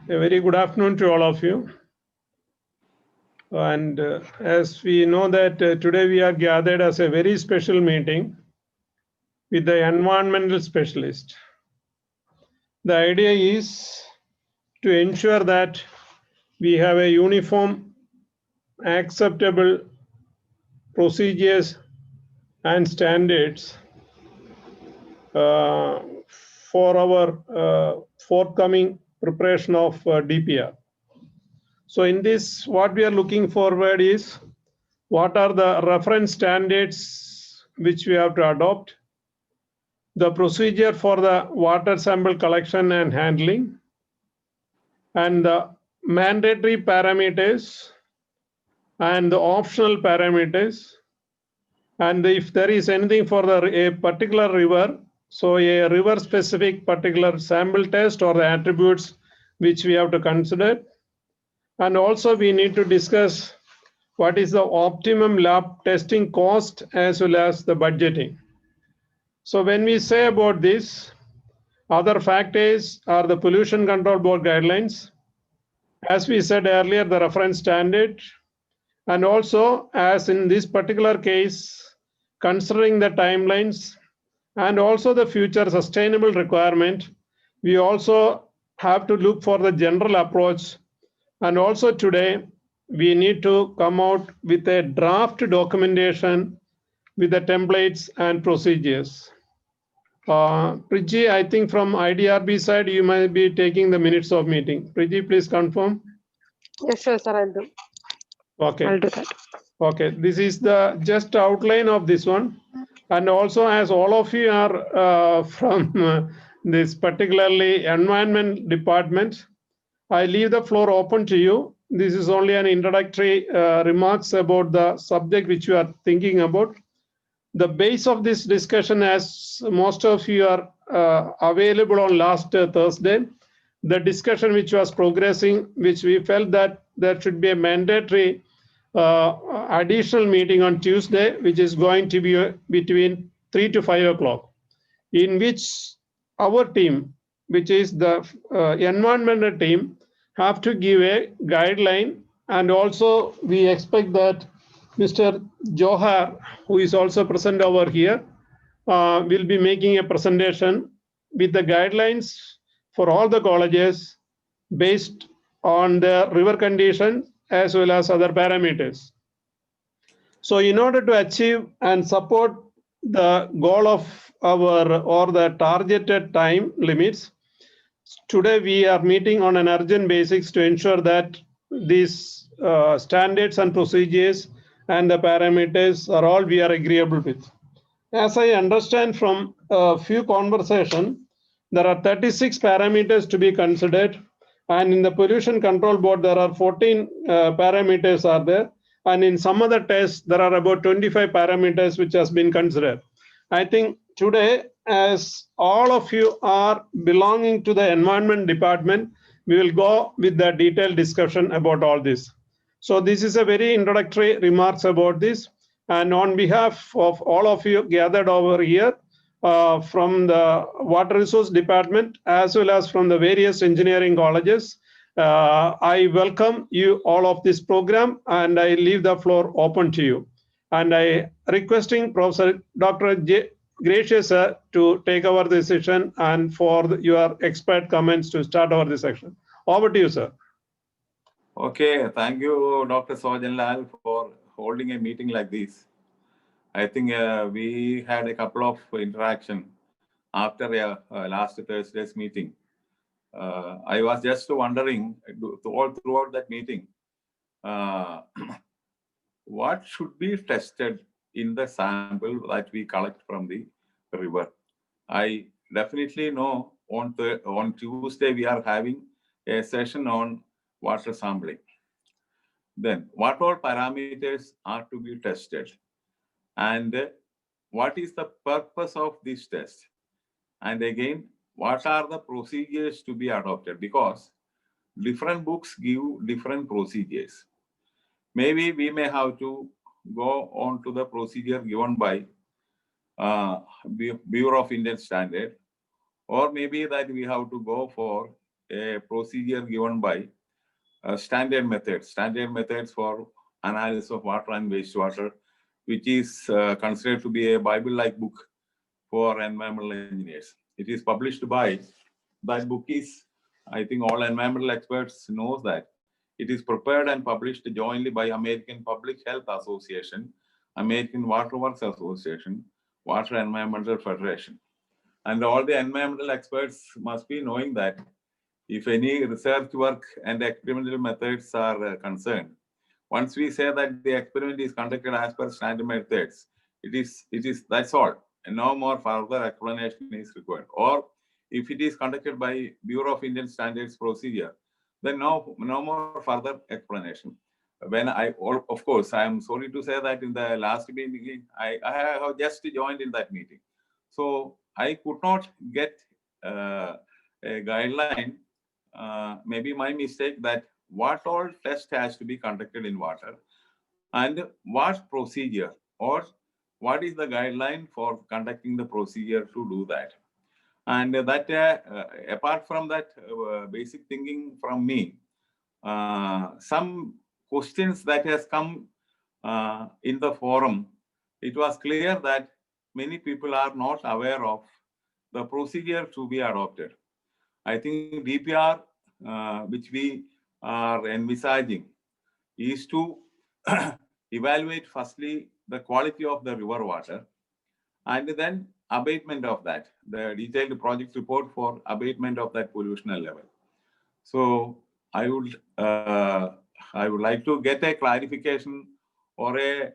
A very good afternoon to all of you. And as we know that today we are gathered as a very special meeting with the environmental specialist. The idea is to ensure that we have a uniform, acceptable procedures and standards for our forthcoming preparation of DPR. So in this, what we are looking forward is what are the reference standards which we have to adopt, the procedure for the water sample collection and handling, and the mandatory parameters and the optional parameters, and if there is anything for a particular river, so a river specific particular sample test or the attributes which we have to consider. And also we need to discuss what is the optimum lab testing cost as well as the budgeting. So when we say about this, other factors are the Pollution Control Board guidelines, as we said earlier, the reference standard, and also as in this particular case, considering the timelines and also the future sustainable requirement, we also have to look for the general approach. And also today, we need to come out with a draft documentation with the templates and procedures. Priji, I think from IDRB side, you might be taking the minutes of meeting. Priji, please confirm. Yes, sure, sir, I'll do. Okay. I'll do that. Okay, this is the just outline of this one. And also, as all of you are from this particularly environment department, I leave the floor open to you. This is only an introductory remarks about the subject which you are thinking about. The base of this discussion, as most of you are available on last Thursday, the discussion which was progressing, which we felt that there should be a mandatory additional meeting on Tuesday, which is going to be between 3 to 5 o'clock, in which our team, which is the environmental team, have to give a guideline. And also we expect that Mr. Johar, who is also present over here, will be making a presentation with the guidelines for all the colleges based on the river condition as well as other parameters. So in order to achieve and support the goal of our or the targeted time limits, today we are meeting on an urgent basis to ensure that these standards and procedures and the parameters are all we are agreeable with. As I understand from a few conversations, there are 36 parameters to be considered, and in the Pollution Control Board there are 14 parameters are there, and in some other tests there are about 25 parameters which has been considered. I think today, as all of you are belonging to the environment department, we will go with the detailed discussion about all this. So this is a very introductory remarks about this, and on behalf of all of you gathered over here from the Water Resource Department as well as from the various engineering colleges, I welcome you all of this program, and I leave the floor open to you. And I requesting Professor Dr. Gracious sir to take over the session and for your expert comments to start over the section. Over to you, sir. Okay, thank you, Dr. Sojan Lal, for holding a meeting like this. I think we had a couple of interaction after last Thursday's meeting. I was just wondering all throughout that meeting, what should be tested in the sample that we collect from the river. I definitely know on Tuesday we are having a session on water sampling. Then what all parameters are to be tested, and what is the purpose of this test, and again what are the procedures to be adopted, because different books give different procedures. Maybe we may have to go on to the procedure given by Bureau of Indian Standard, or maybe that we have to go for a procedure given by standard methods for analysis of water and wastewater, which is considered to be a Bible-like book for environmental engineers. It is published by, that book is, I think all environmental experts know that. It is prepared and published jointly by American Public Health Association, American Waterworks Association, Water Environmental Federation. And all the environmental experts must be knowing that if any research work and experimental methods are concerned, once we say that the experiment is conducted as per standard methods, that's all. And no more further explanation is required. Or if it is conducted by Bureau of Indian Standards procedure, then no more further explanation. When of course, I am sorry to say that in the last meeting, I have just joined in that meeting. So I could not get a guideline, maybe my mistake, that what all test has to be conducted in water and what procedure or what is the guideline for conducting the procedure to do that. And that apart from that basic thinking from me, some questions that has come in the forum, it was clear that many people are not aware of the procedure to be adopted. I think DPR, which we are envisaging, is to evaluate firstly the quality of the river water and then abatement of that, the detailed project report for abatement of that pollutional level. So I would like to get a clarification or a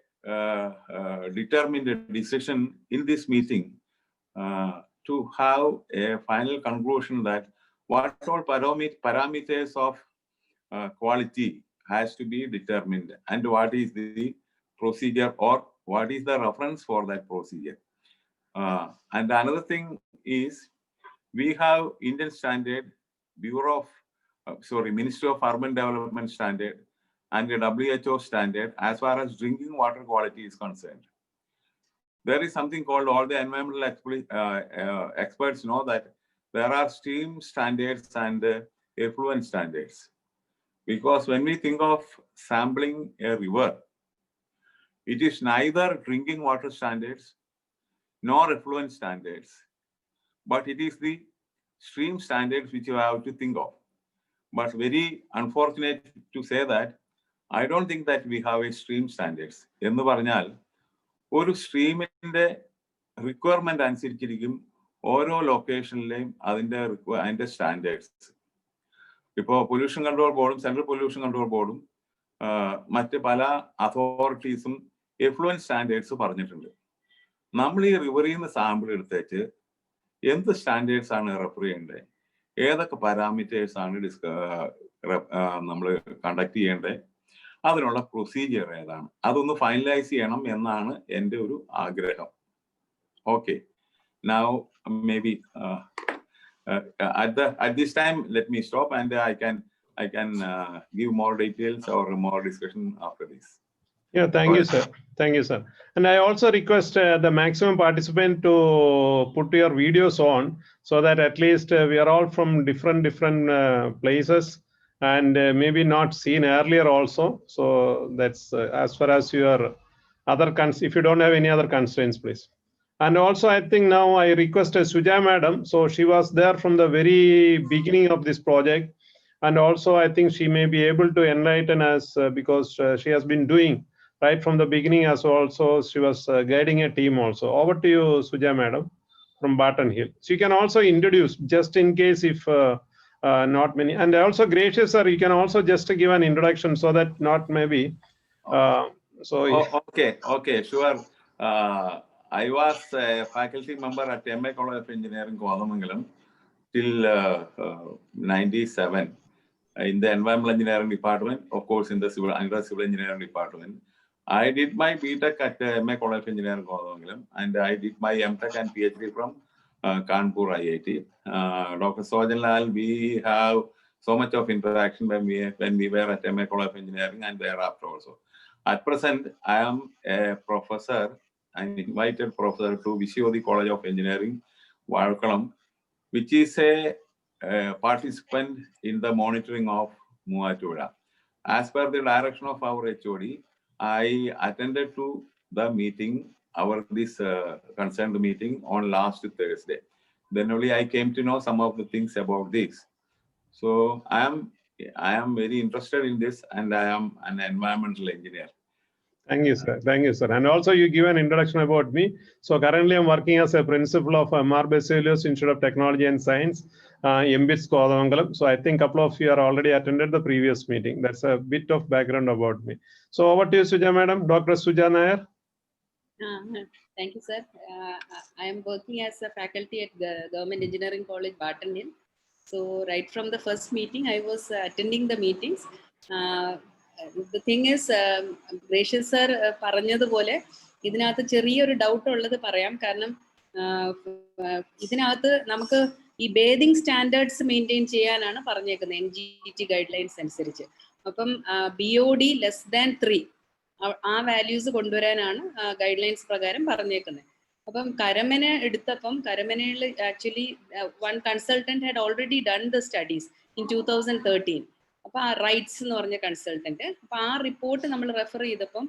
determined decision in this meeting to have a final conclusion that what all parameters of quality has to be determined and what is the procedure or what is the reference for that procedure. And another thing is we have Indian Standard, Ministry of Urban Development Standard and the WHO standard as far as drinking water quality is concerned. There is something called, all the environmental experts know that there are stream standards and effluent standards. Because when we think of sampling a river, it is neither drinking water standards nor effluent standards, but it is the stream standards which you have to think of. But very unfortunate to say that I don't think that we have a stream standards. എന്ന് പറഞ്ഞാൽ ഒരു സ്ട്രീമിന്റെ requirement അനുസരിച്ചിരിക്കും ഓരോ ലൊക്കേഷനിലെയും അതിന്റെ standards. ഇപ്പോൾ pollution control ബോർഡും central pollution control ബോർഡും മറ്റ് പല അതോറിറ്റീസും എഫ്ലുവൻസ് സ്റ്റാൻഡേർഡ്സ് പറഞ്ഞിട്ടുണ്ട്. നമ്മൾ ഈ റിവറിൽ നിന്ന് സാമ്പിൾ എടുത്തേച്ച് എന്ത് സ്റ്റാൻഡേർഡ്സ് ആണ് റെഫർ ചെയ്യേണ്ടത്, ഏതൊക്കെ പാരാമീറ്റേഴ്സ് ആണ് നമ്മൾ കണ്ടക്ട് ചെയ്യേണ്ടത്, അതിനുള്ള പ്രൊസീജിയർ ഏതാണ്, അതൊന്ന് ഫൈനലൈസ് ചെയ്യണം എന്നാണ് എൻ്റെ ഒരു ആഗ്രഹം. Okay, now maybe at this time let me stop and I can give more details or more discussion after this. Yeah, thank you, sir. Thank you, sir. And I also request the maximum participant to put your videos on so that at least we are all from different places and maybe not seen earlier also. So that's as far as your other if you don't have any other constraints, please. And also I think now I request Suja madam. So she was there from the very beginning of this project. And also I think she may be able to enlighten us because she has been doing right from the beginning, as also she was guiding a team also. Over to you, Suja madam from Barton Hill. So you can also introduce just in case if not many. And also Gracious sir, you can also just give an introduction so that not maybe. Okay, sure. I was a faculty member at MA College of Engineering, Kodamangalam till 97 in the Environmental Engineering Department, of course in the Civil Engineering Department. I did my BTech at MA College of Engineering, Kodamangalam, and I did my MTech and PhD from Kanpur IIT. Dr. Sojanlal, we have so much of interaction when we were at MA College of Engineering and thereafter also. At present, I am a professor, an invited professor to Vishyodi College of Engineering, Varkalam, which is a participant in the monitoring of Muattura. As per the direction of our HOD, I attended to the meeting, this concerned meeting on last Thursday. Then only I came to know some of the things about this. So I am very interested in this, and I am an environmental engineer. Thank you, sir. Thank you, sir. And also you give an introduction about me. So currently I'm working as a principal of MR Baselius Institute of Technology and Science, MBITS Kodamangalam. So I think a couple of you are already attended the previous meeting. That's a bit of background about me. So over to you, Suja Madam, Dr. Suja Nair. Thank you, sir. I am working as a faculty at the Government Engineering College, Barton Hill. So right from the first meeting, I was attending the meetings. The thing is, Gracious sir പറഞ്ഞതുപോലെ ഇതിനകത്ത് ചെറിയൊരു doubt ഉള്ളത് പറയാം. കാരണം ഇതിനകത്ത് നമുക്ക് ഈ bathing standards maintain ചെയ്യാനാണ് പറഞ്ഞേക്കുന്നത് NGT ഗൈഡ് ലൈൻസ് അനുസരിച്ച്. അപ്പം BOD <3 ആ വാല്യൂസ് കൊണ്ടുവരാനാണ് ഗൈഡ് ലൈൻസ് പ്രകാരം പറഞ്ഞേക്കുന്നത്. അപ്പം കരമന എടുത്തപ്പം കരമനയിൽ actually one consultant had already done the studies in 2013. അപ്പൊ ആ റൈറ്റ്സ് എന്ന് പറഞ്ഞ കൺസൾട്ടന്റ്, അപ്പൊ ആ റിപ്പോർട്ട് നമ്മൾ റെഫർ ചെയ്തപ്പം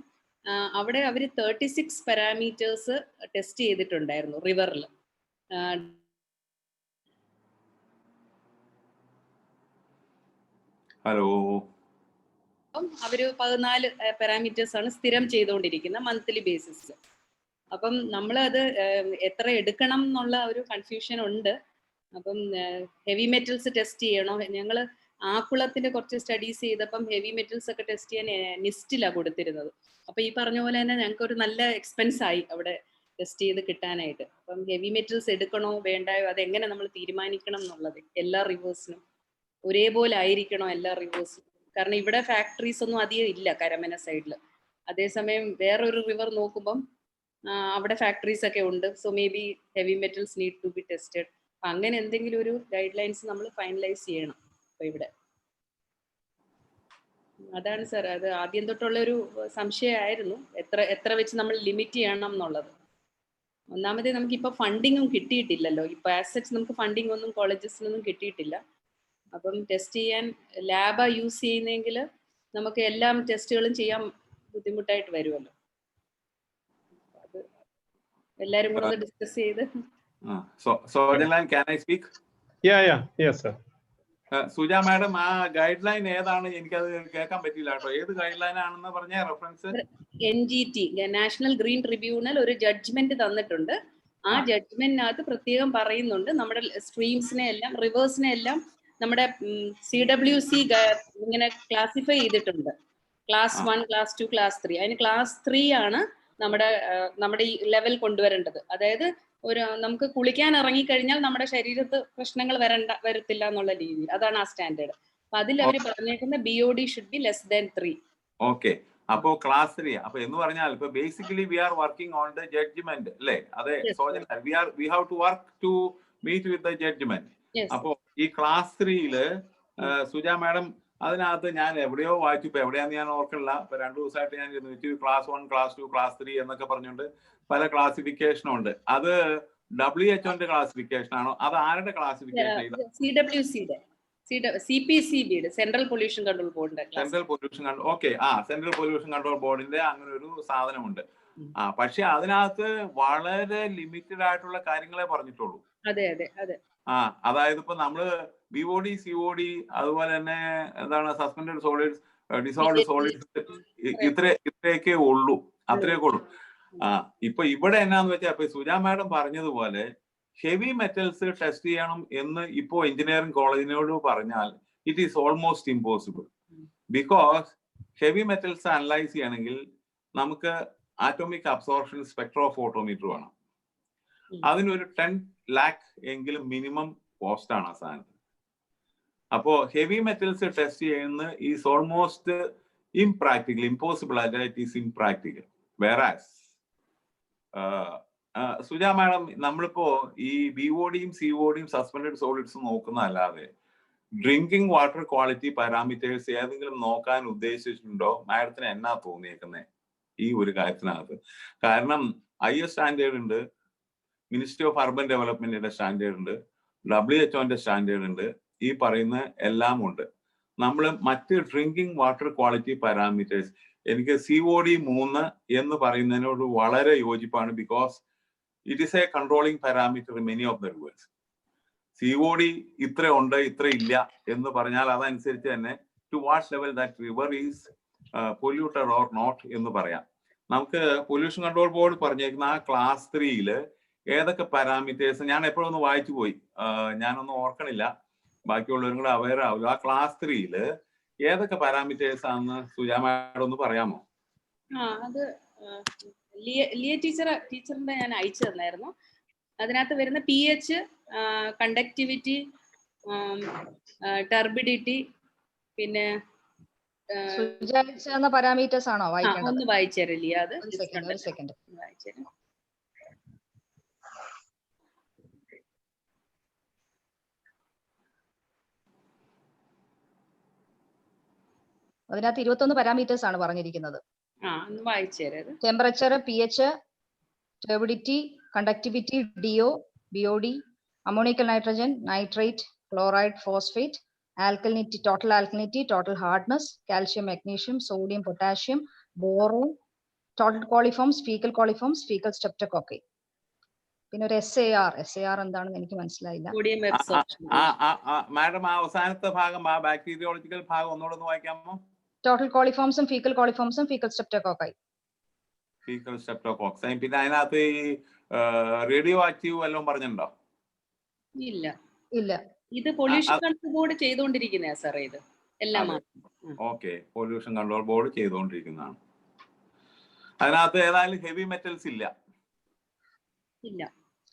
അവിടെ അവർ 36 പാരാമീറ്റേഴ്സ് ടെസ്റ്റ് ചെയ്തിട്ടുണ്ടായിരുന്നു റിവറിൽ. ഹലോ. അവര് 14 പാരാമീറ്റേഴ്സ് ആണ് സ്ഥിരം ചെയ്തുകൊണ്ടിരിക്കുന്നത് മന്ത്ലി ബേസിസിൽ. അപ്പം നമ്മളത് എത്ര എടുക്കണം എന്നുള്ള ഒരു കൺഫ്യൂഷൻ ഉണ്ട്. അപ്പം ഹെവി മെറ്റൽസ് ടെസ്റ്റ് ചെയ്യണോ? ഞങ്ങള് ആക്കുളത്തിന്റെ കുറച്ച് സ്റ്റഡീസ് ചെയ്തപ്പം ഹെവി മെറ്റൽസ് ഒക്കെ ടെസ്റ്റ് ചെയ്യാൻ നിസ്റ്റിലാണ് കൊടുത്തിരുന്നത്. അപ്പൊ ഈ പറഞ്ഞ പോലെ തന്നെ ഞങ്ങൾക്ക് ഒരു നല്ല എക്സ്പെൻസ് ആയി അവിടെ ടെസ്റ്റ് ചെയ്ത് കിട്ടാനായിട്ട്. അപ്പം ഹെവി മെറ്റൽസ് എടുക്കണോ വേണ്ടായോ അതെങ്ങനെ നമ്മൾ തീരുമാനിക്കണം എന്നുള്ളത്, എല്ലാ റിവേഴ്സിനും ഒരേപോലെ ആയിരിക്കണോ എല്ലാ റിവേഴ്സും? കാരണം ഇവിടെ ഫാക്ടറീസ് ഒന്നും അധികം ഇല്ല കരമന സൈഡിൽ. അതേസമയം വേറൊരു റിവർ നോക്കുമ്പം അവിടെ ഫാക്ടറീസ് ഒക്കെ ഉണ്ട്. So maybe heavy metals need to be tested. അങ്ങനെ എന്തെങ്കിലും ഒരു ഗൈഡ് ലൈൻസ് നമ്മൾ ഫൈനലൈസ് ചെയ്യണം. അപ്പൊ ഇവിടെ അതാണ് സാർ, അത് ആദ്യം തൊട്ടുള്ള ഒരു സംശയമായിരുന്നു, എത്ര വെച്ച് നമ്മൾ ലിമിറ്റ് ചെയ്യണം എന്നുള്ളത്. ഒന്നാമത് നമുക്കിപ്പോ ഫണ്ടിങ്ങും കിട്ടിയിട്ടില്ലല്ലോ. ഇപ്പൊ ആസെറ്റ്സ് നമുക്ക് ഫണ്ടിങ് ഒന്നും കോളേജസിനൊന്നും കിട്ടിയിട്ടില്ല. അപ്പം ടെസ്റ്റ് ചെയ്യാൻ ലാബാ യൂസ് ചെയ്യുന്നെങ്കിൽ നമുക്ക് എല്ലാ ടെസ്റ്റുകളും ചെയ്യാൻ ബുദ്ധിമുട്ടായിട്ട് വരുമല്ലോ. അത് എല്ലാരും കൂടെ ഡിസ്കസ് ചെയ്ത്. Can I speak? Yes, sir. Suja madam, ആ ഗൈഡ് ലൈൻ ഏതാണ്? എനിക്കത് കേൾക്കാൻ പറ്റില്ല കേട്ടോ. ഏത് ഗൈഡ് ലൈൻ ആണെന്ന് പറഞ്ഞ reference? NGT national green tribunal ഒരു ജഡ്ജ്മെന്റ് തന്നിട്ടുണ്ട്. ആ ജഡ്ജ്മെന്റിനകത്ത് പ്രത്യേകം പറയുന്നുണ്ട് നമ്മുടെ സ്ട്രീംസിനെ എല്ലാം റിവേഴ്സിനെ എല്ലാം നമ്മുടെ CWC ഇങ്ങനെ ക്ലാസിഫൈ ചെയ്തിട്ടുണ്ട്. Class 1, class 2, class 3. അതിന് ക്ലാസ് 3 ആണ് നമ്മുടെ ഈ ലെവൽ കൊണ്ടുവരേണ്ടത്. അതായത് നമുക്ക് കുളിക്കാൻ ഇറങ്ങിക്കഴിഞ്ഞാൽ നമ്മുടെ ശരീരത്ത് പ്രശ്നങ്ങൾ വരത്തില്ല എന്നുള്ള രീതിയിൽ. അതാണ് ആ സ്റ്റാൻഡേർഡ്. അപ്പൊ അതിൽ അവർ പറഞ്ഞേക്കുന്ന BOD ഷുഡ് ബി <3. ഓക്കെ. അപ്പോ ക്ലാസ് 3 അപ്പൊ എന്ന് പറഞ്ഞാൽ ഇപ്പൊ basically we are working on the judgement അല്ലേ? അതെ, we have to work to meet with the judgement. അപ്പോ ഈ ക്ലാസ് 3-ല് സുജ മാഡം, അതിനകത്ത് ഞാൻ എവിടെയോ വായിച്ചു, ഇപ്പൊ എവിടെയാന്ന് ഞാൻ ഓർക്കണില്ല. ഇപ്പൊ 2 ദിവസമായിട്ട് ഞാൻ ക്ലാസ് 1, ക്ലാസ് 2, ക്ലാസ് 3 എന്നൊക്കെ പറഞ്ഞുകൊണ്ട് പല ക്ലാസിഫിക്കേഷനും ഉണ്ട്. അത് WHO ക്ലാസിഫിക്കേഷൻ ആണോ? അത് ആരുടെ classification? CPCB central pollution control ബോർഡിന്റെ. Central pollution control. Okay. Central pollution control ബോർഡിന്റെ അങ്ങനെ ഒരു സാധനമുണ്ട്. പക്ഷെ അതിനകത്ത് വളരെ ലിമിറ്റഡ് ആയിട്ടുള്ള കാര്യങ്ങളെ പറഞ്ഞിട്ടുള്ളൂ. അതെ അതെ അതെ. അതായത് ഇപ്പൊ നമ്മള് BOD, COD, അതുപോലെ തന്നെ എന്താണ് സസ്പെൻഡഡ് സോളിഡ്സ്, ഡിസോൾവ്ഡ് സോളിഡ്സ്, ഇത്രയൊക്കെ ഉള്ളൂ. അത്രയൊക്കെ ഉള്ളൂ. ഇപ്പൊ ഇവിടെ എന്നാന്ന് വെച്ചാൽ ഇപ്പൊ സുജ മാഡം പറഞ്ഞതുപോലെ ഹെവി മെറ്റൽസ് ടെസ്റ്റ് ചെയ്യണം എന്ന് ഇപ്പോ എഞ്ചിനീയറിംഗ് കോളേജിനോട് പറഞ്ഞാൽ it is almost impossible. Because heavy metals analyse ചെയ്യണമെങ്കിൽ നമുക്ക് ആറ്റോമിക് അബ്സോർപ്ഷൻ സ്പെക്ട്രോഫോട്ടോമീറ്റർ വേണം. അതിനൊരു 10 lakh എങ്കിലും മിനിമം കോസ്റ്റ് ആണ് ആ സാധനത്തിന്. അപ്പോ ഹെവി മെറ്റൽസ് ടെസ്റ്റ് ചെയ്യുന്ന ഈസ് ഓൾമോസ്റ്റ് ഇംപ്രാക്ടിക്കൽ, ഇമ്പോസിബിൾ അല്ല, it is impractical. Whereas Suja madam, നമ്മളിപ്പോ ഈ BOD-യും COD-യും സസ്പെൻഡഡ് സോളിഡ്സും നോക്കുന്നതല്ലാതെ ഡ്രിങ്കിങ് വാട്ടർ ക്വാളിറ്റി പാരാമീറ്റേഴ്സ് ഏതെങ്കിലും നോക്കാൻ ഉദ്ദേശിച്ചിട്ടുണ്ടോ? മാഡത്തിന് എന്നാ തോന്നിയേക്കുന്നത് ഈ ഒരു കാര്യത്തിനകത്ത്? കാരണം IS സ്റ്റാൻഡേർഡ് ഉണ്ട്, മിനിസ്ട്രി ഓഫ് അർബൻ ഡെവലപ്മെന്റിന്റെ സ്റ്റാൻഡേർഡ് ഉണ്ട്, WHO സ്റ്റാൻഡേർഡ് ഉണ്ട്, ഈ പറയുന്ന എല്ലാം ഉണ്ട്. നമ്മൾ മറ്റ് ഡ്രിങ്കിങ് വാട്ടർ ക്വാളിറ്റി പാരാമീറ്റേഴ്സ്, എനിക്ക് COD 3 എന്ന് പറയുന്നതിനോട് വളരെ യോജിപ്പാണ്. Because it is a controlling parameter in many of the rivers. COD ഇത്ര ഉണ്ട് ഇത്ര ഇല്ല എന്ന് പറഞ്ഞാൽ അതനുസരിച്ച് തന്നെ to what level that river is polluted or not എന്ന് പറയാം. നമുക്ക് പൊല്യൂഷൻ കൺട്രോൾ ബോർഡ് പറഞ്ഞേക്കുന്ന ആ ക്ലാസ് 3 ഏതൊക്കെ പാരാമീറ്റേഴ്സ്, ഞാൻ എപ്പോഴും ഒന്ന് വായിച്ചു പോയി, ഞാനൊന്നും ഓർക്കണില്ല, ബാക്കിയുള്ളവരും കൂടെ അവെയർ ആവുക. ആ ക്ലാസ് 3 ഏതൊക്കെ പാരാമീറ്റേഴ്സ് ആണെന്ന് സുജാ മാഡം ഒന്ന് പറയാമോ? അത് ലിയ ടീച്ചറിന്റെ ഞാൻ അയച്ചു തന്നായിരുന്നു. അതിനകത്ത് വരുന്ന pH, കണ്ടക്ടിവിറ്റി, ടർബിഡിറ്റി, പിന്നെ പാരാമീറ്റേഴ്സ് ആണോ വായിക്കേണ്ടത്? ഒന്ന് വായിച്ചേരല്ലേ അത്? ഒരു സെക്കൻഡ്. വായിച്ചേരാം. അതിനകത്ത് 21 പാരാമീറ്റേഴ്സ് ആണ് പറഞ്ഞിരിക്കുന്നത്. ഒന്ന് വായിച്ചേരാം. Temperature, pH, turbidity, conductivity, DO, BOD, ammoniacal nitrogen, nitrate, chloride, phosphate, alkalinity, total hardness, calcium, magnesium, sodium, potassium, boron, total coliforms, fecal streptococci. പിന്നെ ഒരു SAR എന്താണെന്ന് എനിക്ക് മനസ്സിലായില്ല. മാഡം അവസാനത്തെ ഭാഗം, ആ ബാക്ടീരിയോളജിക്കൽ ഭാഗം ഒന്നുകൂടെ ഒന്ന് വായിക്കാമോ? ടോട്ടൽ കോളിഫോംസും ഫീക്കൽ കോളിഫോംസും ഫീക്കൽ സ്ട്രെപ്റ്റോകോക്കൈ. പിന്നെ അതിനകത്ത് ഈ റേഡിയോ ആക്റ്റീവ് വല്ലതും പറഞ്ഞിട്ടുണ്ടോ? ഇല്ല. ഇത് പൊല്യൂഷൻ കൺട്രോൾ ബോർഡ് ചെയ്തുകൊണ്ടിരിക്കുന്നതാ സാറേ, ഇത് എല്ലാം. ഓക്കെ, പൊല്യൂഷൻ കൺട്രോൾ ബോർഡ് ചെയ്തുകൊണ്ടിരിക്കുന്നതാണ്. അതിനകത്ത് ഏതായാലും ഹെവി മെറ്റൽസ് ഇല്ല.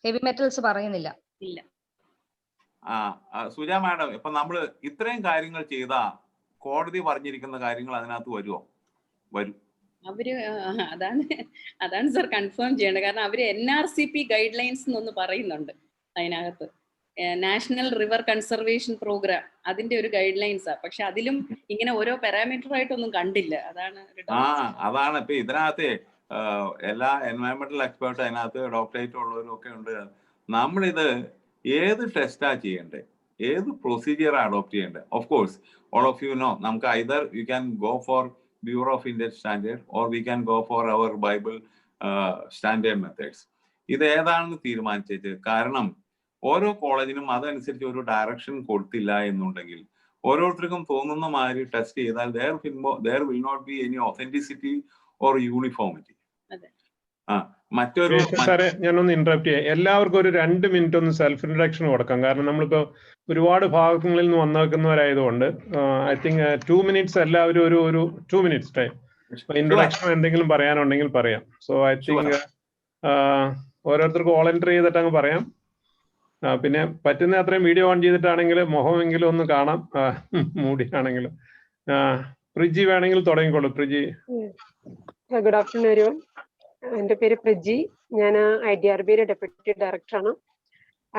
ഹെവി മെറ്റൽസ് പറയുന്നില്ല. സുജാ മാഡം, ഇപ്പൊ നമ്മള് ഇത്രയും കാര്യങ്ങൾ ചെയ്താ കോടതി പറഞ്ഞിരിക്കുന്ന കാര്യങ്ങൾ അതിനകത്ത് വരുമോ? വരും. അവര് അതാണ് സാർ കൺഫേം ചെയ്യേണ്ടത്. കാരണം അവര് NRCP ഗൈഡ് ലൈൻസ് എന്നൊന്ന് പറയുന്നുണ്ട് അതിനകത്ത്, നാഷണൽ റിവർ കൺസർവേഷൻ പ്രോഗ്രാം, അതിന്റെ ഒരു ഗൈഡ് ലൈൻസാ. പക്ഷെ അതിലും ഇങ്ങനെ ഓരോ പാരാമീറ്റർ ആയിട്ടൊന്നും കണ്ടില്ല. അതാണ് ഇപ്പൊ ഇതിനകത്ത് എല്ലാ എൻവയോൺമെന്റൽ എക്സ്പേർട്ട് അതിനകത്ത് ഡോക്ടറേറ്റ് ഉള്ളവരും ഒക്കെ ഉണ്ട്. നമ്മളിത് ഏത് ടെസ്റ്റാ ചെയ്യേണ്ടത്, ഏത് പ്രൊസീജിയർ അഡോപ്റ്റ് ചെയ്യേണ്ടത്? Of course all of you know, നമുക്ക് either you can go for Bureau of Indian Standard or we can go for our Bible standard methods. ഇത് ഏതാണെന്ന് തീരുമാനിച്ചത്. കാരണം ഓരോ കോളേജിനും അതനുസരിച്ച് ഒരു ഡയറക്ഷൻ കൊടുത്തില്ല എന്നുണ്ടെങ്കിൽ ഓരോരുത്തർക്കും തോന്നുന്ന മാതിരി ടെസ്റ്റ് ചെയ്താൽ there will not be any authenticity or uniformity. സാറേ, ഞാനൊന്ന് ഇന്ററപ്റ്റ് ചെയ്യാം. എല്ലാവർക്കും ഒരു 2 മിനിറ്റ് ഒന്ന് സെൽഫ് ഇൻട്രഡക്ഷൻ കൊടുക്കാം. കാരണം നമ്മളിപ്പോ ഒരുപാട് ഭാഗങ്ങളിൽ നിന്ന് വന്നേക്കുന്നവരായതുകൊണ്ട് ഐ തിങ്ക് 2 മിനിറ്റ്സ് എല്ലാവരും ഒരു 2 മിനിറ്റ്സ് ടൈം ഇൻട്രൊഡക്ഷൻ എന്തെങ്കിലും പറയാനുണ്ടെങ്കിൽ പറയാം. സോ ഐ തിങ്ക് ഓരോരുത്തർക്കും വോളണ്ടിയർ ചെയ്തിട്ട് അങ്ങ് പറയാം. പിന്നെ പറ്റുന്ന അത്രയും വീഡിയോ ഓൺ ചെയ്തിട്ടാണെങ്കിൽ മുഖമെങ്കിലും ഒന്ന് കാണാം, മൂടിയാണെങ്കിലും. പ്രിജി വേണമെങ്കിൽ തുടങ്ങിക്കോളൂ. പ്രിജി. Good afternoon everyone. എൻ്റെ പേര് പ്രിജി. ഞാൻ IDRBയുടെ ഡെപ്യൂട്ടി ഡയറക്ടറാണ്.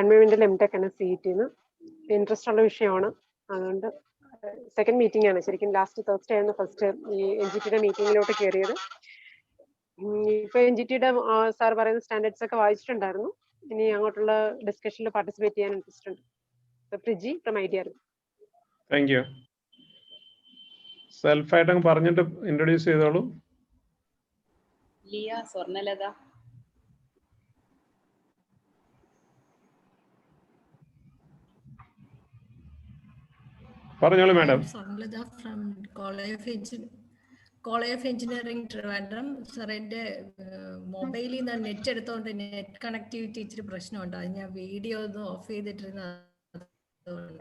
എൻവയോൺമെന്റൽ MTech ആണ് CET-ന്ന്. ഇൻട്രസ്റ്റ് ഉള്ള വിഷയമാണ്. അതുകൊണ്ട് സെക്കൻഡ് മീറ്റിംഗ് ആണ്. ശരിക്കും ലാസ്റ്റ് തേഴ്സ്ഡേ ആയിരുന്നു ഫസ്റ്റ് ഈ NGTയുടെ മീറ്റിംഗിലോട്ട് കയറിയത്. ഇപ്പൊ NGTയുടെ സാർ പറയുന്ന സ്റ്റാൻഡേർഡ്സ് ഒക്കെ വായിച്ചിട്ടുണ്ടായിരുന്നു. ഇനി അങ്ങോട്ടുള്ള ഡിസ്കഷനിൽ പാർട്ടിസിപ്പേറ്റ് ചെയ്യാൻ ഇൻട്രസ്റ്റ് ഉണ്ട്. Priji from IDRB. Thank you. സെൽഫായിട്ട് പറഞ്ഞിട്ട് ഇൻട്രൊഡ്യൂസ് ചെയ്തോളൂ. ലിയ സ്വർണലത. പറഞ്ഞോളൂ madam. Swarnalatha from college of engineering Trivandrum. Sir, എൻ്റെ മൊബൈലിൽ നിന്ന് നെറ്റ് എടുത്തോണ്ട് നെറ്റ് കണക്ടിവിറ്റി ഇച്ചിരി പ്രശ്നമുണ്ട്. അത് ഞാൻ വീഡിയോ ഒന്ന് ഓഫ് ചെയ്തിട്ടിരുന്ന.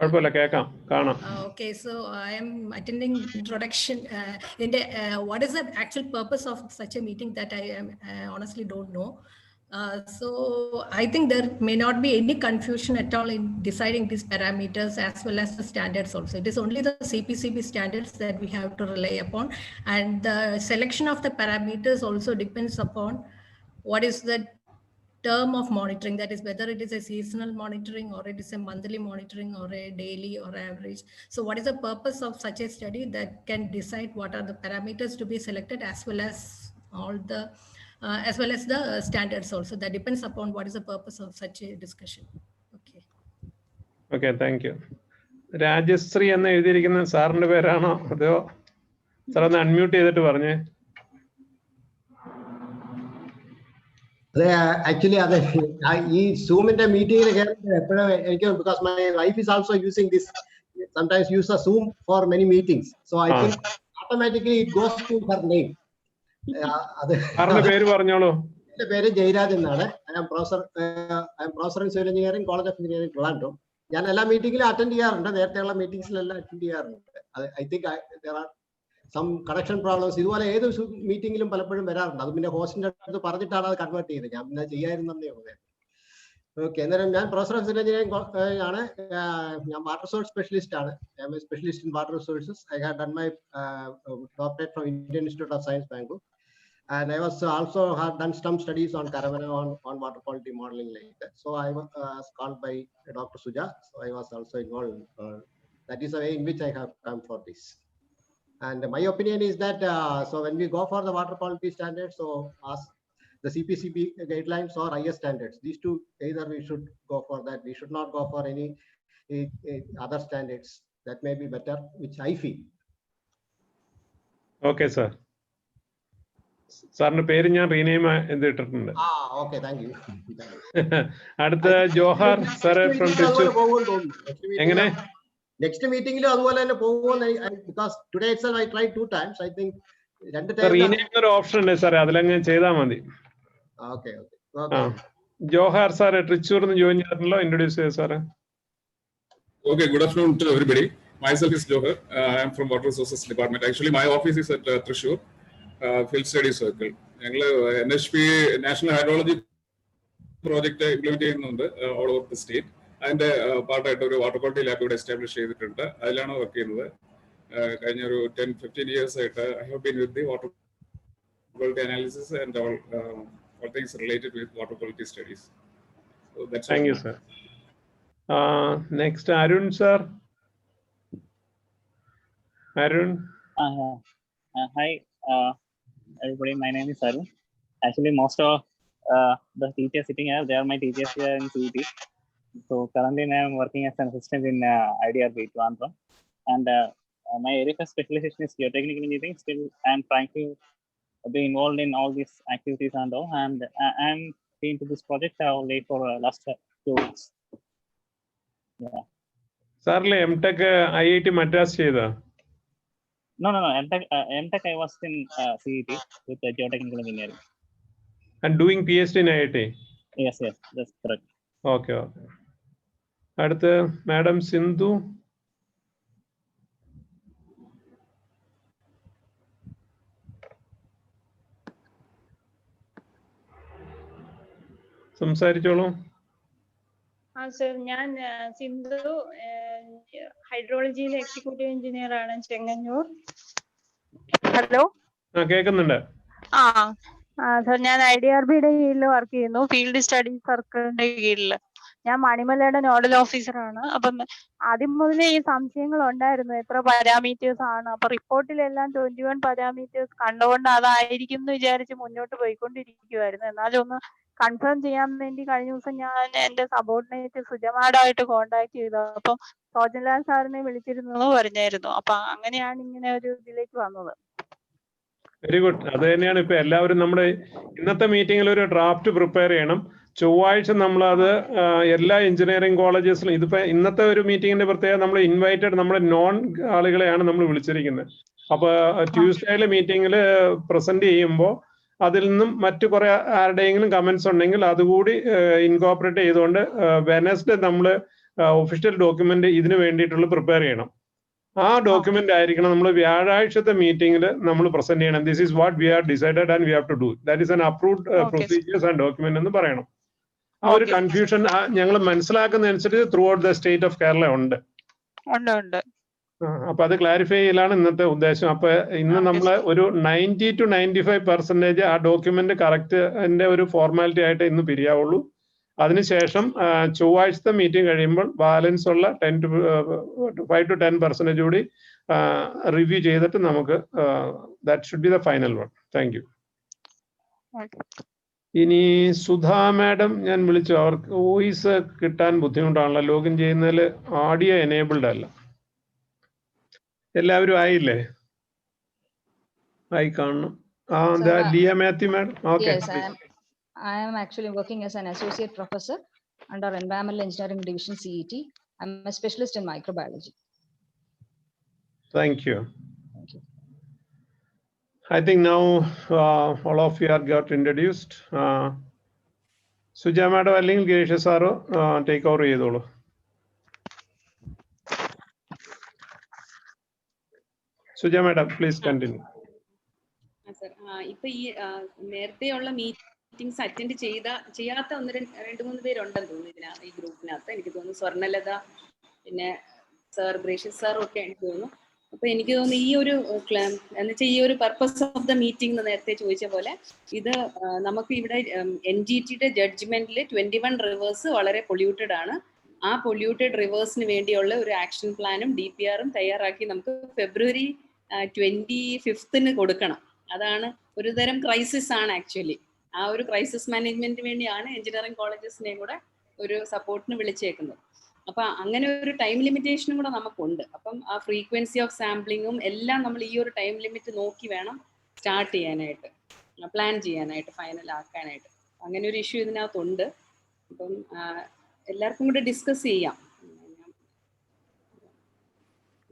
കുഴപ്പമില്ല, കേൾക്കാം, കാണാം. Okay, so I am attending introduction. What is the actual purpose of such a meeting that I honestly don't know. So I think there may not be any confusion at all in deciding these parameters as well as the standards also. It is only the CPCB standards that we have to rely upon, and the selection of the parameters also depends upon what is the term of monitoring, that is whether it is a seasonal monitoring or it is a monthly monitoring or a daily or average. So what is the purpose of such a study that can decide what are the parameters to be selected, as well as the standards also. That depends upon what is the purpose of such a discussion. Okay, thank you. Rajashree എന്ന് എഴുതിയിരിക്കുന്ന സാറിന്റെ പേരാണോ അതോ sir ഒന്ന് unmute ചെയ്തിട്ട് പറഞ്ഞേ. Actually, ഈ സൂമിന്റെ മീറ്റിംഗിൽ കയറുമ്പോൾ എപ്പോഴും എനിക്ക് because my wife is also using this, sometimes use a Zoom for many meetings, so I think automatically it goes to her name. സാറിന്റെ പേര് പറഞ്ഞോളൂ. എന്റെ പേര് ജയരാജ് എന്നാണ്. I am professor in civil engineering, College of Engineering, Trivandrum. ഞാൻ എല്ലാ മീറ്റിംഗിലും attend ചെയ്യാറുണ്ട്. നേരത്തെയുള്ള മീറ്റിംഗ്സിലെല്ലാം അറ്റൻഡ് ചെയ്യാറുണ്ട്. I think there are some connection problems. ഇതുപോലെ ഏത് മീറ്റിംഗിലും പലപ്പോഴും വരാറുണ്ട്. അത് പിന്നെ ഹോസ്റ്റിന്റെ അടുത്ത് പറഞ്ഞിട്ടാണ് അത് കൺവേർട്ട് ചെയ്തത്. ഞാൻ പിന്നെ ചെയ്യാതിരുന്നേ ഉള്ളൂ. ഓക്കെ, അന്നേരം ഞാൻ പ്രൊഫസർ ഓഫ് സിവിൽ എഞ്ചിനീയറിംഗ് ആണ്. ഞാൻ വാട്ടർ റിസോഴ്സ് സ്പെഷ്യലിസ്റ്റ് ആണ്. I M A specialist in water resources. I had done my doctorate from Indian institute of science, Bangalore. And I was also had done some studies on Karavana on water quality modeling like that. So I was called by Dr. Suja. So I was also involved. That is the way in which I have come for this. And my opinion is that so when we go for the water quality standards, so as the CPCB guidelines or IS standards, these two, either we should go for that. We should not go for any other standards that may be better, which I feel. Okay, sir. സാറിന്റെ പേര് ഞാൻ rename ചെയ്തിട്ടുണ്ട്. Okay, thank you. അടുത്ത Johar sir from Thrissur. എങ്ങനെ next മീറ്റിംഗിലും അതുപോലെ തന്നെ പോകുമെന്ന്, because today itself I tried 2 times. I think rename ഒരു ഓപ്ഷൻ ഉണ്ട് സാറേ, അതിലങ്ങ് ചെയ്താൽ മതി. Okay. Johar sir Thrissur join ചെയ്തിട്ടുണ്ടല്ലോ, ഇൻട്രൊഡ്യൂസ് ചെയ്തു സാറേ. Okay, good afternoon to everybody. Myself is Johar. I am from Water Resources Department. Actually, my office is at Thrissur Field Study Circle. ഞങ്ങൾ NHP national hydrology project implement ചെയ്യുന്നുണ്ട് all over the state. അതിന്റെ പാർട്ടായിട്ട് ഒരു water quality lab ഇവിടെ establish ചെയ്തിട്ടുണ്ട്. അതിലാണ് work ചെയ്യുന്നത്. കഴിഞ്ഞ ഒരു 10-15 years ആയിട്ട് I have been with the water quality analysis and all things related with water quality studies. So that's thank you, sir. Next, Arun sir. Arun. Hi, everybody. My name is Arun. Actually, most of the teachers sitting here, they are my teachers here in CET. So currently, I am working as an assistant in IDRB, Trivandrum, and my area of specialization is geotechnical engineering. Still, I am trying to be involved in all these activities and all, and I am into this project only for last 2 weeks. Yeah. Sir, MTech IIT Madras cheyda? No. MTech I was in CET with geotechnical engineering. And doing PhD in IIT? Yes, that's correct. Okay. അടുത്ത madam Sindhu. സംസാരിച്ചോളൂ. Sir, ഞാൻ Sindhu, ഹൈഡ്രോളജിയിലെ executive engineer ആണ്, Chengannur. Hello, കേൾക്കുന്നുണ്ട്. Sir, ഞാൻ IDRBയുടെ കീഴിൽ work ചെയ്യുന്നു, field studies സർക്കിളിന്റെ കീഴിൽ. ഞാൻ മണിമലയുടെ നോഡൽ ഓഫീസറാണ്. അപ്പം ആദ്യം മുതലേ ഈ സംശയങ്ങൾ ഉണ്ടായിരുന്നു, എത്ര പാരാമീറ്റേഴ്സ് ആണ്. അപ്പൊ റിപ്പോർട്ടിലെല്ലാം 21 പാരാമീറ്റേഴ്സ് കണ്ടുകൊണ്ട് അതായിരിക്കും എന്ന് വിചാരിച്ച് മുന്നോട്ട് പോയിക്കൊണ്ടിരിക്കുവായിരുന്നു. എന്നാലും ഒന്ന് കൺഫേം ചെയ്യാൻ വേണ്ടി കഴിഞ്ഞ ദിവസം ഞാൻ എന്റെ സബോർഡിനേറ്റ് സുജമാഡായിട്ട് കോണ്ടാക്ട് ചെയ്തു. അപ്പം സോജൻലാൽ സാറിനെ വിളിച്ചിരുന്നു പറഞ്ഞായിരുന്നു. അപ്പൊ അങ്ങനെയാണ് ഇങ്ങനെ ഒരു ഇതിലേക്ക് വന്നത്. Very good. അത് തന്നെയാണ് ഇപ്പൊ എല്ലാവരും നമ്മുടെ ഇന്നത്തെ മീറ്റിംഗിൽ ഒരു ഡ്രാഫ്റ്റ് പ്രിപ്പയർ ചെയ്യണം. ചൊവ്വാഴ്ച നമ്മളത് എല്ലാ എഞ്ചിനീയറിംഗ് കോളേജസിലും, ഇതിപ്പോ ഇന്നത്തെ ഒരു മീറ്റിംഗിന്റെ പ്രത്യേകത, നമ്മൾ ഇൻവൈറ്റഡ് നമ്മുടെ നോൺ ആളുകളെയാണ് നമ്മൾ വിളിച്ചിരിക്കുന്നത്. അപ്പൊ ട്യൂസ്ഡേയിലെ മീറ്റിംഗിൽ പ്രസന്റ് ചെയ്യുമ്പോൾ അതിൽ നിന്നും മറ്റു കുറെ ആരുടെയെങ്കിലും കമന്റ്സ് ഉണ്ടെങ്കിൽ അതുകൂടി ഇൻകോപ്പറേറ്റ് ചെയ്തുകൊണ്ട് വെനസ്ഡേ നമ്മൾ ഒഫീഷ്യൽ ഡോക്യുമെന്റ് ഇതിന് വേണ്ടിയിട്ടുള്ള പ്രിപ്പയർ ചെയ്യണം. ആ ഡോക്യുമെന്റ് ആയിരിക്കണം നമ്മൾ വ്യാഴാഴ്ചത്തെ മീറ്റിംഗിൽ നമ്മൾ പ്രസന്റ് ചെയ്യണം. This is what we have decided and we have to do. That is an approved procedures and document എന്ന് പറയണം. ആ ഒരു കൺഫ്യൂഷൻ ഞങ്ങൾ മനസ്സിലാക്കുന്നതനുസരിച്ച് throughout the state of Kerala ഉണ്ട്. അപ്പൊ അത് ക്ലാരിഫൈ ചെയ്യലാണ് ഇന്നത്തെ ഉദ്ദേശം. അപ്പൊ ഇന്ന് നമ്മൾ ഒരു 90 to 95% ആ ഡോക്യുമെന്റ് കറക്റ്റ് ഒരു ഫോർമാലിറ്റി ആയിട്ട് ഇന്ന് പിരിയാവുള്ളൂ. അതിനുശേഷം ചൊവ്വാഴ്ചത്തെ മീറ്റിംഗ് കഴിയുമ്പോൾ ബാലൻസ് ഉള്ള 5 to 10% കൂടി റിവ്യൂ ചെയ്തിട്ട് നമുക്ക് that should be the final one. Thank you. ഇനി സുധാ മാഡം ഞാൻ വിളിച്ചു. അവർക്ക് വോയിസ് കിട്ടാൻ ബുദ്ധിമുട്ടാണല്ലോ, ലോഗിൻ ചെയ്യുന്നതിൽ ഓഡിയോ എനേബിൾഡ് അല്ല. എല്ലാവരും ആയില്ലേ? ആയി കാണണം. Liya Mathew madam. Okay. Yes, I am actually working as an associate professor under Environmental Engineering Division CET. I'm a specialist in microbiology. Thank you. Thank you. I think now all of you are got introduced. Suja madam അല്ലെങ്കിൽ Girish sir take over ചെയ്തോളൂ. Suja madam please continue. Sir, ഇപ്പൊ ഈ നേരത്തെയുള്ള meetings attend ചെയ്യാത്ത രണ്ട് മൂന്ന് പേരുണ്ടെന്ന് തോന്നുന്നു ഈ ഗ്രൂപ്പിനകത്ത്. എനിക്ക് തോന്നുന്നു സ്വർണ്ണലത, പിന്നെ സാർ ഗ്രേഷ്യസ് സാറും ഒക്കെ എനിക്ക് തോന്നുന്നു. അപ്പൊ എനിക്ക് തോന്നുന്നു ഈ ഒരു എന്നുവെച്ചാൽ ഈ ഒരു പർപ്പസ് ഓഫ് ദ മീറ്റിംഗ് നേരത്തെ ചോദിച്ച പോലെ ഇത് നമുക്ക് ഇവിടെ NGTയുടെ ജഡ്ജ്മെന്റിൽ 21 റിവേഴ്സ് വളരെ പൊല്യൂട്ടഡ് ആണ്. ആ പൊല്യൂട്ടഡ് റിവേഴ്സിന് വേണ്ടിയുള്ള ഒരു ആക്ഷൻ പ്ലാനും DPRും തയ്യാറാക്കി നമുക്ക് ഫെബ്രുവരി 25 കൊടുക്കണം. അതാണ് ഒരു തരം ക്രൈസിസ് ആണ് ആക്ച്വലി. ആ ഒരു ക്രൈസിസ് മാനേജ്മെന്റിന് വേണ്ടിയാണ് എഞ്ചിനീയറിംഗ് കോളേജസിനെയും കൂടെ ഒരു സപ്പോർട്ടിന് വിളിച്ചേക്കുന്നത്. അപ്പൊ അങ്ങനെ ഒരു ടൈം ലിമിറ്റേഷനും കൂടെ നമുക്കുണ്ട്. അപ്പം ആ ഫ്രീക്വൻസി ഓഫ് സാമ്പിളിങ്ങും എല്ലാം നമ്മൾ ഈ ഒരു ടൈം ലിമിറ്റ് നോക്കി വേണം സ്റ്റാർട്ട് ചെയ്യാനായിട്ട്, പ്ലാൻ ചെയ്യാനായിട്ട്, ഫൈനൽ ആക്കാനായിട്ട്. അങ്ങനെ ഒരു ഇഷ്യൂ ഇതിനകത്തുണ്ട്. അപ്പം എല്ലാവർക്കും കൂടെ ഡിസ്കസ് ചെയ്യാം.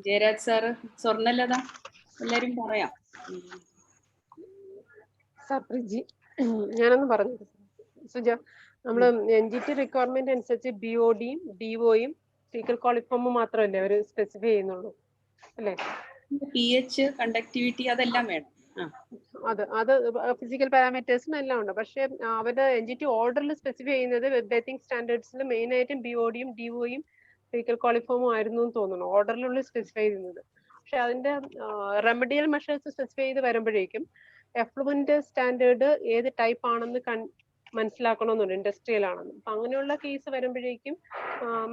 ജയരാജ് സാറ്, സ്വർണ്ണലത, എല്ലാരും പറയാം. പ്രജി, ഞാനൊന്ന് പറഞ്ഞു സുജ. നമ്മള് NGT റിക്വയർമെന്റ് അനുസരിച്ച് BODയും DOയും ഫീക്കൽ കോളിഫോമും മാത്രമല്ലേ അവർ സ്പെസിഫൈ ചെയ്യുന്നുള്ളൂ അല്ലേ? pH, കണ്ടക്ടിവിറ്റി അതെല്ലാം വേണം. അത് ഫിസിക്കൽ പാരാമീറ്റേഴ്സും എല്ലാം ഉണ്ട്. പക്ഷെ അവരുടെ NGT ഓർഡറിൽ സ്പെസിഫൈ ചെയ്യുന്നത് ബേത്തിങ് സ്റ്റാൻഡേർഡ്സിൽ മെയിൻ ആയിട്ടും BODയും DOയും ഫീക്കൽ കോളിഫോമും ആയിരുന്നു എന്ന് തോന്നുന്നു ഓർഡറിലുള്ള സ്പെസിഫൈ ചെയ്യുന്നത്. പക്ഷെ അതിന്റെ റെമഡിയൽ മെഷേഴ്സ് സ്പെസിഫൈ ചെയ്ത് വരുമ്പോഴേക്കും എഫ്ലുവന്റ് സ്റ്റാൻഡേർഡ് ഏത് ടൈപ്പ് ആണെന്ന് മനസ്സിലാക്കണമെന്നുണ്ട്, ഇൻഡസ്ട്രിയൽ ആണെന്ന്. അപ്പൊ അങ്ങനെയുള്ള കേസ് വരുമ്പോഴേക്കും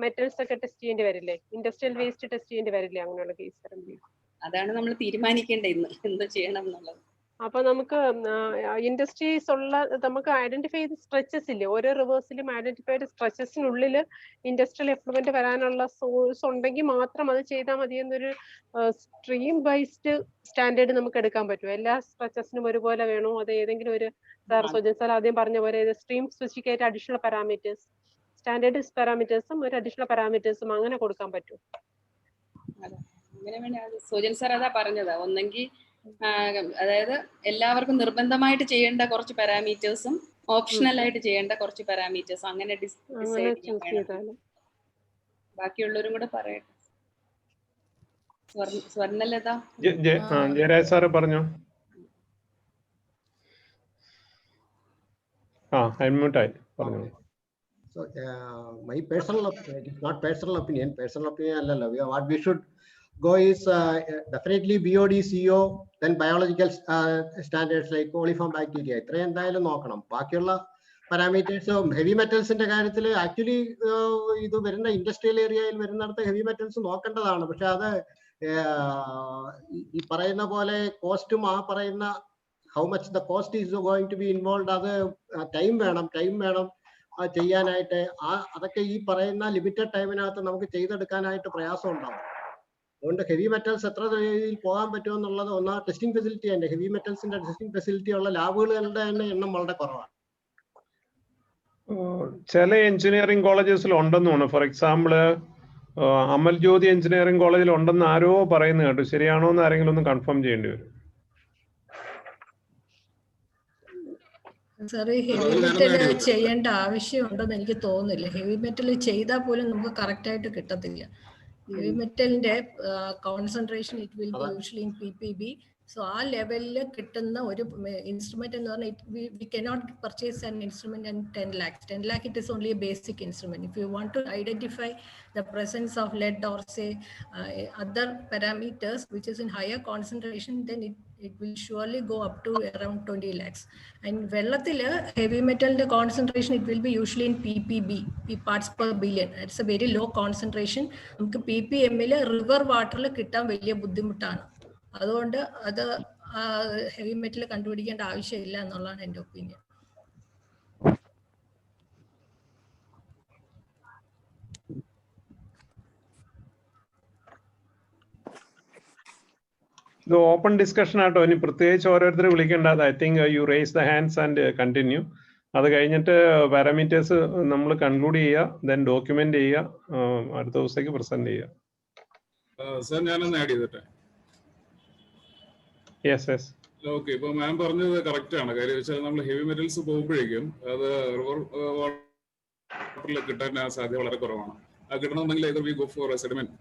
മെറ്റൽസ് ഒക്കെ ടെസ്റ്റ് ചെയ്യേണ്ടി വരില്ലേ, ഇൻഡസ്ട്രിയൽ വേസ്റ്റ് ടെസ്റ്റ് ചെയ്യേണ്ടി വരില്ലേ അങ്ങനെയുള്ള കേസ് വരുമ്പോഴേക്കും? അതാണ് നമ്മൾ തീരുമാനിക്കേണ്ടത് ഇന്ന് എന്ത് ചെയ്യണം എന്നുള്ളത്. അപ്പൊ നമുക്ക് ഇൻഡസ്ട്രീസ് ഉള്ള നമുക്ക് ഐഡന്റിഫൈ ചെയ്ത് സ്ട്രെച്ചസ് ഇല്ലേ, ഓരോ റിവേഴ്സിലും ഐഡന്റിഫൈഡ് സ്ട്രെച്ചസിനുള്ളിൽ ഇൻഡസ്ട്രിയൽ എഫ്ലുവന്റ് വരാനുള്ള സോഴ്സ് ഉണ്ടെങ്കിൽ മാത്രം അത് ചെയ്താൽ മതി എന്നൊരു സ്ട്രീം ബേസ്ഡ് സ്റ്റാൻഡേർഡ് നമുക്ക് എടുക്കാൻ പറ്റും. എല്ലാ സ്ട്രെച്ചസിനും ഒരുപോലെ വേണോ, അത് ഏതെങ്കിലും ഒരു സുജൻ സാർ ആദ്യം പറഞ്ഞ പോലെ സ്ട്രീം സ്പെസിഫിക് ആയിട്ട് അഡീഷണൽ പാരാമീറ്റേഴ്സ്, സ്റ്റാൻഡേർഡ് പാരാമീറ്റേഴ്സും ഒരു അഡീഷണൽ പാരാമീറ്റേഴ്സും അങ്ങനെ കൊടുക്കാൻ പറ്റും? അങ്ങനെ വേണ്ട, സുജൻ സാർ അതാ പറഞ്ഞത്. ഒന്നെങ്കിൽ അതായത് എല്ലാവർക്കും നിർബന്ധമായിട്ട് ചെയ്യേണ്ട കുറച്ച് പാരാമീറ്റേഴ്സും ഓപ്ഷണൽ ആയിട്ട് ചെയ്യേണ്ട കുറച്ച് പാരാമീറ്റേഴ്സും അങ്ങനെ ബാക്കിയുള്ളവരും കൂടെ പറയട്ടെ. സ്വർണ്ണലത. ജയരാജ് സാറ് പറഞ്ഞോ. അൺമ്യൂട്ടായി പറഞ്ഞു. So my personal opinion, it is not personal opinion allala. What we should go is definitely BOD, CO, then biological standards like coliform bacteria. ഇത്ര എന്തായാലും നോക്കണം. ബാക്കിയുള്ള പാരാമീറ്റേഴ്സ് ഹെവി മെറ്റൽസിന്റെ കാര്യത്തിൽ ആക്ച്വലി ഇത് വരുന്ന ഇൻഡസ്ട്രിയൽ ഏരിയയിൽ വരുന്നിടത്ത് ഹെവി മെറ്റൽസ് നോക്കേണ്ടതാണ്. പക്ഷെ അത് ഈ പറയുന്ന പോലെ കോസ്റ്റും ആ പറയുന്ന how much the cost is going to be involve, അത് ടൈം വേണം ചെയ്യാനായിട്ട്. അതൊക്കെ ഈ പറയുന്ന ലിമിറ്റഡ് ടൈമിനകത്ത് നമുക്ക് ചെയ്തെടുക്കാനായിട്ട് പ്രയാസം ഉണ്ടാവും. അതുകൊണ്ട് ഹെവി മെറ്റൽസ് എത്ര രീതിയിൽ പോകാൻ പറ്റുമെന്നുള്ളത് ഒന്ന് ടെസ്റ്റിംഗ് ഫെസിലിറ്റി തന്നെ, ഹെവി മെറ്റൽസിന്റെ ടെസ്റ്റിംഗ് ഫെസിലിറ്റി ഉള്ള ലാബുകളുടെ തന്നെ എണ്ണം വളരെ കുറവാണ്. ചില എഞ്ചിനീയറിംഗ് കോളേജസിൽ ഉണ്ടെന്ന് തോന്നുന്നു. For example Amal Jyothi engineering കോളേജിൽ ഉണ്ടെന്ന് ആരോ പറയുന്നത് കേട്ടു. ശരിയാണോ എന്ന് ആരെങ്കിലും ഒന്ന് കൺഫേം ചെയ്യേണ്ടി വരും. സാറ് ഹെവി മെറ്റൽ ചെയ്യേണ്ട ആവശ്യമുണ്ടെന്ന് എനിക്ക് തോന്നുന്നില്ല. ഹെവി മെറ്റൽ ചെയ്താൽ പോലും നമുക്ക് കറക്റ്റ് ആയിട്ട് കിട്ടത്തില്ല. ഹെവി മെറ്റലിന്റെ concentration it will be usually in PPB. So ആ ലെവലിൽ കിട്ടുന്ന ഒരു ഇൻസ്ട്രുമെന്റ് എന്ന് പറഞ്ഞാൽ we cannot purchase an instrument and 10 lakhs. 10 lakh it is only a basic instrument. If you want to identify the presence of lead or say other parameters which is in higher concentration, then it will surely go up to around 20 lakhs. And vellathile heavy metal the concentration it will be usually in ppb, parts per billion. It's a very low concentration. നമുക്ക് ppm ൽ river വാട്ടറിൽ കിട്ടാൻ വലിയ ബുദ്ധിമുട്ടാണ്. അതുകൊണ്ട് അത് heavy metal കണ്ടുപിടിക്കേണ്ട ആവശ്യമില്ല എന്നുള്ളതാണ് എൻ്റെ ഒപ്പീനിയൻ. ഇത് ഓപ്പൺ ഡിസ്കഷൻ ആട്ടോ. ഇനി പ്രത്യേകിച്ച് ഓരോരുത്തർ വിളിക്കേണ്ടത്. I think you raise the hands and continue. അത് കഴിഞ്ഞിട്ട് പാരാമീറ്റേഴ്സ് നമ്മൾ കൺക്ലൂഡ് ചെയ്യുക, ദെൻ ഡോക്യുമെന്റ് ചെയ്യുക, അടുത്ത ദിവസത്തേക്ക് പ്രസന്റ് ചെയ്യുക. സർ ഞാനൊന്ന് ആഡ് ചെയ്തിട്ടെ. Yes yes. ഓക്കെ, ഇപ്പൊ മാം പറഞ്ഞത് കറക്റ്റ് ആണ്. കാര്യം വെച്ചാൽ നമ്മൾ ഹെവി മെറ്റൽസ് പോകുമ്പോഴേക്കും അത് റിവർ വാട്ടറിൽ കിട്ടാൻ സാധ്യത വളരെ കുറവാണ്. അത് കിട്ടണമെന്നുണ്ടെങ്കിൽ either we go for sediment.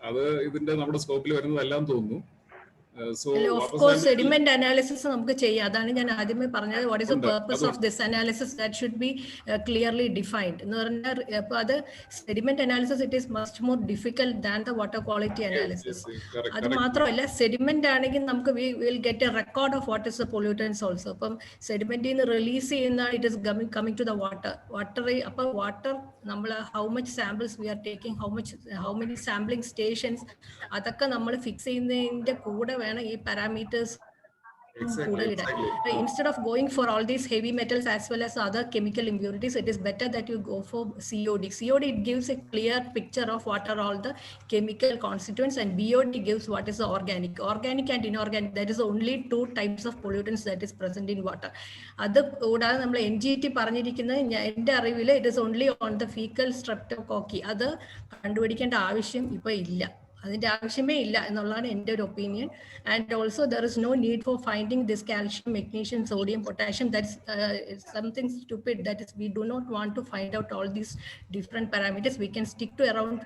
അത് ഇതിന്റെ നമ്മുടെ സ്കോപ്പിൽ വരുന്നതെല്ലാം തോന്നുന്നു. Of course, sediment analysis നമുക്ക് ചെയ്യാം. അതാണ് ഞാൻ ആദ്യമേ പറഞ്ഞത്. What is the purpose of this analysis? That should be clearly defined. എന്ന് പറഞ്ഞാൽ അപ്പോൾ അത് sediment analysis, it is much more difficult than the water quality analysis. അത് മാത്രമല്ല, sediment ആണെങ്കിൽ നമുക്ക് we will get a record of what is the pollutants also. അപ്പം sedimentil നിന്ന് റിലീസ് ചെയ്യുന്ന it is coming to the water. അപ്പോൾ water നമ്മൾ how much samples we are taking, how many sampling stations, അതൊക്കെ നമ്മൾ fix ചെയ്യുന്നതിന്റെ കൂടെ ഈ parameters. Instead of going for all these heavy metals as well as other chemical impurities, it is better that you go for COD. COD, it gives a clear picture of what are all the chemical constituents, and BOD gives what is the organic. Organic and inorganic, that is only two types of pollutants that is present in water. അത് കൂടാതെ നമ്മൾ NGT പറഞ്ഞിരിക്കുന്നത് എൻ്റെ അറിവിൽ it is only on the fecal streptococci. അത് കണ്ടുപിടിക്കേണ്ട ആവശ്യം ഇപ്പൊ ഇല്ല. അതിന്റെ ആവശ്യമേ ഇല്ല എന്നുള്ളതാണ് എൻ്റെ ഒരു opinion. And also there is no need for finding this calcium, magnesium, sodium, potassium. That is something stupid. That is we do not want to find out all these different parameters. We can stick to around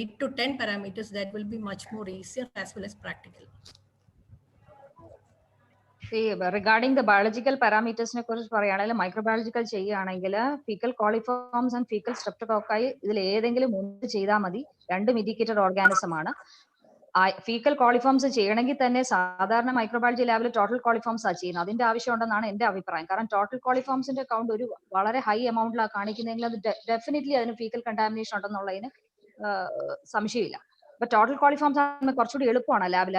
8 to 10 parameters. That will be much more easier as well as practical. Regarding the biological പാരാമീറ്റേഴ്സിനെ കുറിച്ച് പറയുകയാണെങ്കിൽ, microbiological ചെയ്യുകയാണെങ്കിൽ faecal coliforms and faecal സ്ട്രെപ്റ്റോകോക്കായി ഇതിൽ ഏതെങ്കിലും ഒന്ന് ചെയ്താൽ മതി. രണ്ടും ഇൻഡിക്കേറ്റഡ് ഓർഗാനിസം ആണ്. ഫീക്കൽ കോളിഫോംസ് ചെയ്യണമെങ്കിൽ തന്നെ സാധാരണ മൈക്രോബയോളജി ലാബിൽ ടോട്ടൽ കോളിഫോംസ് ആണ് ചെയ്യുന്നത്. അതിന്റെ ആവശ്യമുണ്ടെന്നാണ് എന്റെ അഭിപ്രായം. കാരണം ടോട്ടൽ കോളിഫോംസിന്റെ കൗണ്ട് ഒരു വളരെ ഹൈ എമൗണ്ടിലാണ് കാണിക്കുന്നതെങ്കിൽ അത് ഡെഫിനറ്റ്ലി അതിന് ഫീക്കൽ കണ്ടാമിനേഷൻ ഉണ്ടെന്നുള്ളതിന് സംശയമില്ല. അപ്പൊ ടോട്ടൽ കോളിഫോംസ് ആണ് കുറച്ചുകൂടി എളുപ്പമാണ് ലാബിൽ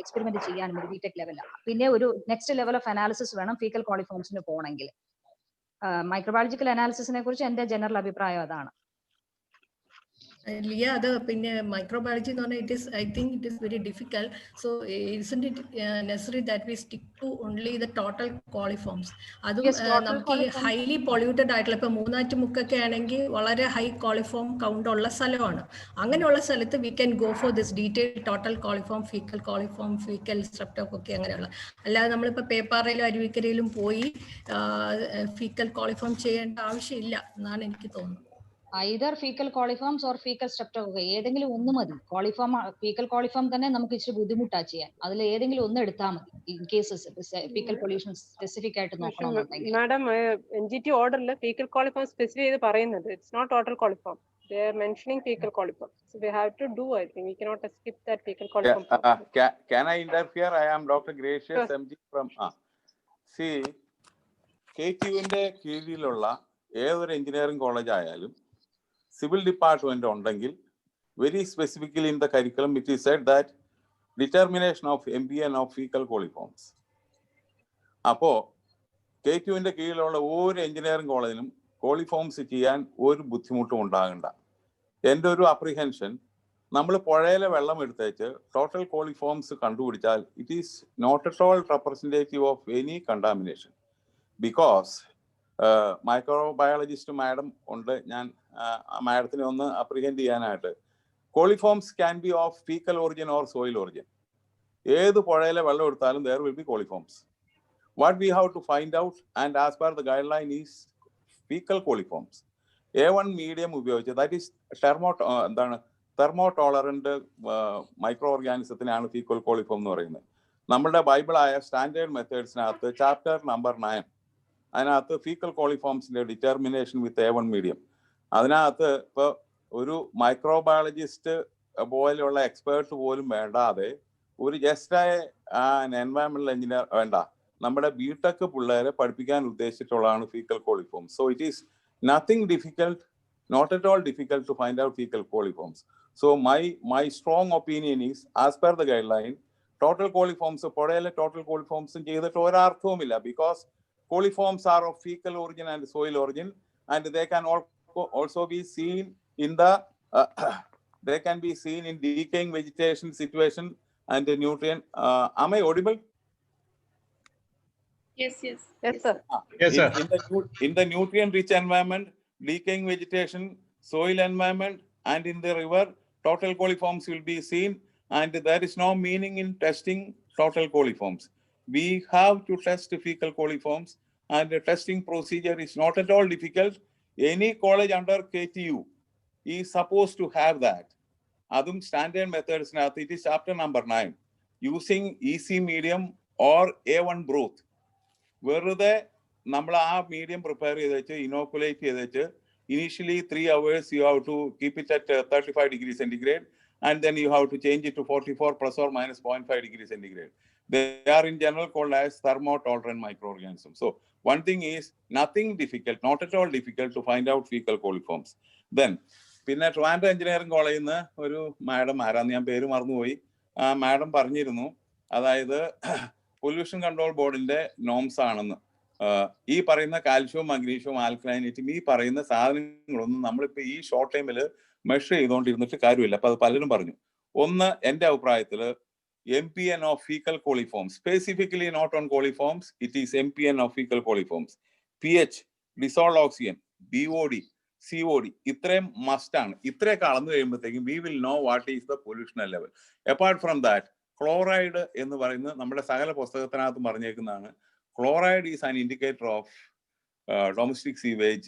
എക്സ്പെരിമെന്റ് ചെയ്യാനും ഒരു ബിടെക് ലെവലിൽ. പിന്നെ ഒരു നെക്സ്റ്റ് ലെവൽ ഓഫ് അനാലിസിസ് വേണം ഫീക്കൽ കോളിഫോംസിന് പോകണമെങ്കിൽ. മൈക്രോബയോളജിക്കൽ അനാലിസിസിനെ കുറിച്ച് എന്റെ ജനറൽ അഭിപ്രായം അതാണ്. Liya, അത് പിന്നെ മൈക്രോബയോളജി എന്ന് പറഞ്ഞാൽ I think it is very difficult. So isn't it necessary that we stick to only the total coliforms? അതും നമുക്ക് ഹൈലി പൊള്യൂട്ടഡ് ആയിട്ടുള്ള ഇപ്പൊ മൂന്നാറ്റുമുക്കൊക്കെ ആണെങ്കിൽ വളരെ ഹൈ കോളിഫോം കൗണ്ട് ഉള്ള സ്ഥലമാണ്. അങ്ങനെയുള്ള സ്ഥലത്ത് we can go for this detailed total coliform, fecal streptococci അങ്ങനെയുള്ള. അല്ലാതെ നമ്മളിപ്പോ പേപ്പാറയിലും അരുവിക്കരയിലും പോയി ഫീക്കൽ കോളിഫോം ചെയ്യേണ്ട ആവശ്യമില്ല എന്നാണ് എനിക്ക് തോന്നുന്നത്. ഐദർ ഫീക്കൽ കോളിഫോംസ് ഓർ ഫീക്കൽ സ്ട്രെപ്റ്റോകോക്കൈ, ഏതെങ്കിലും ഒന്ന് മതി. കോളിഫോം ഫീക്കൽ കോളിഫോം തന്നെ നമുക്ക് ഇച്ചിരി ബുദ്ധിമുട്ടാ ചെയ്യാൻ. അതിൽ ഏതെങ്കിലും ഒന്ന് എടുത്താൽ മതി in cases faecal pollution specific ആയിട്ട് നോക്കണമെന്നുണ്ടെങ്കിൽ. മാഡം, NGT ഓർഡറിൽ ഫീക്കൽ കോളിഫോം സ്പെസിഫൈ ചെയ്ത് പറയുന്നുണ്ട്. It's not total coliform. They are mentioning fecal coliform. So we have to do, I think. We cannot skip that fecal coliform. Can I interfere? I am Dr. Gracious MG from See, KTUവിന്റെ കീഴിലുള്ള ഏതൊരു engineering college ആയാലും civil department ഉണ്ടെങ്കിൽ very specifically in the curriculum it is said that determination of MBN of faecal coliforms. അപ്പോൾ KTUവിന്റെ കീഴിലുള്ള ഒരു engineering കോളേജിലും കോളിഫോംസ് ചെയ്യാൻ ഒരു ബുദ്ധിമുട്ടും ഉണ്ടാകണ്ട. എൻ്റെ ഒരു അപ്രിഹെൻഷൻ, നമ്മൾ പുഴയിലെ വെള്ളം എടുത്തേച്ച് ടോട്ടൽ കോളിഫോംസ് കണ്ടുപിടിച്ചാൽ it is not at all representative of any contamination. Because microbiologist madam ഉണ്ട്, ഞാൻ മാഡത്തിനെ ഒന്ന് അപ്രിഹെൻഡ് ചെയ്യാനായിട്ട്. Coliforms can be of faecal origin or soil origin. ഏത് പുഴയിലെ വെള്ളം എടുത്താലും there will be coliforms. What we have to find out, and as per the guideline, is fecal coliforms. A1 medium ഉപയോഗിച്ച്, ദാറ്റ് ഈസ് തെർമോടോളറന്റ് മൈക്രോ ഓർഗാനിസത്തിനാണ് faecal coliform എന്ന് പറയുന്നത്. നമ്മുടെ ബൈബിളായ സ്റ്റാൻഡേർഡ് മെത്തേഡ്സിനകത്ത് ചാപ്റ്റർ നമ്പർ 9 അതിനകത്ത് ഫീക്കൽ കോളിഫോംസിന്റെ ഡിറ്റർമിനേഷൻ വിത്ത് A1 മീഡിയം, അതിനകത്ത് ഇപ്പോൾ ഒരു മൈക്രോബയോളജിസ്റ്റ് പോലെയുള്ള എക്സ്പേർട്ട് പോലും വേണ്ടാതെ ഒരു ജസ്റ്റ് എൻവയറമെന്റൽ എഞ്ചിനീയർ വേണ്ട, നമ്മുടെ ബിടെക് പിള്ളേരെ പഠിപ്പിക്കാൻ ഉദ്ദേശിച്ചിട്ടുള്ളതാണ് faecal coliform. So it is nothing difficult, not at all difficult to find out faecal coliforms. So my strong opinion is, as per the guideline, total coliforms പുഴയിലെ total കോളിഫോംസും ചെയ്തിട്ട് ഒരർത്ഥവുമില്ല. Because coliforms are of fecal origin and soil origin, and they can also be seen in the they can be seen in decaying vegetation situation and the nutrient. Am I audible? Yes, yes. Yes, sir. Yes, sir. In the nutrient-rich environment, decaying vegetation, soil environment, and in the river, total coliforms will be seen, and there is no meaning in testing total coliforms. We have to test fecal coliforms, and the testing procedure is not at all difficult. Any college under KTU is supposed to have that. Adum standard methods, it is chapter number 9, using EC medium or A1 broth. വെറുതെ നമ്മൾ ആ medium prepare ചെയ്ത് വെച്ച് inoculate ചെയ്ത് വെച്ച് initially 3 hours you have to keep it at 35 degrees centigrade, and then you have to change it to 44 plus or minus 0.5 degrees centigrade. They are in general called as thermotolerant microorganisms. So one thing is nothing difficult, not at all difficult to find out fecal coliforms. Then പിന്നെ Trivandrum engineering കോളേജിൽ നിന്ന് ഒരു madam ആരാന്ന് ഞാൻ പേര് മറന്നുപോയി, ആ madam പറഞ്ഞിരുന്നു, അതായത് പൊല്യൂഷൻ കൺട്രോൾ ബോർഡിന്റെ നോംസ് ആണെന്ന്. ഈ പറയുന്ന കാൽഷ്യവും മഗ്നീഷ്യവും ആൽക്കലൈനേറ്റും ഈ പറയുന്ന സാധനങ്ങളൊന്നും നമ്മളിപ്പോ ഈ ഷോർട്ട് ടൈമിൽ മെഷർ ചെയ്തുകൊണ്ടിരുന്നിട്ട് കാര്യമില്ല. അപ്പൊ അത് പലരും പറഞ്ഞു. ഒന്ന്, എന്റെ അഭിപ്രായത്തില് MPN of fecal coliforms, specifically not on coliforms, it is MPN of fecal coliforms. pH, dissolved oxygen, BOD, COD, ഇത്രയും മസ്റ്റ് ആണ്. ഇത്രയൊക്കെ അളന്നു കഴിയുമ്പോഴത്തേക്കും we will know what is the pollution level. Apart from that, chloride എന്ന് പറയുന്നത് നമ്മുടെ സകല പുസ്തകത്തിനകത്ത് പറഞ്ഞേക്കുന്നതാണ്. Chloride is an indicator of domestic sewage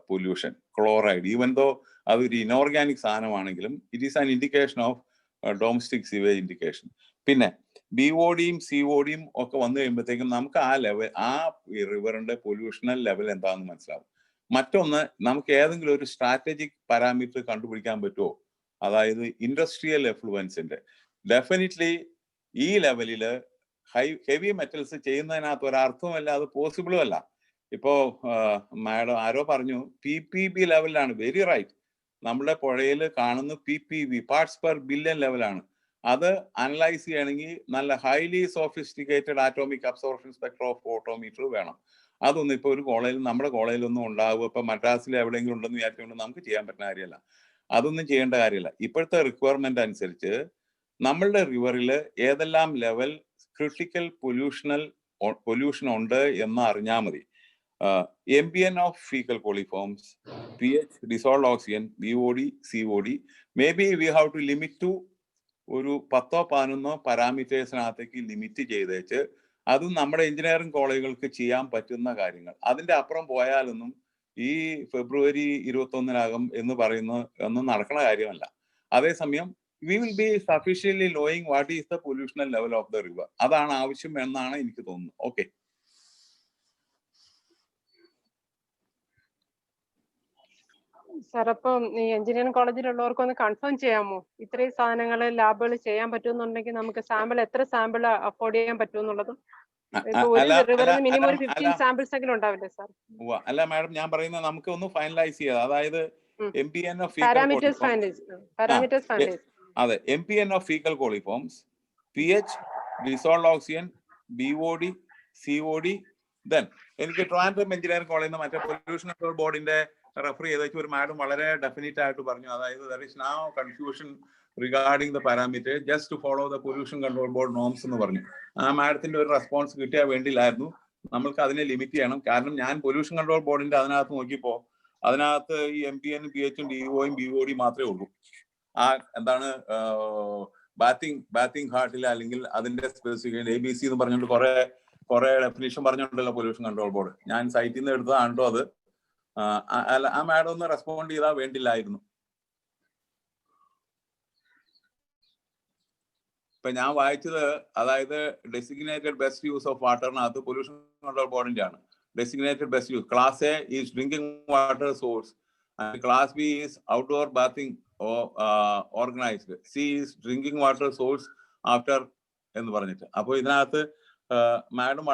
pollution. Chloride, even though അതൊരു ഇനോർഗാനിക് സാധനമാണെങ്കിലും it is an indication of domestic sewage indication. പിന്നെ BODയും CODയും ഒക്കെ വന്നു കഴിയുമ്പോഴത്തേക്കും നമുക്ക് ആ ലെവൽ, ആ റിവറിന്റെ പൊല്യൂഷണൽ ലെവൽ എന്താണെന്ന് മനസ്സിലാവും. മറ്റൊന്ന്, നമുക്ക് ഏതെങ്കിലും ഒരു സ്ട്രാറ്റജിക് പാരാമീറ്റർ കണ്ടുപിടിക്കാൻ പറ്റുമോ, അതായത് ഇൻഡസ്ട്രിയൽ എഫ്ലുവൻസിന്റെ. ഡെഫിനറ്റ്ലി ഈ ലെവലില് ഹെവി മെറ്റൽസ് ചെയ്യുന്നതിനകത്ത് ഒരർത്ഥവുമല്ല, അത് പോസിബിളും അല്ല. ഇപ്പോ മാഡം ആരോ പറഞ്ഞു PPB ലെവലിലാണ്. Very right. നമ്മുടെ പുഴയിൽ കാണുന്ന PPB, പാർട്സ് പെർ ബില്യൺ ലെവലാണ്. അത് അനലൈസ് ചെയ്യണമെങ്കിൽ നല്ല highly sophisticated atomic absorption spectrophotometer വേണം. അതൊന്നും ഇപ്പൊ ഒരു കോളേജിൽ, നമ്മുടെ കോളേജിലൊന്നും ഉണ്ടാവും. ഇപ്പൊ മദ്രാസിൽ എവിടെയെങ്കിലും ഉണ്ടെന്ന് വിചാരിച്ചുകൊണ്ട് നമുക്ക് ചെയ്യാൻ പറ്റുന്ന കാര്യമല്ല. അതൊന്നും ചെയ്യേണ്ട കാര്യമില്ല. ഇപ്പോഴത്തെ റിക്വയർമെന്റ് അനുസരിച്ച് നമ്മളുടെ റിവറിൽ ഏതെല്ലാം ലെവൽ ക്രിട്ടിക്കൽ പൊല്യൂഷൻ ഉണ്ട് എന്ന് അറിഞ്ഞാൽ മതി. MPN of fecal coliforms, pH, dissolved oxygen, BOD, COD, maybe we have to limit to ഒരു 10-11 പാരാമീറ്റേഴ്സിനകത്തേക്ക് ലിമിറ്റ് ചെയ്തേച്ച് അതും നമ്മുടെ എഞ്ചിനീയറിംഗ് കോളേജുകൾക്ക് ചെയ്യാൻ പറ്റുന്ന കാര്യങ്ങൾ. അതിന്റെ അപ്പുറം പോയാലൊന്നും ഈ ഫെബ്രുവരി 21 എന്ന് പറയുന്ന ഒന്നും നടക്കുന്ന കാര്യമല്ല. അതേസമയം we will be sufficiently knowing what is the pollutional level of the river. അതാണ് ആവശ്യം എന്നാണ് എനിക്ക് തോന്നുന്നത്. ഓക്കെ. സാർ, അപ്പം ഈ എഞ്ചിനീയറിംഗ് കോളേജിലുള്ളവർക്ക് ഒന്ന് കൺഫേം ചെയ്യാമോ, ഇത്രയും സാധനങ്ങൾ ലാബുകൾ ചെയ്യാൻ പറ്റുമെന്നുണ്ടെങ്കിൽ നമുക്ക് സാമ്പിൾ, എത്ര സാമ്പിൾ അഫോർഡ് ചെയ്യാൻ പറ്റുമെന്നുള്ളതും? മിനിമം ഒരു 15 സാമ്പിൾസ് എങ്കിലും ഉണ്ടാവില്ലേ സാർ? അല്ല മാഡം, ഞാൻ പറയുന്നത് നമുക്ക് ഒന്ന് ഫൈനലൈസ് ചെയ്യാം. അതായത് MPN of പാരാമീറ്റേഴ്സ് ഫൈനലൈസ്. അതെ, MPN of fecal coliforms, pH, dissolved oxygen, BOD, COD. Then എനിക്ക് ട്രിവാൻഡ്രം എഞ്ചിനീയറിംഗ് കോളേജിൽ നിന്ന് മറ്റേ പൊല്യൂഷൻ കൺട്രോൾ ബോർഡിന്റെ റെഫർ ചെയ്ത് വെച്ച് ഒരു മാഡം വളരെ ഡെഫിനറ്റ് ആയിട്ട് പറഞ്ഞു, അതായത് there is now confusion regarding the parameter, just to follow the pollution control board norms എന്ന് പറഞ്ഞു. ആ മാഡത്തിന്റെ ഒരു റെസ്പോൺസ് കിട്ടിയാൽ വേണ്ടിയില്ലായിരുന്നു. നമ്മൾക്ക് അതിനെ ലിമിറ്റ് ചെയ്യണം. കാരണം ഞാൻ പൊല്യൂഷൻ കൺട്രോൾ ബോർഡിന്റെ അതിനകത്ത് നോക്കിയപ്പോ അതിനകത്ത് ഈ MPN, pH, DOയും BOD മാത്രമേ ഉള്ളൂ. ആ എന്താണ് ബാത്തിങ് ഹാർട്ടിൽ അല്ലെങ്കിൽ അതിന്റെ സ്പെസിഫിക് ABC എന്ന് പറഞ്ഞുകൊണ്ട് കുറെ ഡെഫിനേഷൻ പറഞ്ഞിട്ടുണ്ടല്ലോ പൊല്യൂഷൻ കൺട്രോൾ ബോർഡ്. ഞാൻ സൈറ്റിൽ നിന്ന് എടുത്തതാണോ അത്? അല്ല, ആ മാഡം ഒന്ന് റെസ്പോണ്ട് ചെയ്താൽ വേണ്ടില്ലായിരുന്നു. ഇപ്പൊ ഞാൻ വായിച്ചത്, അതായത് ഡെസിഗ്നേറ്റഡ് ബെസ്റ്റ് യൂസ് ഓഫ് വാട്ടറിനകത്ത് പൊല്യൂഷൻ കൺട്രോൾ ബോർഡിന്റെ ആണ്. Designated best use, class A is drinking water source, class B is outdoor bathing organised, C is drinking water source after എന്ന് പറഞ്ഞിട്ട്. അപ്പോൾ ഇതിനകത്ത് മാഡം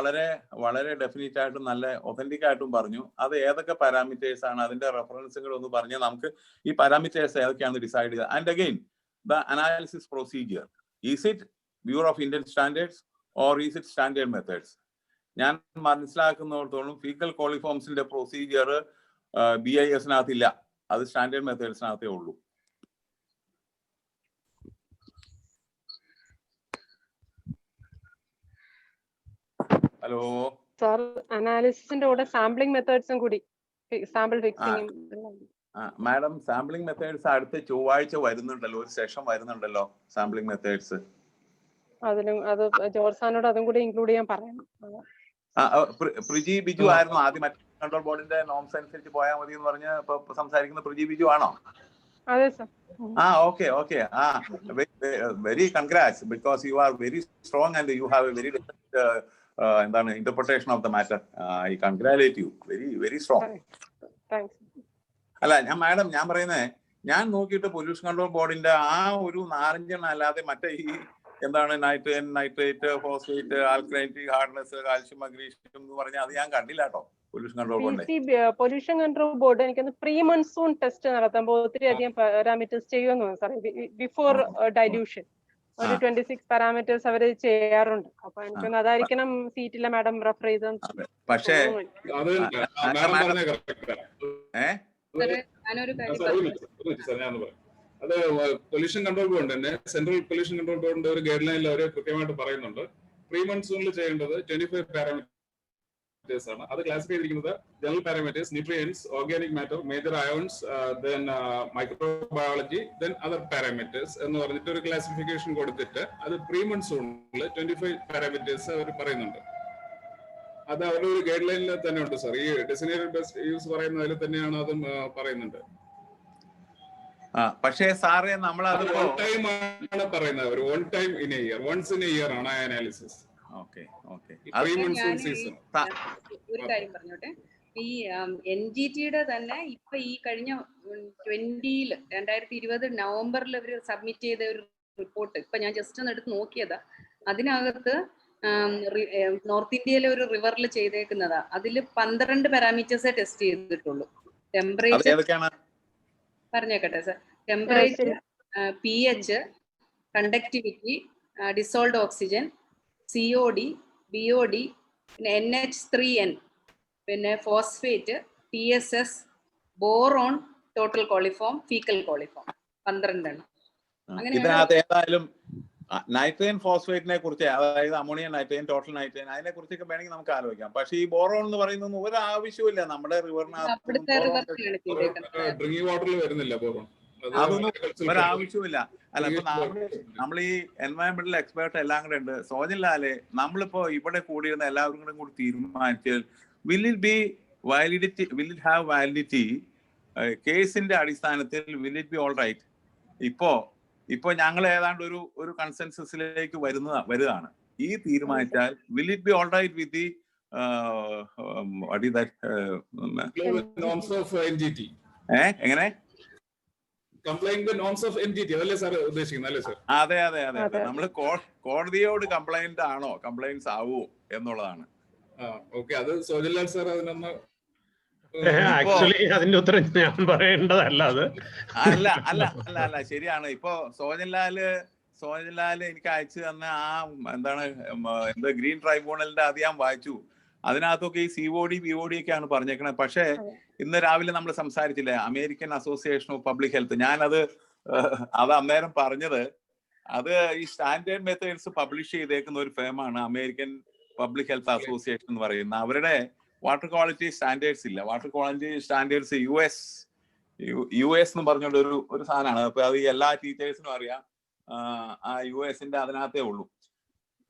വളരെ ഡെഫിനറ്റ് ആയിട്ടും നല്ല ഒതന്റിക് ആയിട്ടും പറഞ്ഞു. അത് ഏതൊക്കെ പാരാമീറ്റേഴ്സ് ആണ്, അതിന്റെ റെഫറൻസുകൾ ഒന്ന് പറഞ്ഞാൽ നമുക്ക് ഈ പാരാമീറ്റേഴ്സ് ഏതൊക്കെയാണെന്ന് ഡിസൈഡ് ചെയ്ത്. And again the analysis procedure, is it bureau of Indian standards or is it standard methods? ഞാൻ മനസ്സിലാക്കുന്നിടത്തോളം ഫീക്കൽ കോളിഫോംസിന്റെ പ്രൊസീജിയർ BIS-നകത്തില്ല, അത് സ്റ്റാൻഡേർഡ് മെത്തേഡ്സിനകത്തേ ഉള്ളൂ. ഹലോ സാർ അനാലിസിസിന്റെ കൂടെ സാമ്പിളിംഗ് മെത്തേഡ്സും കൂടി സാമ്പിൾ ഫിക്സിംഗും. മാഡം സാമ്പിളിംഗ് മെത്തേഡ്സ് അടുത്ത ചൊവ്വാഴ്ച വരുന്നുണ്ടല്ലോ, ഒരു സെഷൻ വരുന്നുണ്ടല്ലോ സാമ്പിളിംഗ് മെത്തേഡ്സ്. അതിലും അത് ജോർജ് സാറിനോട് അതും കൂടി ഇൻക്ലൂഡ് ചെയ്യാൻ പറയണം. പ്രിജി ബിജു ആയിരുന്നു ആദ്യം മറ്റേ കൺട്രോൾ ബോർഡിന്റെ നോംസ് അനുസരിച്ച് പോയാൽ മതി എന്ന് പറഞ്ഞ് സംസാരിക്കുന്ന പ്രിജി ബിജു ആണോ? അതെ sir. Okay. Very congrats, because you are very strong and you have a very different interpretation of the matter. I congratulate you. Very strong. Thanks. അല്ല മാഡം ഞാൻ പറയുന്നത്, ഞാൻ നോക്കിയിട്ട് പൊല്യൂഷൻ കൺട്രോൾ ബോർഡിന്റെ ആ ഒരു 4-5 അല്ലാതെ മറ്റേ ഈ nitrate, nitrate, phosphate, alkalinity, hardness, calcium, magnesium എന്ന് പറഞ്ഞാൽ അത് ഞാൻ കണ്ടില്ല കേട്ടോ പൊല്യൂഷൻ കൺട്രോൾ ബോർഡിന്റെ. പൊല്യൂഷൻ കൺട്രോൾ ബോർഡ് എനിക്കൊന്ന് പ്രീ മൺസൂൺ ടെസ്റ്റ് നടത്തുമ്പോൾ ഒത്തിരി അധികം പാരാമീറ്റേഴ്സ് ചെയ്യുമെന്ന് തോന്നുന്നു സാർ. ബിഫോർ ഡൈല്യൂഷൻ ഒരു 26 പാരാമീറ്റേഴ്സ് അവര് ചെയ്യാറുണ്ട്. അപ്പൊ എനിക്കൊന്ന് അതായിരിക്കണം സീറ്റിലെ മാഡം റെഫർ ചെയ്ത്. പക്ഷേ അത് പൊല്യൂഷൻ കൺട്രോൾ ബോർഡ് തന്നെ, സെൻട്രൽ പൊല്യൂഷൻ കൺട്രോൾ ബോർഡിന്റെ ഒരു ഗൈഡ് ലൈനിൽ അവർ കൃത്യമായിട്ട് പറയുന്നുണ്ട് പ്രീ മൺസൂണിൽ ചെയ്യേണ്ടത് 25 പാരാമീറ്റേഴ്സ് ആണ്. അത് ക്ലാസിഫൈ ചെയ്തിരിക്കുന്നത് general parameters, nutrients, organic matter, major ions, then microbiology, then other parameters എന്ന് പറഞ്ഞിട്ട് ഒരു ക്ലാസിഫിക്കേഷൻ കൊടുത്തിട്ട് അത് പ്രീ മൺസൂണിൽ 25 പാരാമീറ്റേഴ്സ് അവർ പറയുന്നുണ്ട്. അത് അവരുടെ ഒരു ഗൈഡ് ലൈനിൽ തന്നെ ഉണ്ട് സാർ. ഈ ഡെസിഗ്നേറ്റഡ് ബെസ്റ്റ് യൂസ് പറയുന്നതിൽ തന്നെയാണ് അതും പറയുന്നുണ്ട്. പക്ഷേ സാറേ നമ്മൾ അത് വൺ ടൈം ആണ് പറയുന്നത്, ഒരു one time in a year, once in a year ആണ് ആ അനാലിസിസ്. ഒരു കാര്യം പറഞ്ഞോട്ടെ, ഈ NGT-യുടെ തന്നെ ഇപ്പൊ ഈ കഴിഞ്ഞ 2020 നവംബറിൽ അവർ സബ്മിറ്റ് ചെയ്ത ഒരു റിപ്പോർട്ട് ഇപ്പൊ ഞാൻ ജസ്റ്റ് ഒന്ന് എടുത്ത് നോക്കിയതാ. അതിനകത്ത് നോർത്ത് ഇന്ത്യയിലെ ഒരു റിവറിൽ ചെയ്തേക്കുന്നതാ. അതിൽ 12 പാരാമീറ്റേഴ്സേ ടെസ്റ്റ് ചെയ്തിട്ടുള്ളൂ. ടെമ്പറേച്ചർ പറഞ്ഞേക്കട്ടെ sir. Temperature, pH, conductivity, dissolved oxygen, COD, BOD, പിന്നെ NH3N, പിന്നെ phosphate, TSS, boron, total coliform, faecal coliform 12 എണ്ണം. ഇതിനകത്ത് ഏതായാലും നൈട്രജൻ ഫോസ്ഫേറ്റിനെ കുറിച്ച്, അതായത് അമോണിയം നൈട്രജൻ, ടോട്ടൽ നൈട്രജൻ, അതിനെ കുറിച്ചൊക്കെ വേണമെങ്കിൽ നമുക്ക് ആലോചിക്കാം. പക്ഷേ ഈ ബോറോൺ എന്ന് പറയുന്നൊന്നും ഒരു ആവശ്യമില്ല നമ്മുടെ റിവറിനകത്ത്. ഡ്രിങ്കിംഗ് വാട്ടറിൽ വരുന്നില്ല ബോറോൺ, അതൊന്നും ഒരാവശ്യമില്ല. അല്ല, ഇപ്പൊ നമ്മൾ ഈ എൻവയോൺമെന്റൽ എക്സ്പേർട്ട് എല്ലാം കൂടെ ഉണ്ട്. സോജൻലാല് നമ്മളിപ്പോ ഇവിടെ കൂടിയിരുന്ന എല്ലാവരും കൂടി തീരുമാനിച്ചാൽ വിൽ ഇറ്റ് ഹാവ് വാലിഡിറ്റി കേസിന്റെ അടിസ്ഥാനത്തിൽ will it be all right? ഇപ്പോ ഞങ്ങൾ ഏതാണ്ട് ഒരു കൺസെൻസസിലേക്ക് വരുന്നതാണ്. ഈ തീരുമാനിച്ചാൽ will it be all right with the എങ്ങനെ അതെ നമ്മള് കോടതിയോട് കംപ്ലൈന്റ് ആണോ, കംപ്ലൈന്റ്സ് ആവോ എന്നുള്ളതാണ്. അത് സോജൻലാൽ സാർ അതിനൊന്ന് ആക്ച്വലി അതിന്റെ ഉത്തരം ഞാൻ പറയേണ്ടതല്ല. അത് അല്ല ശരിയാണ്. ഇപ്പൊ സോജൻലാല് എനിക്ക് അയച്ചു തന്ന ആ ഗ്രീൻ ട്രൈബ്യൂണലിന്റെ അത് ഞാൻ വായിച്ചു. അതിനകത്തൊക്കെ ഈ COD, BOD ഒക്കെയാണ് പറഞ്ഞേക്കണത്. പക്ഷേ ഇന്ന് രാവിലെ നമ്മൾ സംസാരിച്ചില്ലേ American Association of Public Health, ഞാനത് അന്നേരം പറഞ്ഞത് അത് ഈ സ്റ്റാൻഡേർഡ് മെത്തേഡ്സ് പബ്ലിഷ് ചെയ്തേക്കുന്ന ഒരു ഫേമാണ് അമേരിക്കൻ പബ്ലിക് ഹെൽത്ത് അസോസിയേഷൻ എന്ന് പറയുന്ന. അവരുടെ വാട്ടർ ക്വാളിറ്റി സ്റ്റാൻഡേർഡ്സ് ഇല്ല. വാട്ടർ ക്വാളിറ്റി സ്റ്റാൻഡേർഡ്സ് US എന്ന് പറഞ്ഞുകൊണ്ട് ഒരു സാധനമാണ്. അപ്പൊ അത് എല്ലാ ടീച്ചേഴ്സിനും അറിയാം. ആ US-ന്റെ അതിനകത്തേ ഉള്ളൂ.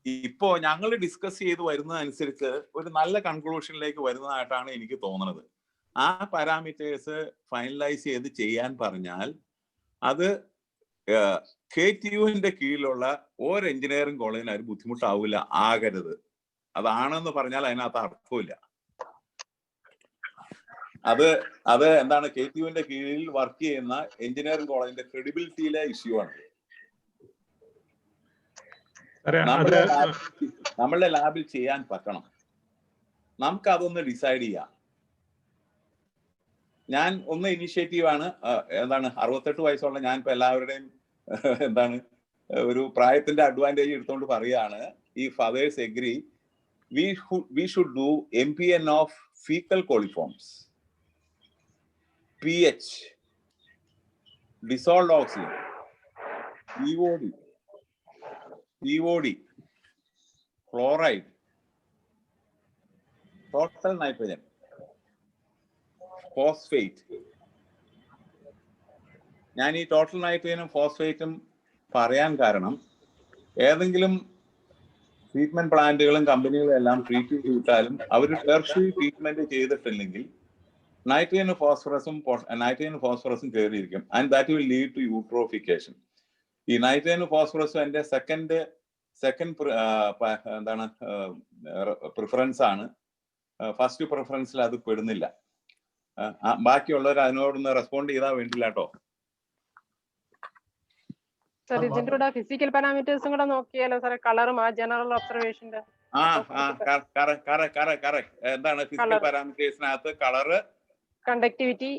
ഇപ്പോ ഞങ്ങൾ ഡിസ്കസ് ചെയ്ത് വരുന്നതനുസരിച്ച് ഒരു നല്ല കൺക്ലൂഷനിലേക്ക് വരുന്നതായിട്ടാണ് എനിക്ക് തോന്നുന്നത്. ആ പാരാമീറ്റേഴ്സ് ഫൈനലൈസ് ചെയ്ത് ചെയ്യാൻ പറഞ്ഞാൽ അത് KTUവിന്റെ കീഴിലുള്ള ഒരു എഞ്ചിനീയറിംഗ് കോളേജിന് ഒരു ബുദ്ധിമുട്ടാവില്ല, ആകരുത്. അതാണെന്ന് പറഞ്ഞാൽ അതിനകത്ത് അർത്ഥമില്ല. അത് KTUവിന്റെ കീഴിൽ വർക്ക് ചെയ്യുന്ന എഞ്ചിനീയറിംഗ് കോളേജിന്റെ ക്രെഡിബിലിറ്റിയിലെ ഇഷ്യൂ ആണ്. നമ്മളുടെ ലാബിൽ ചെയ്യാൻ പറ്റണം. നമുക്ക് അതൊന്ന് ഡിസൈഡ് ചെയ്യാം. ഞാൻ ഒന്ന് ഇനിഷ്യേറ്റീവാണ്. 68 വയസ്സുള്ള ഞാൻ ഇപ്പൊ എല്ലാവരുടെയും ഒരു പ്രായത്തിന്റെ അഡ്വാൻറ്റേജ് എടുത്തുകൊണ്ട് പറയുകയാണ്. If others agree, we should do MPN of fecal coliforms, pH, dissolved oxygen, BOD, chloride, total nitrogen phosphate. ഞാൻ ഈ ടോട്ടൽ നൈട്രജനും ഫോസ്ഫേറ്റും പറയാൻ കാരണം, ഏതെങ്കിലും ട്രീറ്റ്മെന്റ് പ്ലാന്റുകളും കമ്പനികളും എല്ലാം ട്രീറ്റ് ചെയ്തിട്ടാലും അവർ ടെർഷ്യറി ട്രീറ്റ്മെന്റ് ചെയ്തിട്ടില്ലെങ്കിൽ നൈട്രജനും ഫോസ്ഫറസും കയറിയിരിക്കും. And that will lead to eutrophication. ഈ നൈട്രജനും ഫോസ്ഫറസും എൻ്റെ സെക്കൻഡ് എന്താണ് പ്രിഫറൻസ് ആണ്. ഫസ്റ്റ് പ്രിഫറൻസിൽ അത് പെടുന്നില്ല. ബാക്കിയുള്ളവർ അതിനോടൊന്ന് റെസ്പോണ്ട് ചെയ്താൽ വേണ്ടില്ല കേട്ടോ. സാർ ഇതിന്റെ കൂടെ ഫിസിക്കൽ പാരാമീറ്റേഴ്സും കൂടെ നോക്കിയാലോ സാറേ? കളറും ആ ജനറൽ ഒബ്സർവേഷന്റെ എന്താണ് ഫിസിക്കൽ പാരാമീറ്റേഴ്സിനകത്ത്? Colour, conductivity,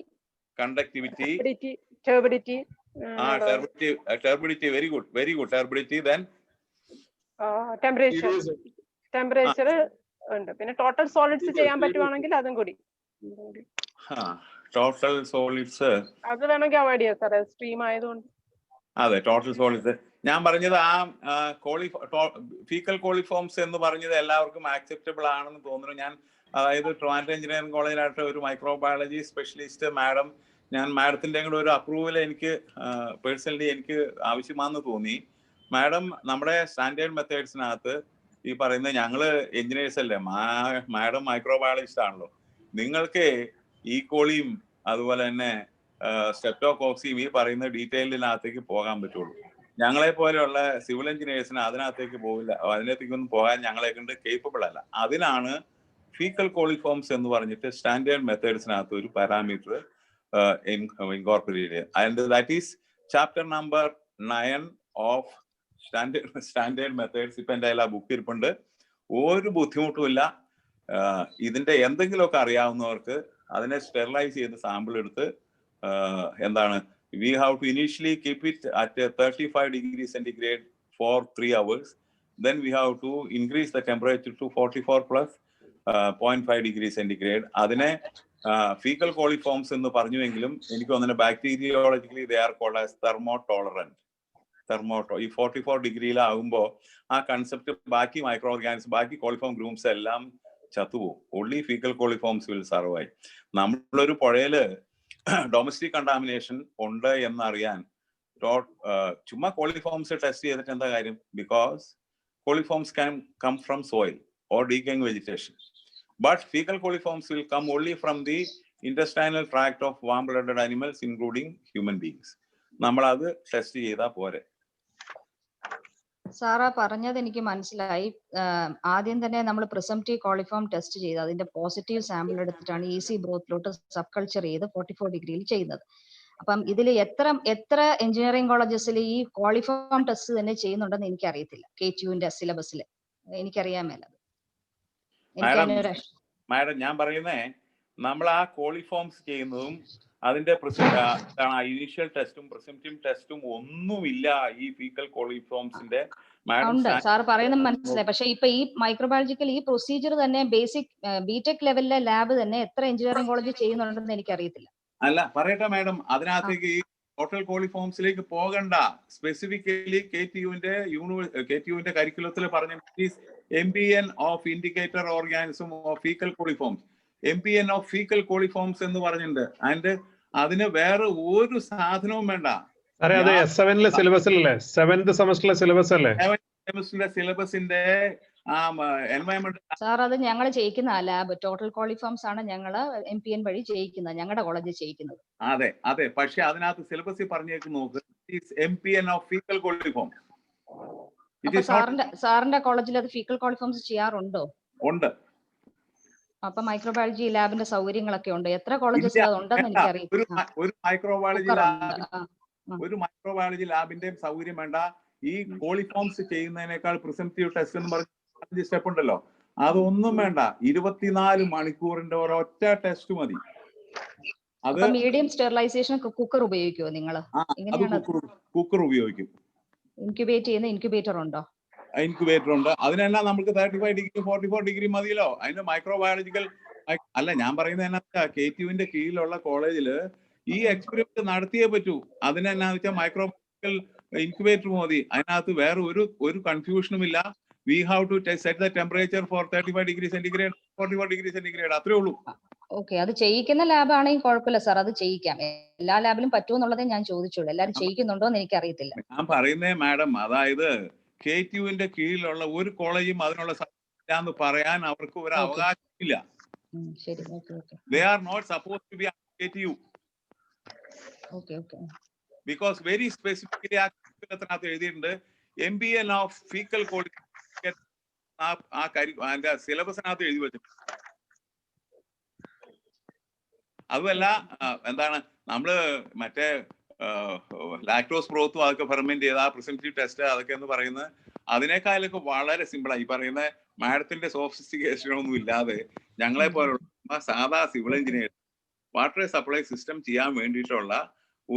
turbidity. Turbidity very good. Turbidity. Then temperature ഉണ്ട്. പിന്നെ ടോട്ടൽ സോളിഡ്സ് ചെയ്യാൻ പറ്റുവാണെങ്കിൽ അതും കൂടി. ടോട്ടൽ സോളിഡ്സ് അത് വേണമെങ്കിൽ അവോയ്ഡ് ചെയ്യാം സാറേ, സ്ട്രീം ആയതുകൊണ്ട്. അതെ, ടോട്ടൽ സോളിഡ്സ്. ഞാൻ പറഞ്ഞത് ആ ഫീക്കൽ കോളിഫോംസ് എന്ന് പറഞ്ഞത് എല്ലാവർക്കും ആക്സെപ്റ്റബിൾ ആണെന്ന് തോന്നുന്നു. ഞാൻ അതായത് ട്രിവാൻഡ്രം എഞ്ചിനീയറിംഗ് കോളേജിലായിട്ട് ഒരു മൈക്രോബയോളജി സ്പെഷ്യലിസ്റ്റ് മാഡം, ഞാൻ മാഡത്തിന്റെ കൂടെ ഒരു അപ്രൂവൽ എനിക്ക് പേഴ്സണലി എനിക്ക് ആവശ്യമാണെന്ന് തോന്നി. മാഡം നമ്മുടെ സ്റ്റാൻഡേർഡ് മെത്തേഡ്സിനകത്ത് ഈ പറയുന്നത്, ഞങ്ങള് എഞ്ചിനീയേഴ്സ് അല്ലേ, മാഡം മൈക്രോബയോളജിസ്റ്റ് ആണല്ലോ, നിങ്ങൾക്ക് ഈ കോളിയും അതുപോലെ തന്നെ സ്ട്രെപ്റ്റോകോക്സിയും ഈ പറയുന്ന ഡീറ്റെയിലിനകത്തേക്ക് പോകാൻ പറ്റുള്ളൂ. ഞങ്ങളെ പോലെയുള്ള സിവിൽ എഞ്ചിനീയേഴ്സിന് അതിനകത്തേക്ക് പോകില്ല, അതിനകത്തേക്കൊന്നും പോകാൻ ഞങ്ങളെ കൊണ്ട് കേപ്പബിൾ അല്ല. അതിനാണ് ഫീക്കൽ കോളിഫോംസ് എന്ന് പറഞ്ഞിട്ട് സ്റ്റാൻഡേർഡ് മെത്തേഡ്സിനകത്ത് ഒരു parameter incorporate. And that is chapter number 9 of standard methods. ഇപ്പൊ എൻ്റെ ആ ബുക്ക് ഇരിപ്പുണ്ട്. ഒരു ബുദ്ധിമുട്ടുമില്ല. ഇതിന്റെ എന്തെങ്കിലുമൊക്കെ അറിയാവുന്നവർക്ക് അതിനെ സ്റ്റെറിലൈസ് ചെയ്ത് സാമ്പിൾ എടുത്ത് എന്താണ്, we have to initially keep it at 35 degrees centigrade for 3 hours. Then we have to increase the temperature to 44 plus 0.5 degrees centigrade. അതിനെ ഫീക്കൽ കോളിഫോംസ് എന്ന് പറഞ്ഞുവെങ്കിലും എനിക്ക് തോന്നുന്നു ബാക്ടീരിയോളജിക്കലി they are called as thermotolerant. ഈ 44 ഡിഗ്രിയിലാകുമ്പോൾ ആ concept ബാക്കി micro organism, ബാക്കി coliform groups എല്ലാം ചത്തുപോകും. Only faecal coliforms will survive. നമ്മളൊരു പുഴയില് ഡൊമസ്റ്റിക് കണ്ടാമിനേഷൻ ഉണ്ട് എന്നറിയാൻ ചുമ്മാ കോളിഫോംസ് ടെസ്റ്റ് ചെയ്തിട്ട് എന്താ കാര്യം? Because coliforms can come from soil or decaying vegetation, but faecal coliforms will come only from the intestinal tract of warm-blooded animals, including human beings. നമ്മൾ അത് ടെസ്റ്റ് ചെയ്താൽ പോരെ. സാറാ പറഞ്ഞത് എനിക്ക് മനസ്സിലായി. ആദ്യം തന്നെ നമ്മൾ പ്രിസംപ്റ്റീവ് കോളിഫോം ടെസ്റ്റ് ചെയ്ത് അതിന്റെ പോസിറ്റീവ് സാമ്പിൾ എടുത്തിട്ടാണ് ഈസി ബ്രോത്തിലോട്ട് സബ് കൾച്ചർ ചെയ്ത് 44 ഡിഗ്രിയിൽ ചെയ്യുന്നത്. അപ്പം ഇതിൽ എത്ര എഞ്ചിനീയറിംഗ് കോളേജസിൽ ഈ കോളിഫോം ടെസ്റ്റ് തന്നെ ചെയ്യുന്നുണ്ടെന്ന് എനിക്കറിയത്തില്ല. KTUവിന്റെ സിലബസിൽ എനിക്കറിയാൻ മേലത്. മാഡം ഞാൻ പറയുന്നേ, നമ്മൾ ആ കോളിഫോംസ് ചെയ്യുന്നതും അതിന്റെ ഇനീഷ്യൽ ടെസ്റ്റും പ്രിസംപ്റ്റീവ് ടെസ്റ്റും ഒന്നുമില്ല ഈ ഫീക്കൽ കോളിഫോംസിന്റെ. ഉണ്ട് സാർ പറയുന്നത് മനസ്സിലായി. പക്ഷെ ഇപ്പൊ ഈ മൈക്രോബയോളജിക്കൽ ഈ പ്രൊസീജിയർ തന്നെ ബേസിക് ബിടെക് ലെവലിലെ ലാബ് തന്നെ എത്ര എഞ്ചിനീയറിംഗ് കോളേജ് ചെയ്യുന്നുണ്ടെന്ന് എനിക്കറിയത്തില്ല. അല്ല പറയട്ടെ മാഡം, അതിനകത്തേക്ക് ഈ ടോട്ടൽ കോളിഫോംസിലേക്ക് പോകണ്ട. സ്പെസിഫിക്കലി KTUവിന്റെ കരിക്കുലത്തിൽ പറഞ്ഞ MPN of indicator organism of faecal coliforms, MPN of faecal coliforms എന്ന് പറഞ്ഞിട്ടുണ്ട്. ആൻഡ് അതിന് വേറെ ഒരു സാധനവും വേണ്ട. സെവൻത് സെമസ്റ്ററിലെ സിലബസ് അല്ലേ? സെമസ്റ്ററിന്റെ സിലബസിന്റെ എൻവയറമെന്റ് സാർ അത് ഞങ്ങൾ ചെയ്യിക്കുന്ന ലാബ് ടോട്ടൽ കോളിഫോംസ് ആണ് ഞങ്ങൾ MPN വഴി ചെയ്യിക്കുന്നത്, ഞങ്ങളുടെ കോളേജിൽ ചെയ്യിക്കുന്നത്. അതെ അതെ, പക്ഷെ അതിനകത്ത് സിലബസിൽ പറഞ്ഞേക്ക് നോക്ക്, MPN ഓഫ് ഫീക്കൽ കോളിഫോം. സാറിന്റെ കോളേജിൽ അത് ഫീക്കൽ കോളിഫോംസ് ചെയ്യാറുണ്ടോ? ഉണ്ട്. അപ്പൊ മൈക്രോബയോളജി ലാബിന്റെ സൗകര്യങ്ങളൊക്കെ ഉണ്ട്. എത്ര കോളേജസ് ഉണ്ടെന്ന് എനിക്കറിയില്ല. ഒരു മൈക്രോബയോളജി ലാബിന്റെ സൗകര്യം വേണ്ട. ഈ കോളിഫോംസ് ചെയ്യുന്നതിനേക്കാൾ പ്രിസംപ്റ്റീവ് ടെസ്റ്റ് എന്ന് പറഞ്ഞ സ്റ്റെപ്പ് ഉണ്ടല്ലോ, അതൊന്നും വേണ്ട. 24 മണിക്കൂറിന്റെ ഒരൊറ്റ ടെസ്റ്റ് മതി. അത് മീഡിയം സ്റ്റെറിലൈസേഷൻ കുക്കർ ഉപയോഗിക്കുമോ നിങ്ങൾ? കുക്കർ ഉപയോഗിക്കും. ഇൻക്യുബേറ്റ് ചെയ്യുന്ന ഇൻക്യുബേറ്റർ ഉണ്ടോ? ഇൻക്യുബേറ്റർ ഉണ്ട്. അതിനെല്ലാം നമുക്ക് 35 ഡിഗ്രി 44 ഡിഗ്രി മതിയല്ലോ. അതിന് മൈക്രോബയോളജിക്കൽ അല്ല, ഞാൻ പറയുന്നത് എന്നാ, KTUവിന്റെ കീഴിലുള്ള കോളേജില് ഈ എക്സ്പെരിമെന്റ് നടത്തിയേ പറ്റൂ. അതിനെന്നാ വെച്ചാൽ മൈക്രോബയോളജിക്കൽ ഇൻക്യുബേറ്റർ മതി. അതിനകത്ത് വേറെ ഒരു കൺഫ്യൂഷനും ഇല്ല. we have to set the temperature for 35 degrees centigrade, 41 degrees centigrade. അത്രേ ഉള്ളൂ. ഓക്കെ, അത് ചെയ്യിക്കുന്ന ലാബ് ആണെങ്കിൽ കുഴപ്പമില്ല സാർ, അത് ചെയ്യിക്കാം. എല്ലാ ലാബിലും പറ്റുമെന്നുള്ളതേ ഞാൻ ചോദിച്ചുള്ളൂ. എല്ലാവരും ചെയ്യിക്കുന്നുണ്ടോ എന്ന് എനിക്കറിയത്തില്ല. ഞാൻ പറയുന്നേ മാഡം, അതായത് KTUവിന്റെ കീഴിലുള്ള ഒരു കോളേജും അതിനുള്ള എന്ന് പറയാൻ അവർക്ക് ഒരു അവകാശമില്ല. ശരി, okay okay. They are not supposed to be KTU. Okay okay. Because very specifically അതിനകത്ത് എഴുതിയിട്ടുണ്ട് MBN of fecal quality. അതിന്റെ സിലബസിനകത്ത് എഴുതി വെച്ചിട്ടുണ്ട്. അതുമല്ല, എന്താണ് നമ്മള് മറ്റേ ലാക്ടോസ് പ്രോത്തും അതൊക്കെ ഫെർമെന്റ് ചെയ്ത പ്രിസംപ്റ്റീവ് ടെസ്റ്റ് അതൊക്കെ എന്ന് പറയുന്നത് അതിനേക്കാളൊക്കെ വളരെ സിമ്പിളായി. ഈ പറയുന്ന മാഡത്തിന്റെ സോഫിസ്റ്റിക്കേഷൻ ഒന്നും ഇല്ലാതെ ഞങ്ങളെ പോലുള്ള സാധാ civil engineer water supply system ചെയ്യാൻ വേണ്ടിയിട്ടുള്ള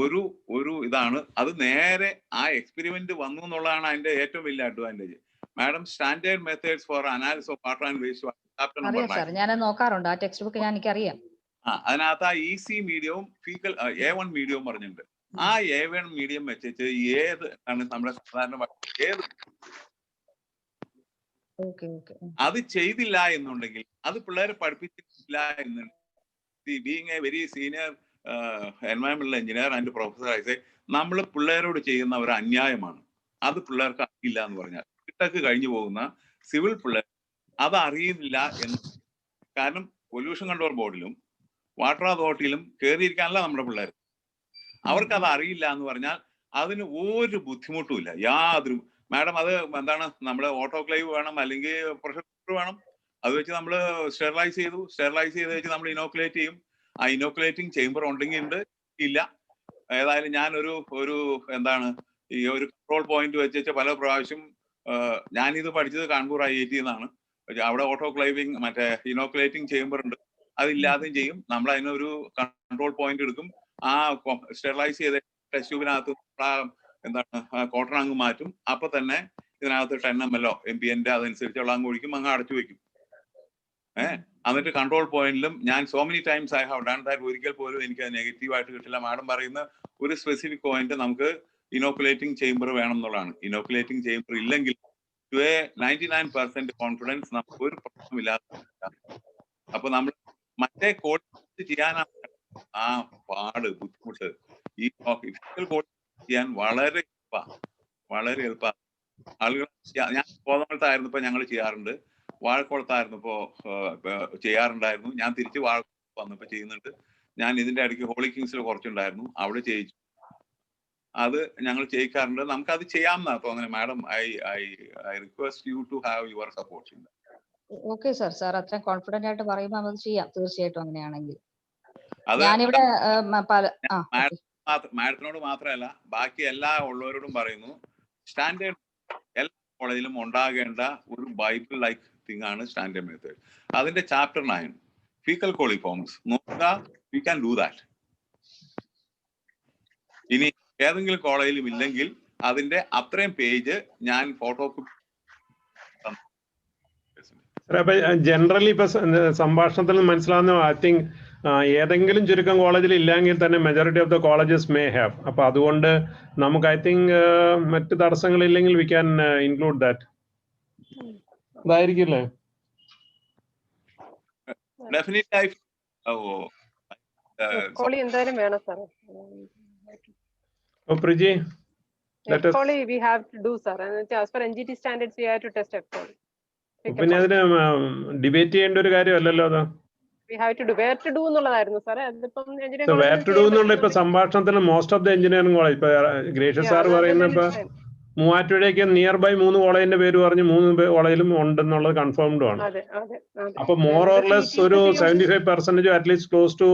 ഒരു ഇതാണ്. അത് നേരെ ആ എക്സ്പെരിമെന്റ് വന്നു എന്നുള്ളതാണ് അതിന്റെ ഏറ്റവും വലിയ advantage. Madam, standard methods four analysis of water and waste chapter number 9. ഞാൻ നോക്കാറുണ്ട് ആ ടെക്സ്റ്റ് ബുക്ക്, എനിക്കറിയാം. അതിനകത്ത് ആ EC മീഡിയവും ഫീക്കൽ A1 മീഡിയവും പറഞ്ഞിട്ടുണ്ട്. ആ A1 മീഡിയം വെച്ചിട്ട് ഏത് ആണ് നമ്മുടെ സാധാരണ ഏത് അത് ചെയ്തില്ല എന്നുണ്ടെങ്കിൽ, അത് പിള്ളേരെ പഠിപ്പിച്ചിട്ടില്ല എന്നുണ്ടെങ്കിൽ, being A very senior environmental engineer and professor ആയി നമ്മൾ പിള്ളേരോട് ചെയ്യുന്ന ഒരു അന്യായമാണ്. അത് പിള്ളേർക്ക് അറിയില്ല എന്ന് പറഞ്ഞാൽ, ടെക് കഴിഞ്ഞു പോകുന്ന സിവിൽ പിള്ളേർ അത് അറിയുന്നില്ല എന്ന്. കാരണം പൊല്യൂഷൻ കൺട്രോൾ ബോർഡിലും വാട്ടർ അതോറിറ്റിയിലും കയറിയിരിക്കാനല്ല നമ്മുടെ പിള്ളേർ. അവർക്ക് അത് അറിയില്ല എന്ന് പറഞ്ഞാൽ അതിന് ഒരു ബുദ്ധിമുട്ടുമില്ല, യാതൊരു. മാഡം, അത് എന്താണ്, നമ്മൾ ഓട്ടോക്ലേവ് വേണം, അല്ലെങ്കിൽ പ്രഷർ കുക്കർ വേണം. അത് വെച്ച് നമ്മൾ സ്റ്റെറിലൈസ് ചെയ്ത് വെച്ച് നമ്മൾ ഇനോക്കുലേറ്റ് ചെയ്യും. ആ ഇനോക്കുലേറ്റിംഗ് ചേംബർ ഉണ്ടെങ്കിൽ ഉണ്ട്, ഇല്ല. ഏതായാലും ഞാൻ ഒരു എന്താണ് ഈ ഒരു കൺട്രോൾ പോയിന്റ് വെച്ച് പല പ്രാവശ്യം ഞാനിത് പഠിച്ചത് കാൺപൂർ IIT എന്നാണ്. അവിടെ ഓട്ടോക്ലേവിംഗ് മറ്റേ ഇനോക്കുലേറ്റിംഗ് ചേംബർ ഉണ്ട്, അതില്ലാതെയും ചെയ്യും. നമ്മൾ അതിനൊരു കൺട്രോൾ പോയിന്റ് എടുക്കും, ആ സ്റ്റെറിലൈസ് ചെയ്ത ടെസ്റ്റ് ട്യൂബിനകത്ത് എന്താണ് കോട്ടൺ അങ്ങ് മാറ്റും. അപ്പൊ തന്നെ ഇതിനകത്ത് 10 ml MPN അതനുസരിച്ചുള്ള അങ്ങ് ഒഴിക്കും, അങ്ങ് അടച്ചു വെക്കും. എന്നിട്ട് കൺട്രോൾ പോയിന്റിലും ഞാൻ so many times I have done that, ഒരിക്കൽ പോലും എനിക്ക് അത് നെഗറ്റീവ് ആയിട്ട് കിട്ടില്ല. മാഡം പറയുന്ന ഒരു സ്പെസിഫിക് പോയിന്റ് നമുക്ക് ഇനോക്കുലേറ്റിംഗ് ചേംബർ വേണം എന്നുള്ളതാണ്. ഇനോക്കുലേറ്റിംഗ് ചേംബർ ഇല്ലെങ്കിൽ 99% കോൺഫിഡൻസ് നമുക്ക് ഒരു പ്രശ്നമില്ലാതെ. അപ്പൊ നമ്മൾ മറ്റേ കോഡ് ചെയ്യാനാണ് ആ ബുദ്ധിമുട്ട്. ഈ ഫിസിക്കൽ കോഡ് ചെയ്യാൻ വളരെ എളുപ്പമാണ്. ആളുകൾ, ഞാൻ കോതമംഗലത്തായിരുന്നപ്പോ ഞങ്ങൾ ചെയ്യാറുണ്ട്, വാഴക്കുളത്തായിരുന്നപ്പോ ചെയ്യാറുണ്ടായിരുന്നു. ഞാൻ തിരിച്ച് വാഴക്കുളത്ത് വന്നപ്പോ ചെയ്യുന്നുണ്ട്. ഞാൻ ഇതിന്റെ ഇടയ്ക്ക് ഹോളി കിങ്സിൽ കുറച്ചുണ്ടായിരുന്നു, അവിടെ ചെയ്യിച്ചു. അത് ഞങ്ങൾ ചെയ്യിക്കാറുണ്ട്. നമുക്ക് അത് ചെയ്യാമെന്നാ തോന്നുന്നത്. Madam, I request you to have your support. Okay sir അത്ര കോൺഫിഡന്റ് ആയിട്ട് പറയുമ്പോൾ അത് ചെയ്യാം, തീർച്ചയായിട്ടും. അങ്ങനെയാണെങ്കിൽ ഞാനിവിടെ മാഡത്തിനോട് മാത്രമല്ല ബാക്കി എല്ലാ ഉള്ളവരോടും പറയുന്നു, സ്റ്റാൻഡേർഡ് എല്ലാ കോളേജിലും ഉണ്ടാകേണ്ട ഒരു ബൈബിൾ ലൈക്ക് തിങ് ആണ് സ്റ്റാൻഡേർഡ് മെത്തേഡ്. അതിന്റെ ചാപ്റ്റർ 9 ഫീക്കൽ കോളിഫോംസ് നോക്കുക, വി ക്യാൻ ഡു ദാറ്റ്. ഇനി ഏതെങ്കിലും കോളേജിലും ഇല്ലെങ്കിൽ അതിന്റെ അത്രയും പേജ് ഞാൻ ഫോട്ടോ ജനറലി ഇപ്പൊ സംഭാഷണത്തിൽ മനസ്സിലാവുന്ന, ഐ തിങ്ക് ഏതെങ്കിലും ചുരുക്കം കോളേജിൽ ഇല്ലെങ്കിൽ തന്നെ majority of the colleges may have. അപ്പൊ അതുകൊണ്ട് നമുക്ക് ഐ തിങ്ക് മറ്റ് തടസ്സങ്ങളില്ലെങ്കിൽ വി ക്യാൻ ഇൻക്ലൂഡ് ദാറ്റ്. അതായിരിക്കില്ലേ? എന്തായാലും വേണം sir. Priji, FCOLI we have to do, sir. And as per NGT standards, we have to test FCOLI. പിന്നെ അതിന് ഡിബേറ്റ് ചെയ്യേണ്ട ഒരു കാര്യമല്ലല്ലോ അത്. We have to do. Where to do എന്നുള്ളതായിരുന്നു സാറേ. അതിപ്പം So where to do എന്നുള്ള ഇപ്പൊ സംഭാഷണത്തിൽ most of the engineering college ഇപ്പൊ ഗ്രേഷ്യസ് സാർ പറയുന്ന ഇപ്പൊ മൂവാറ്റുപുഴയ്ക്ക് നിയർ ബൈ 3 കോളേജിന്റെ പേര് പറഞ്ഞ് 3 കോളേജിലും ഉണ്ടെന്നുള്ളത് കൺഫേംഡും ആണ്. അപ്പൊ മോർ ഓർ ലെസ് ഒരു 75% at least close to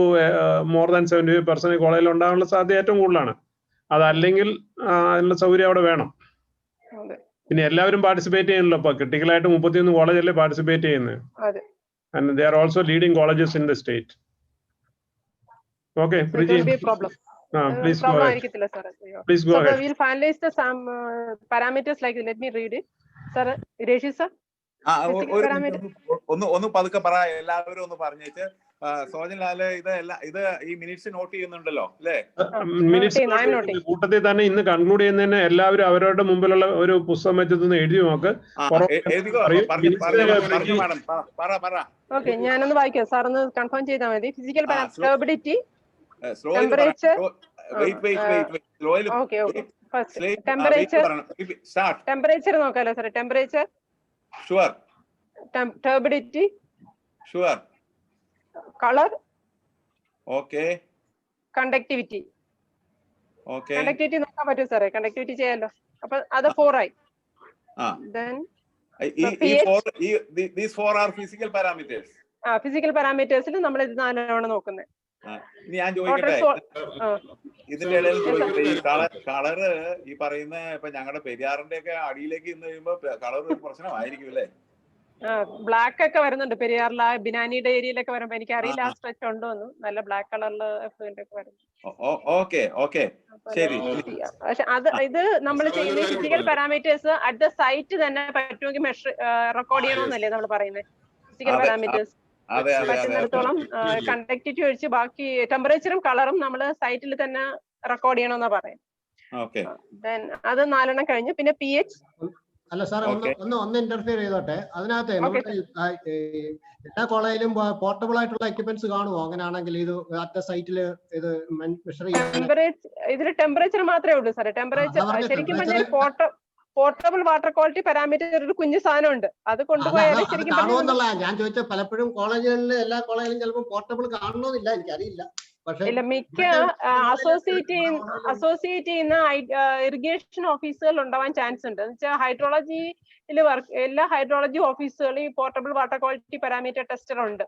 more than 75% കോളേജിൽ ഉണ്ടാകാനുള്ള സാധ്യത ഏറ്റവും കൂടുതലാണ്. അതല്ലെങ്കിൽ അതിനുള്ള സൗകര്യം അവിടെ വേണം. പിന്നെ എല്ലാവരും പാർട്ടിസിപ്പേറ്റ് ചെയ്യുന്നല്ലോ. ഇപ്പൊ ക്രിട്ടിക്കലായിട്ട് 31 കോളേജല്ലേ പാർട്ടിസിപ്പേറ്റ് ചെയ്യുന്നത്. And they are also leading colleges in the state. Okay, Priji. Please go ahead. Please go ahead. So we will finalize the some parameters like, let me read it. Sir, Reshi sir. ഒന്ന് പതുക്കെ പറ, എല്ലാവരും ഒന്ന് പറഞ്ഞിട്ട് സോജൻലാല് ഇത് ഈ minutes not ചെയ്യുന്നുണ്ടല്ലോ അല്ലേ? മിനിറ്റ്സ് കൂട്ടത്തിൽ തന്നെ ഇന്ന് കൺക്ലൂഡ് ചെയ്യുന്നതിന് എല്ലാവരും അവരവരുടെ മുമ്പിലുള്ള ഒരു പുസ്തകം വെച്ചൊന്ന് എഴുതി നോക്ക്. ഓക്കെ, ഞാനൊന്ന് വായിക്കാം, സാർ ഒന്ന് കൺഫേം ചെയ്താൽ മതി. Physical stability, temperature. Okay okay, temperature നോക്കാലോ sir. Temperature, sure. Turbidity, sure. Colour, okay. Conductivity. Okay, conductivity നോക്കാൻ പറ്റും സാറേ, കണ്ടക്ടിവിറ്റി ചെയ്യാലോ. അപ്പൊ അത് 4 ആയി. Then these 4 are physical parameters. Physical പാരാമീറ്റേഴ്സിൽ നമ്മൾ ഇത് 4 നോക്കുന്നത്. ഞാൻ ചോദിക്കട്ടെ, ഇതിന്റെ ഇടയിൽ ചോദിക്കട്ടെ, ഈ കളറ് ഈ പറയുന്ന ഇപ്പൊ ഞങ്ങളുടെ പെരിയാറിന്റെ ഒക്കെ അടിയിലേക്ക് ഇന്ന് കഴിയുമ്പോ കളർ ഒരു പ്രശ്നമായിരിക്കും അല്ലേ? ബ്ലാക്ക് ഒക്കെ വരുന്നുണ്ട് പെരിയാറിൽ, ആ ബിനാനിയുടെ ഏരിയയിലൊക്കെ വരുമ്പോ. എനിക്ക് അറിയില്ല ആ സ്ട്രെച്ച് ഉണ്ടോ എന്ന്. നല്ല ബ്ലാക്ക് കളറില് എഫ്ലുവന്റ് ഒക്കെ വരുന്നു. ഓക്കെ ഓക്കെ, ശരി. പക്ഷെ ഇത് നമ്മൾ ചെയ്യുന്ന physical parameters at the site തന്നെ പറ്റുമെങ്കിൽ റെക്കോർഡ് ചെയ്യണമെന്നല്ലേ നമ്മൾ പറയുന്നത്? ഫിസിക്കൽ പാരാമീറ്റേഴ്സ് പറ്റുന്നിടത്തോളം കണ്ടക്ടിവിറ്റി ഒഴിച്ച് ബാക്കി ടെമ്പറേച്ചറും കളറും നമ്മൾ സൈറ്റിൽ തന്നെ റെക്കോർഡ് ചെയ്യണമെന്നാ പറയാം. അത് 4 കഴിഞ്ഞു. പിന്നെ pH. അല്ല സാർ, ഒന്ന് ഇന്റർഫിയർ ചെയ്തോട്ടെ. അതിനകത്ത് എല്ലാ കോളേജിലും പോർട്ടബിൾ ആയിട്ടുള്ള എക്യുപ്മെന്റ്സ് കാണുമോ? അങ്ങനെയാണെങ്കിൽ ഇത് അറ്റ് സൈറ്റിൽ ഇത് മെഷർ ചെയ്യാൻ ഇതിൽ ടെമ്പറേച്ചർ മാത്രമേ ഉള്ളൂ സാറേ. ടെമ്പറേച്ചർ ശരിക്കും പറഞ്ഞാൽ പോർട്ടബിൾ വാട്ടർ ക്വാളിറ്റി പാരാമീറ്റർ ഒരു കുഞ്ഞു സാധനം ഉണ്ട്, അത് കൊണ്ടുപോയാൽ ശരിക്കും കാണുമെന്നുള്ള ഞാൻ ചോദിച്ചത്. പലപ്പോഴും കോളേജുകളിൽ എല്ലാ കോളേജിലും ചിലപ്പോൾ പോർട്ടബിൾ കാണണമെന്നില്ല, എനിക്കറിയില്ല. ഇല്ല, മിക്ക അസോസിയേറ്റ് ചെയ്യുന്ന ഇറിഗേഷൻ ഓഫീസുകൾ ഉണ്ടാവാൻ ചാൻസ് ഉണ്ട്. എന്ന് വെച്ചാൽ ഹൈഡ്രോളജിയിൽ എല്ലാ ഹൈഡ്രോളജി ഓഫീസുകളിൽ ഈ portable water quality parameter tester ഉണ്ട്.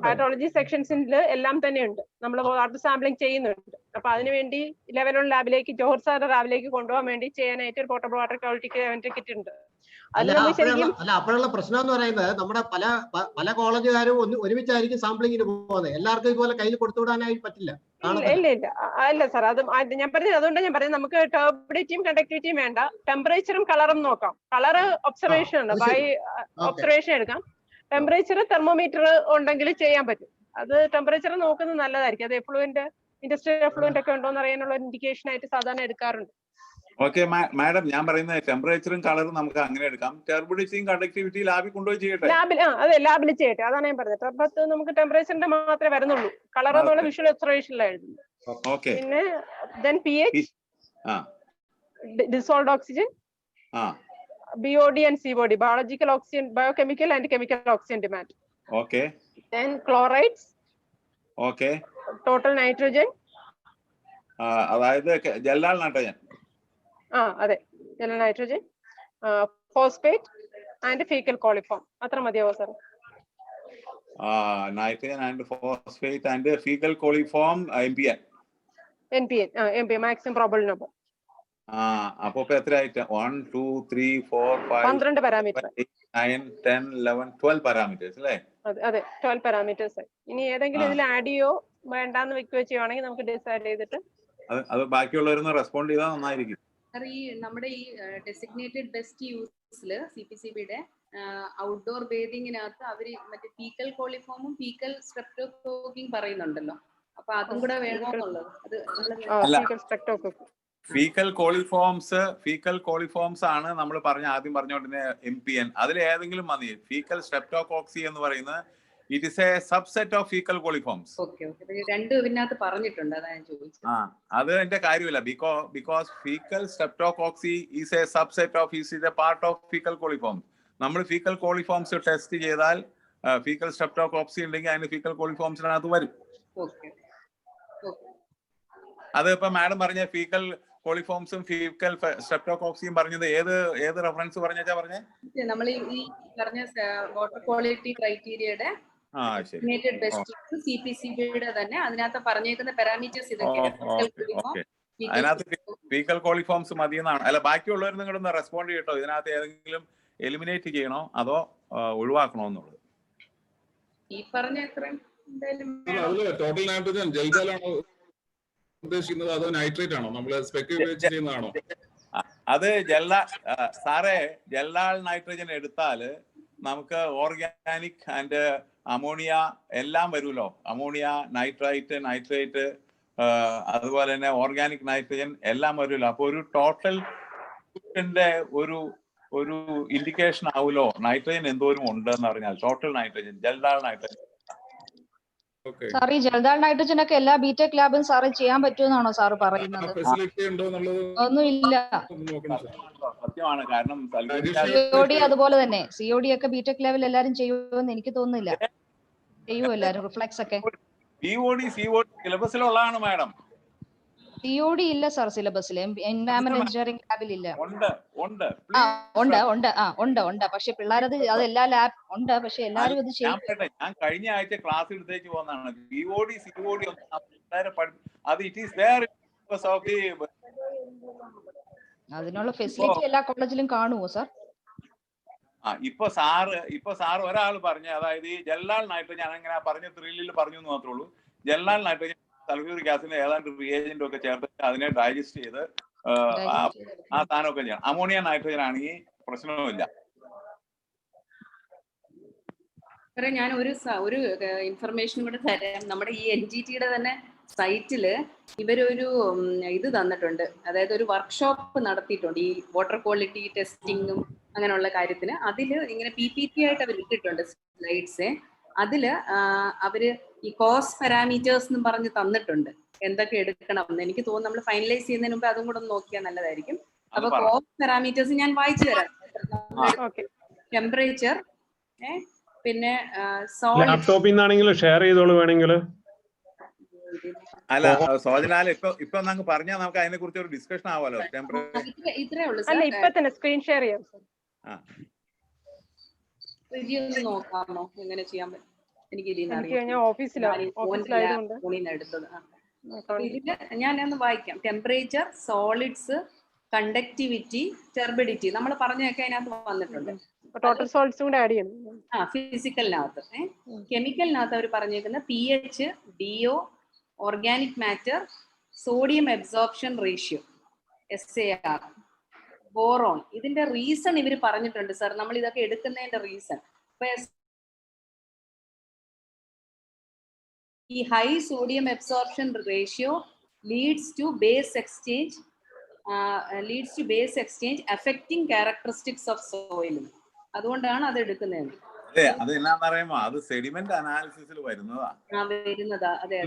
ഹൈഡ്രോളജി സെക്ഷൻസിൽ എല്ലാം തന്നെ ഉണ്ട്. നമ്മൾ വാട്ടർ സാമ്പിളിംഗ് ചെയ്യുന്നുണ്ട്. അപ്പൊ അതിനുവേണ്ടി ലെവലുള്ള ലാബിലേക്ക്, ജോഹർ സാറിന്റെ ലാബിലേക്ക് കൊണ്ടുപോകാൻ വേണ്ടി ചെയ്യാനായിട്ട് ഒരു പോർട്ടബിൾ വാട്ടർ ക്വാളിറ്റി കിറ്റ് ഉണ്ട്. അല്ല, അപ്പോഴുള്ള പ്രശ്നം എന്ന് പറയുന്നത് നമ്മുടെ പല കോളേജുകാരും ഒരുമിച്ചായിരിക്കും സാമ്പിളിങ്ങിന് പോകുന്നത്. എല്ലാവർക്കും ഇതുപോലെ കയ്യിൽ കൊടുത്തുവിടാനായിട്ട് പറ്റില്ല. അല്ല സാർ, അത് ഞാൻ പറഞ്ഞത് അതുകൊണ്ട് ഞാൻ പറയുന്നത് നമുക്ക് ടർബിഡിറ്റിയും കണ്ടക്ടിവിറ്റിയും വേണ്ട, ടെമ്പറേച്ചറും കളറും നോക്കാം. കളറ് ഒബ്സർവേഷൻ ഉണ്ട്, ബൈ ഒബ്സർവേഷൻ എടുക്കാം. ടെമ്പറേച്ചർ തെർമോമീറ്റർ ഉണ്ടെങ്കിൽ ചെയ്യാൻ പറ്റും. അത് ടെമ്പറേച്ചർ നോക്കുന്നത് നല്ലതായിരിക്കും. അത് എഫ്ലുവന്റ്, ഇൻഡസ്ട്രിയൽ എഫ്ലുവന്റ് ഒക്കെ ഉണ്ടോ എന്ന് അറിയാനുള്ള ഇൻഡിക്കേഷൻ ആയിട്ട് സാധാരണ എടുക്കാറുണ്ട്. ഓക്കെ മാഡം, ഞാൻ പറയുന്നത് ടെമ്പറേച്ചറും കളറും നമുക്ക് അങ്ങനെ എടുക്കാം. ടർബിഡിറ്റിയും കണ്ടക്ടിവിറ്റി ലാബിൽ കൊണ്ടുപോയി ചെയ്യട്ടെ. ലാബിൽ ചെയ്യട്ടെ, അതാണ് ഞാൻ പറഞ്ഞത്. ടർബത്ത് നമുക്ക് ടെമ്പറേച്ചറിന്റെ മാത്രമേ വരുന്നുള്ളൂ, കളർ എന്നുള്ള വിഷ്വൽ ഒബ്സർവേഷനിലായിരുന്നു. പിന്നെ pH, dissolved oxygen, BOD and COD, biological oxygen, biochemical and chemical oxygen demand. Okay. Then chlorides. Okay. Total nitrogen. അതായത് ജലാൽ നൈട്രജൻ. അതെ, ജലാൽ nitrogen, phosphate and faecal coliform. അത്ര മതിയാവോ sir? Nitrogen and phosphate and faecal coliform, MPN maximum probable number. അപ്പൊ എത്ര ആയിട്ട്? 1 2 3 4 5 12 parameter, 9 10 11 12 parameters അല്ലേ? അതെ 12 പാരാമീറ്റേഴ്സ്. ഇനി ഏതെങ്കിലും ഇതിൽ ആഡ് ചെയ്യോ വേണ്ടാന്ന് വെക്കുകയോ ചെയ്യുവാണെങ്കിൽ നമുക്ക് ഡിസൈഡ് ചെയ്തിട്ട് അത് ബാക്കിയുള്ളവരൊന്ന് റെസ്പോണ്ട് ചെയ്താൽ നന്നായിരിക്കും. ഈ നമ്മുടെ ഈ ഡെസിഗ്നേറ്റഡ് ബെസ്റ്റ് യൂസിൽ CPCB-യുടെ ഔട്ട്ഡോർ ബേതിങ്ങിനകത്ത് അവര് മറ്റേ ഫീക്കൽ കോളിഫോമും ഫീക്കൽ സ്ട്രെപ്റ്റോകോക്കിങ് പറയുന്നുണ്ടല്ലോ, അപ്പൊ അതും കൂടെ വേണമെന്നുള്ളത്. ഫീക്കൽ കോളിഫോംസ് ആണ് നമ്മൾ ആദ്യം പറഞ്ഞോണ്ടിരുന്ന MPN. അതിൽ ഏതെങ്കിലും മതി. ഫീക്കൽ സ്ട്രെപ്റ്റോകോക്സി എന്ന് പറയുന്നത് it is a subset of faecal coliforms. രണ്ട് ഇതിനകത്ത് പറഞ്ഞിട്ടുണ്ട്, അതാ ഞാൻ ചോദിച്ചത്. അത് എന്റെ കാര്യമില്ല. Because faecal streptococci is a subset of is a part of faecal coliforms. നമ്മൾ ഫീക്കൽ കോളിഫോംസ് ടെസ്റ്റ് ചെയ്താൽ ഫീക്കൽ സ്ട്രെപ്റ്റോകോക്സി ഉണ്ടെങ്കിൽ അതിന് ഫീക്കൽ കോളിഫോംസിനകത്ത് വരും. അത് ഇപ്പൊ മാഡം പറഞ്ഞ ഫീക്കൽ കോളിഫോംസും ഫീക്കൽ സ്ട്രെപ്റ്റോകോക്സിയും പറഞ്ഞത് ഏത് റെഫറൻസ് പറഞ്ഞാ പറഞ്ഞേ? നമ്മൾ ഈ പറഞ്ഞ വാട്ടർ ക്വാളിറ്റി ക്രൈറ്റീരിയയുടെ CPCB-യുടെ തന്നെ അതിനകത്ത് പറഞ്ഞേക്കുന്ന പാരാമീറ്റേഴ്സ് ഇതൊക്കെയാണ്. അതിനകത്ത് ഫീക്കൽ കോളിഫോംസ് മതി എന്നാണ്. അല്ല, ബാക്കിയുള്ളവർ നിങ്ങളൊന്ന് റെസ്പോണ്ട് ചെയ്യട്ടോ. ഇതിനകത്ത് ഏതെങ്കിലും എലിമിനേറ്റ് ചെയ്യണോ അതോ ഒഴിവാക്കണോ എന്നുള്ളത്. ഈ പറഞ്ഞ ടോട്ടൽ നൈട്രജൻ ജൽജലാണോ ഉദ്ദേശിക്കുന്നത് അതോ നൈട്രേറ്റ് ആണോ? നമ്മൾ സ്പെക്യുലേറ്റ് ചെയ്യുന്നതാണോ? അത് സാറേ, ജലാൽ നൈട്രജൻ എടുത്താൽ നമുക്ക് ഓർഗാനിക് ആൻഡ് അമോണിയ എല്ലാം വരുമല്ലോ. അമോണിയ, നൈട്രേറ്റ് അതുപോലെ തന്നെ ഓർഗാനിക് നൈട്രജൻ എല്ലാം വരുമല്ലോ. അപ്പൊ ഒരു ടോട്ടൽ ഒരു ഇൻഡിക്കേഷൻ ആവുമല്ലോ നൈട്രജൻ എന്തോരം ഉണ്ടെന്ന് പറഞ്ഞാൽ. Total nitrogen, Kjeldahl nitrogen. Sir ഈ ജൽദാൾ നൈട്രജൻ ഒക്കെ എല്ലാ ബിടെക് ലാബും സാറ് ചെയ്യാൻ പറ്റുമെന്നാണോ സാറ് പറയുന്നത്? ഫെസിലിറ്റി ഉണ്ടോ എന്നുള്ളത് ഒന്നുമില്ല. സത്യമാണ്. കാരണം COD അതുപോലെ തന്നെ COD ഒക്കെ ബിടെക് ലെവൽ എല്ലാരും ചെയ്യുമെന്ന് എനിക്ക് തോന്നുന്നില്ല. ചെയ്യുമോ എല്ലാരും റിഫ്ലക്സ് ഒക്കെ? COD സിലബസിലുള്ളതാണ് മാഡം. COD ഇല്ല സാർ സിലബസിൽ. എൻവയറമെന്റ് എഞ്ചിനീയറിംഗ് ലാബിൽ ഇല്ല. ഉണ്ട്. പക്ഷെ പിള്ളേരത് എല്ലാ ലാബ് ഉണ്ട്. പക്ഷെ എല്ലാരും ഇത് ചെയ്യും. ഞാൻ കഴിഞ്ഞ ആഴ്ച ക്ലാസ് എടുത്തേക്ക് പോകുന്നതാണ്. COD അത് it is there of the. അതിനുള്ള ഫെസിലിറ്റി എല്ലാ കോളേജിലും കാണുമോ സാർ? ഇപ്പൊ സാറ് ഒരാൾ പറഞ്ഞ, അതായത് ഈ ജൽദാൾ നൈട്രജൻ, ഞാൻ അങ്ങനെ പറഞ്ഞ ത്രില്ലിൽ പറഞ്ഞു എന്ന് മാത്രമേ ഉള്ളൂ. ജൽദാൾ നൈട്രജൻ സൾഫ്യൂരിക് ആസിഡ് ഏതാണ്ട് റിയേജന്റ് ഒക്കെ ചേർത്ത് അതിനെ ഡൈജസ്റ്റ് ചെയ്ത് ആ സാധനമൊക്കെ ചെയ്യണം. അമോണിയ നൈട്രജൻ ആണെങ്കിൽ പ്രശ്നവുമില്ല. ഞാൻ ഒരു ഇൻഫർമേഷൻ കൂടെ തരാം. നമ്മുടെ ഈ NGTയുടെ തന്നെ സൈറ്റില് ഇവരൊരു ഇത് തന്നിട്ടുണ്ട്. അതായത് ഒരു വർക്ക്ഷോപ്പ് നടത്തിയിട്ടുണ്ട് ഈ വാട്ടർ ക്വാളിറ്റി ടെസ്റ്റിങ്ങും അങ്ങനെയുള്ള കാര്യത്തിന്. അതില് ഇങ്ങനെ PPT ആയിട്ട് അവർ ഇട്ടിട്ടുണ്ട് സ്ലൈഡ്സ്. അതില് അവര് ഈ കോസ്റ്റ് പാരാമീറ്റേഴ്സ് എന്ന് പറഞ്ഞ് തന്നിട്ടുണ്ട്, എന്തൊക്കെ എടുക്കണം എന്ന്. എനിക്ക് തോന്നുന്നു നമ്മൾ ഫൈനലൈസ് ചെയ്യുന്നതിന് മുമ്പ് അതും കൂടെ ഒന്ന് നോക്കിയാൽ നല്ലതായിരിക്കും. അപ്പൊ കോസ്റ്റ് പാരാമീറ്റേഴ്സ് ഞാൻ വായിച്ചു തരാം. ടെമ്പറേച്ചർ, പിന്നെ ലാപ്ടോപ്പിൽ നിന്നാണെങ്കിലും ഷെയർ ചെയ്തോളൂ വേണമെങ്കിൽ. അല്ല സോജനാല ഇപ്പൊ നമുക്ക് പറഞ്ഞാൽ നമുക്ക് അതിനെ കുറിച്ച് ഒരു ഡിസ്കഷൻ ആവാലോ. ഇത്രേ ഉള്ളൂ. അല്ല ഇപ്പൊ തന്നെ സ്ക്രീൻ ഷെയർ ചെയ്യാം. നോക്കാമോ എങ്ങനെ ചെയ്യാൻ പറ്റും? എനിക്ക് എടുത്തത്. ഇതില് ഞാനൊന്ന് വായിക്കാം. ടെമ്പറേച്ചർ, സോളിഡ്സ്, കണ്ടക്ടിവിറ്റി, ടെർബിഡിറ്റി നമ്മൾ പറഞ്ഞൊക്കെ അതിനകത്ത് വന്നിട്ടുണ്ട്. ടോട്ടൽ സോളിഡ്സ് കൂടെ ആഡ് ചെയ്യണം. ഫിസിക്കലിനകത്ത്. കെമിക്കലിനകത്ത് അവർ പറഞ്ഞേക്കുന്ന pH, DO, organic matter, sodium absorption ratio, SAR, boron. ഇതിന്റെ റീസൺ ഇവർ പറഞ്ഞിട്ടുണ്ട് സാർ. നമ്മൾ ഇതൊക്കെ എടുക്കുന്നതിന്റെ റീസൺ ഈ high sodium absorption ratio leads to base exchange affecting characteristics of soil. അതുകൊണ്ടാണ് അത് എടുക്കുന്നത്. അത് എന്നാന്ന് പറയുമ്പോ അത് സെഡിമെന്റ് അനാലിസിസിൽ വരുന്നതാ. അതെ.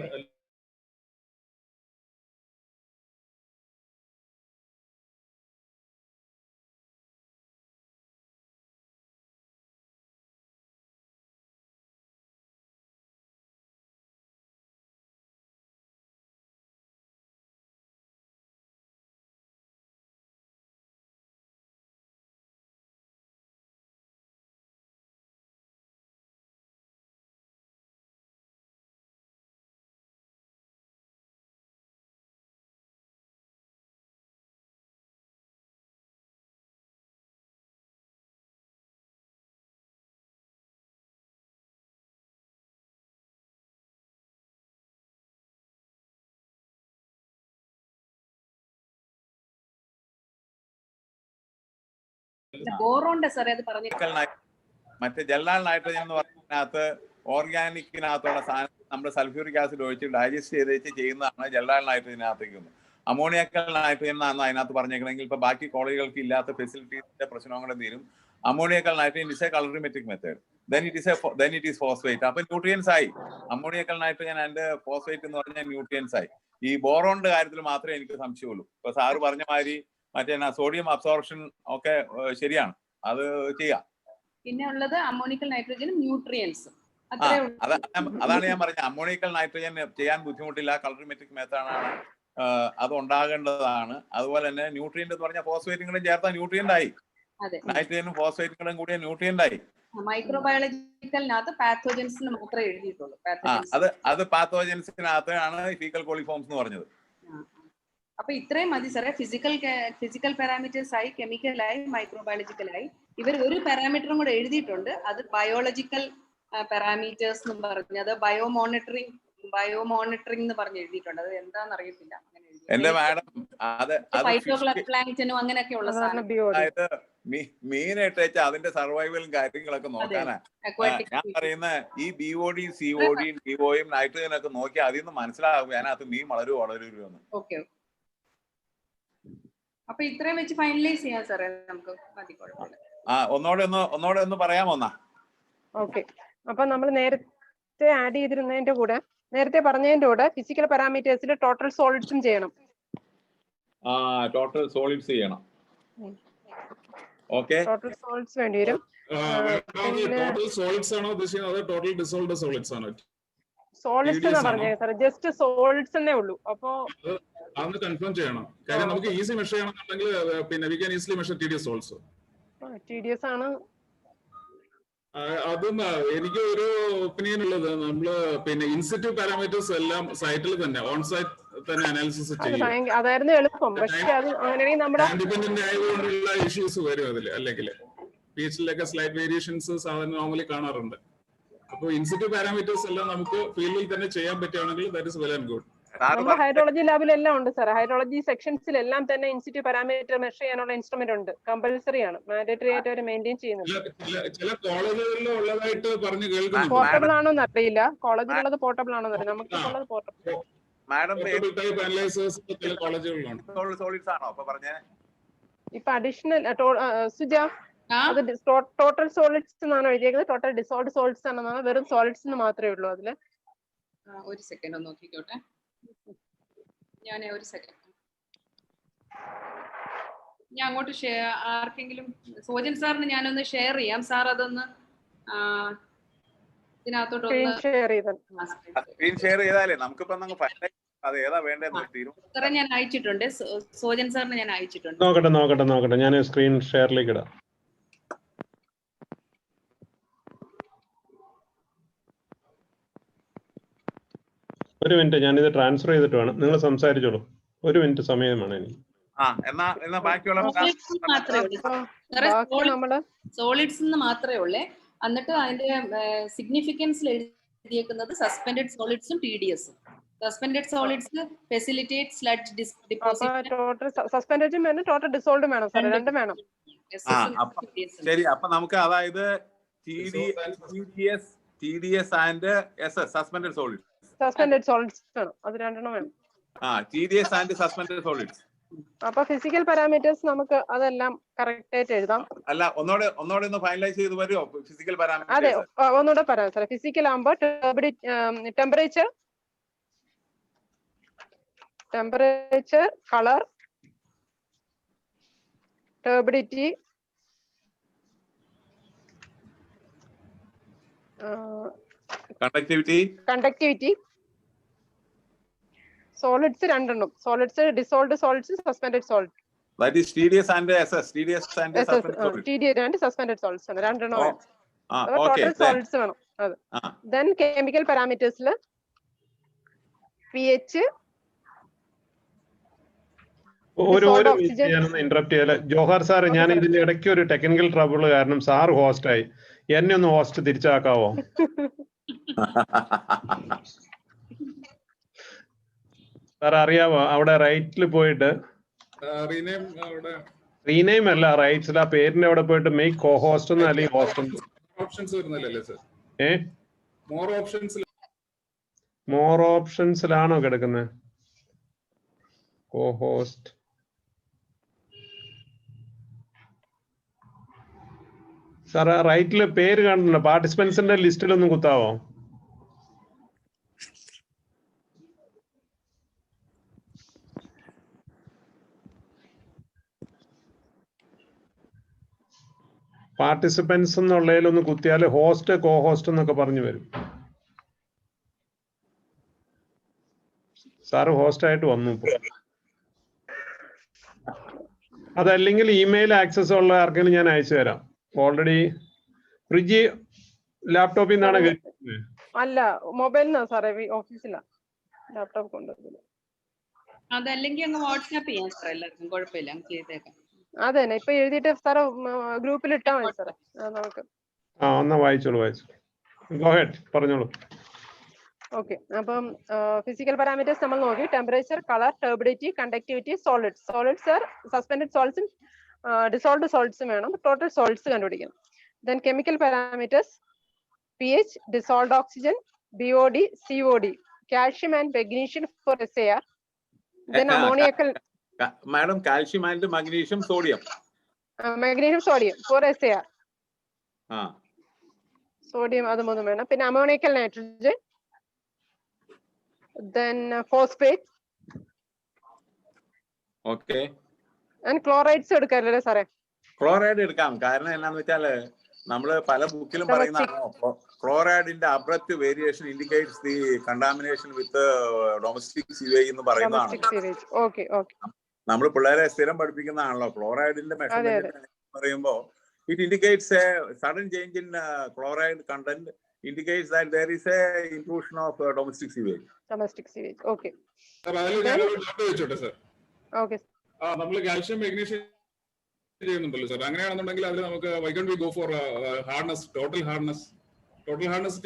ബോറോന്റെ സാറേ അത് പറഞ്ഞു. മറ്റേ ജൽദാൾ നൈട്രജൻ എന്ന് പറയുന്നതിനകത്ത് ഓർഗാനിക്കിനകത്തുള്ള സാധനം നമ്മൾ സൾഫ്യൂരിക് ആസിഡ് ഒഴിച്ച് ഡൈജസ്റ്റ് ചെയ്ത് ചെയ്യുന്നതാണ് ജൽദാൾ നൈട്രജനകത്തേക്ക്. അമോണിയക്കൽ നൈട്രജൻ എന്നാണ് അതിനകത്ത് പറഞ്ഞേക്കണമെങ്കിൽ ഇപ്പൊ ബാക്കി കോളേജുകൾക്ക് ഇല്ലാത്ത ഫെസിലിറ്റീസിന്റെ പ്രശ്നം കൂടെ തീരും. Ammoniacal nitrogen is a colorimetric method. then it is phosphate. അപ്പൊ ന്യൂട്രിയൻസ് ആയി. അമോണിയക്കൽ നൈട്രജൻ ആൻഡ് ഫോസ്ഫേറ്റ് എന്ന് പറഞ്ഞാൽ ന്യൂട്രിയൻസ് ആയി. ഈ ബോറോണിന്റെ കാര്യത്തിൽ മാത്രമേ എനിക്ക് സംശയമുള്ളൂ. ഇപ്പൊ സാറ് പറഞ്ഞ മാതിരി മറ്റേ സോഡിയം അബ്സോർപ്ഷൻ ഒക്കെ ശരിയാണ്, അത് ചെയ്യാം. പിന്നെ ഉള്ളത് അമോണിക്കൽ നൈട്രജനും ന്യൂട്രിയൻസും. അതാണ് ഞാൻ പറഞ്ഞത്. അമോണിക്കൽ നൈട്രജൻ ചെയ്യാൻ ബുദ്ധിമുട്ടില്ല, കളറിമെട്രിക് മെത്തേഡാണ്, അത് ഉണ്ടാകേണ്ടതാണ്. അതുപോലെ തന്നെ ന്യൂട്രിയന്റ് എന്ന് പറഞ്ഞാൽ ഫോസ്ഫേറ്റുകളും ചേർത്താൽ ന്യൂട്രിയന്റ് ആയി. നൈട്രജനും ഫോസ്ഫേറ്റുകളും കൂടിയ ന്യൂട്രിയന്റ് ആയി. മൈക്രോബയോളജിക്കലിനകത്ത് പാത്തോജൻസിന് മാത്രമേ എഴുതിയിട്ടുള്ളൂ. അത് പാത്തോജൻസിനകത്ത് ആണ് ഫീക്കൽ കോളിഫോംസ് എന്ന് പറഞ്ഞത്. അപ്പൊ ഇത്രയും മതി സാറേ. ഫിസിക്കൽ പാരാമീറ്റേഴ്സ് ആയി, കെമിക്കലായി, മൈക്രോബയോളജിക്കലായി. ഇവർ ഒരു പാരാമീറ്ററും കൂടെ എഴുതിയിട്ടുണ്ട്. അത് ബയോളജിക്കൽ പാരാമീറ്റേഴ്സ് എന്ന് പറഞ്ഞ് അത് ബയോ മോണിറ്ററിംഗ് എന്ന് പറഞ്ഞ് എഴുതിയിട്ടുണ്ട്. അത് എന്താണെന്ന് അറിയത്തില്ല. എന്റെ മാഡം ഫൈറ്റോപ്ലാങ്ക്ടനും അങ്ങനെയൊക്കെ ഉള്ള സാധനം. മീൻ ഇട്ടേച്ച അതിന്റെ സർവൈവലും കാര്യങ്ങളൊക്കെ നോക്കാനാ ഞാൻ പറയുന്ന ഈ BOD COD DOയും നൈട്രജനൊക്കെ നോക്കി അതിൽ നിന്ന് മനസ്സിലാകും അതിനകത്ത് മീൻ വളരുമെന്ന്. ഓക്കെ, അപ്പൊ ഇത്രയും വെച്ച് ഫൈനലൈസ് ചെയ്യാം സാറേ, നമുക്ക് മതി. ഒന്നോടെ ഒന്ന് പറയാമോ? ഓക്കെ, അപ്പൊ നമ്മൾ നേരത്തെ ആഡ് ചെയ്തിരുന്നതിന്റെ കൂടെ, നേരത്തെ പറഞ്ഞതിന്റെ കൂടെ ഫിസിക്കൽ പാരാമീറ്റേഴ്സിൽ ടോട്ടൽ സോളിഡ്സും ചെയ്യണം. ടോട്ടൽ സോളിഡ്സ് ചെയ്യണം. ഓക്കെ, ടോട്ടൽ സോളിഡ്സ് വേണ്ടി വരും. ടോട്ടൽ സോളിഡ്സ് ആണോ ഉദ്ദേശിക്കുന്നത് അതോ ടോട്ടൽ ഡിസോൾവ്ഡ് സോളിഡ്സ് ആണോ? സോളിഡ്സ് എന്നാ പറഞ്ഞത് സാർ, ജസ്റ്റ് സോളിഡ്സ് എന്നേ ഉള്ളൂ. അപ്പൊ അതൊന്ന് കൺഫേം ചെയ്യണം. കാര്യം നമുക്ക് ഈസി മെഷർ ചെയ്യണമെന്നുണ്ടെങ്കിൽ പിന്നെ we can easily measure TDS also. TDS ആണ്. അതും എനിക്ക് ഒരു ഒപ്പീനിയൻ ഉള്ളത്, നമ്മള് പിന്നെ ഇൻസിറ്റീവ് പാരാമീറ്റേഴ്സ് എല്ലാം സൈറ്റിൽ തന്നെ ഓൺ സൈറ്റ് തന്നെ അനാലിസിസ് ചെയ്യും. അതായിരുന്നു എളുപ്പം. പക്ഷെ അത് അങ്ങനെയാണെങ്കിൽ നമ്മുടെ ഇൻഡിപെൻഡന്റ് ആയതുകൊണ്ടുള്ള ഇഷ്യൂസ് വരും അതിൽ. അല്ലെങ്കിൽ PH-ലൊക്കെ സ്ലൈറ്റ് വേരിയേഷൻസ് സാധാരണ നോർമലി കാണാറുണ്ട്. അപ്പോൾ ഇൻസിറ്റീവ് പാരാമീറ്റേഴ്സ് എല്ലാം നമുക്ക് ഫീൽഡിൽ തന്നെ ചെയ്യാൻ പറ്റുകയാണെങ്കിൽ that is well and good. നമ്മുടെ ഹൈഡ്രോളജി ലാബിലെല്ലാം ഉണ്ട് സാർ. ഹൈഡ്രോളജി സെക്ഷൻസിലെല്ലാം തന്നെ ഇൻസ്റ്റിറ്റ്യൂട്ട് പാരാമീറ്റർ മെഷർ ചെയ്യാനുള്ള ഇൻസ്ട്രുമെന്റ് ഉണ്ട്. കമ്പൽസറി ആണ്, മാൻഡേറ്ററി ആയിട്ട് അവർ മെയിൻറ്റെയിൻ ചെയ്യുന്നുണ്ട്. ചില കോളേജുകളിൽ ഉള്ളതായിട്ട് പറഞ്ഞു കേൾക്കുന്നു. പോർട്ടബിൾ ആണോന്ന് അറിയില്ല, കോളേജിലുള്ളത് പോർട്ടബിൾ ആണോന്ന് അറിയാം, നമുക്ക് ഉള്ളത് പോർട്ടബിൾ. ഇപ്പൊ അഡീഷണൽ സുജ, അത് ടോട്ടൽ സോളിഡ്സ് എന്നാണ് എഴുതിയേക്കുന്നത്, ടോട്ടൽ ഡിസോൾഡ് സോളിഡ്സ് ആണെന്നാണ്. വെറും സോളിഡ്സ് എന്ന് മാത്രമേ ഉള്ളൂ അതില്. ഒരു സെക്കൻഡ് ഒന്ന് നോക്കിക്കോട്ടെ, ഞാൻ ഒരു സെക്കൻഡ് ഞാൻ അങ്ങോട്ട് ആർക്കെങ്കിലും സോജൻ സാറിന് ഞാനൊന്ന് ഷെയർ ചെയ്യാം. സാർ അതൊന്ന് ഇതിനകത്തോട്ട് ഷെയർ ചെയ്താലേ നമുക്കിപ്പോ അത് ഏതാ വേണ്ടതെന്ന് തീരും. സാറേ ഞാൻ അയച്ചിട്ടുണ്ട്, സോജൻ സാറിന് ഞാൻ അയച്ചിട്ടുണ്ട്. നോക്കട്ടെ ഞാൻ സ്ക്രീൻ ഷെയറിലേക്ക് ഇടാം. ഒരു മിനിറ്റ്, ഞാനിത് ട്രാൻസ്ഫർ ചെയ്തിട്ട് വേണം. നിങ്ങൾ സംസാരിച്ചോളൂ, ഒരു മിനിറ്റ് സമയമാണ് എനിക്ക്. സോളിഡ്സ് മാത്രമേ ഉള്ളേ. എന്നിട്ട് അതിന്റെ സിഗ്നിഫിക്കൻസിൽ എഴുതിയേക്കുന്നത് സസ്പെൻഡഡ് സോളിഡ്സും TDSഉം. Suspended solids facilitate sludge deposit. സസ്പെൻഡഡും വേണം, ടോട്ടൽ ഡിസോൾഡും വേണം സാർ, രണ്ടും വേണം. ശരി, അപ്പൊ നമുക്ക് അതായത് TDS and SS suspended solids. Suspended solids വേണം, അത് രണ്ടെണ്ണം വേണം. TDS and suspended solids. അപ്പൊ ഫിസിക്കൽ പാരാമീറ്റേഴ്സ് നമുക്ക് അതെല്ലാം കറക്റ്റ് ആയിട്ട് എഴുതാം. അല്ല, ഒന്നോടെ ഒന്ന് ഫൈനലൈസ് ചെയ്ത് വരുമോ ഫിസിക്കൽ പാരാമീറ്റേഴ്സ്? അതെ, ഒന്നുകൂടെ പറയാം സാർ. ഫിസിക്കൽ ആകുമ്പോൾ temperature, colour, turbidity, conductivity, solids രണ്ടെണ്ണം, solids dissolved solids, suspended solid. That is TDS and SS. TDS and suspended solids. TDS and suspended solids ആണ്, രണ്ടെണ്ണം വേണം. ടോട്ടൽ സോളിഡ്സ് വേണം. അത് ദെൻ കെമിക്കൽ പാരാമീറ്റേഴ്സിൽ pH. ഇന്ററപ്റ്റ് ചെയ്യല Johar sir, ഞാൻ ഇതിന്റെ ഇടയ്ക്ക് ഒരു ടെക്നിക്കൽ ട്രബിൾ കാരണം സാർ ഹോസ്റ്റായി, എന്നെ ഒന്ന് ഹോസ്റ്റ് തിരിച്ചാക്കാവോ? സാർ അറിയാവോ, അവിടെ റൈറ്റിൽ പോയിട്ട് റീനെയിം അല്ല, റൈറ്റ്സിൽ ആ പേരിന്റെ അവിടെ പോയിട്ട് മെയ്ക്ക് കോ ഹോസ്റ്റ് എന്ന് അല്ലെങ്കിൽ ഹോസ്റ്റ് മോർ ഓപ്ഷൻസിലാണോ കിടക്കുന്നത്? കോ ഹോസ്റ്റ് സാർ, റൈറ്റില് പേര് കാണുന്നുണ്ടോ? പാർട്ടിസിപ്പൻസിന്റെ ലിസ്റ്റിലൊന്നും കുത്താവോ? പാർട്ടിസിപ്പൻസ് എന്നുള്ളതിലൊന്ന് കുത്തിയാൽ ഹോസ്റ്റ് കോ ഹോസ്റ്റ് എന്നൊക്കെ പറഞ്ഞു വരും. സാറ് ഹോസ്റ്റ് ആയിട്ട് വന്നു ഇപ്പൊ. അതല്ലെങ്കിൽ ഇമെയിൽ ആക്സസ് ഉള്ള ആർക്കെങ്കിലും ഞാൻ അയച്ചു തരാം. ഓൾറെഡി ഫ്രിഡ്ജ് ലാപ്ടോപ്പിൽ നിന്നാണ് കേൾക്കുന്നത്. അല്ല, മൊബൈലിനാ സാറേ, ഓഫീസിലാ ലാപ്ടോപ്പ് കൊണ്ടുവരുന്നത്. അതല്ലെങ്കിൽ അങ്ങ് വാട്സ്ആപ്പ് ചെയ്യാം സാർ, എല്ലാവർക്കും കുഴപ്പമില്ല, അങ്ങ് ചെയ്തേക്കാം. അതെ, ഇപ്പൊ എഴുതിയിട്ട് സാറ് ഗ്രൂപ്പിൽ ഇട്ടാ മതി സാറേ, നമുക്ക്. എന്നാ വായിച്ചോളൂ. ഗോ ഹെഡ്, പറഞ്ഞോളൂ. ഓക്കെ, അപ്പം ഫിസിക്കൽ പാരാമീറ്റേഴ്സ് നമ്മൾ നോക്കി. Temperature, colour, turbidity, conductivity, solids. Solids suspended സോളിഡ്സും ഡിസോൾവ് സോൾട്ട്സ് വേണം, ടോട്ടൽ സോൾട്ട്സ് കണ്ടുപിടിക്കണം. Then chemical parameters, pH, dissolved oxygen, BOD, COD, calcium and magnesium for SAR. Then ammoniacal. Madam, calcium and magnesium, sodium. Magnesium, sodium for SAR. Sodium adu modum venam. Pinne ammoniacal nitrogen. Then phosphate. Okay. And chlorides edukkalle sare. Chloride edukam. Karanam ennaanu vechaal nammal pala bookilum parayunnanu chloride abrupt variation indicates the contamination with the domestic sewage ennu parayunnanu. Domestic sewage. Okay, okay. നമ്മൾ പിള്ളേരെ സ്ഥിരം പഠിപ്പിക്കുന്നതാണല്ലോ ക്ലോറൈഡിന്റെ measurement പറയുമ്പോൾ it indicates a sudden change in chloride content indicates that there is a intrusion of domestic sewage. Domestic sewage. Okay. Sir, ഞാൻ ഒരു doubt ചോദിച്ചോട്ടെ sir? Okay. നമ്മൾ calcium magnesium ചെയ്യുന്നുണ്ടല്ലോ sir, അങ്ങനെയാണെന്നുണ്ടെങ്കിൽ അതിൽ നമുക്ക് why can't we go for hardness, total hardness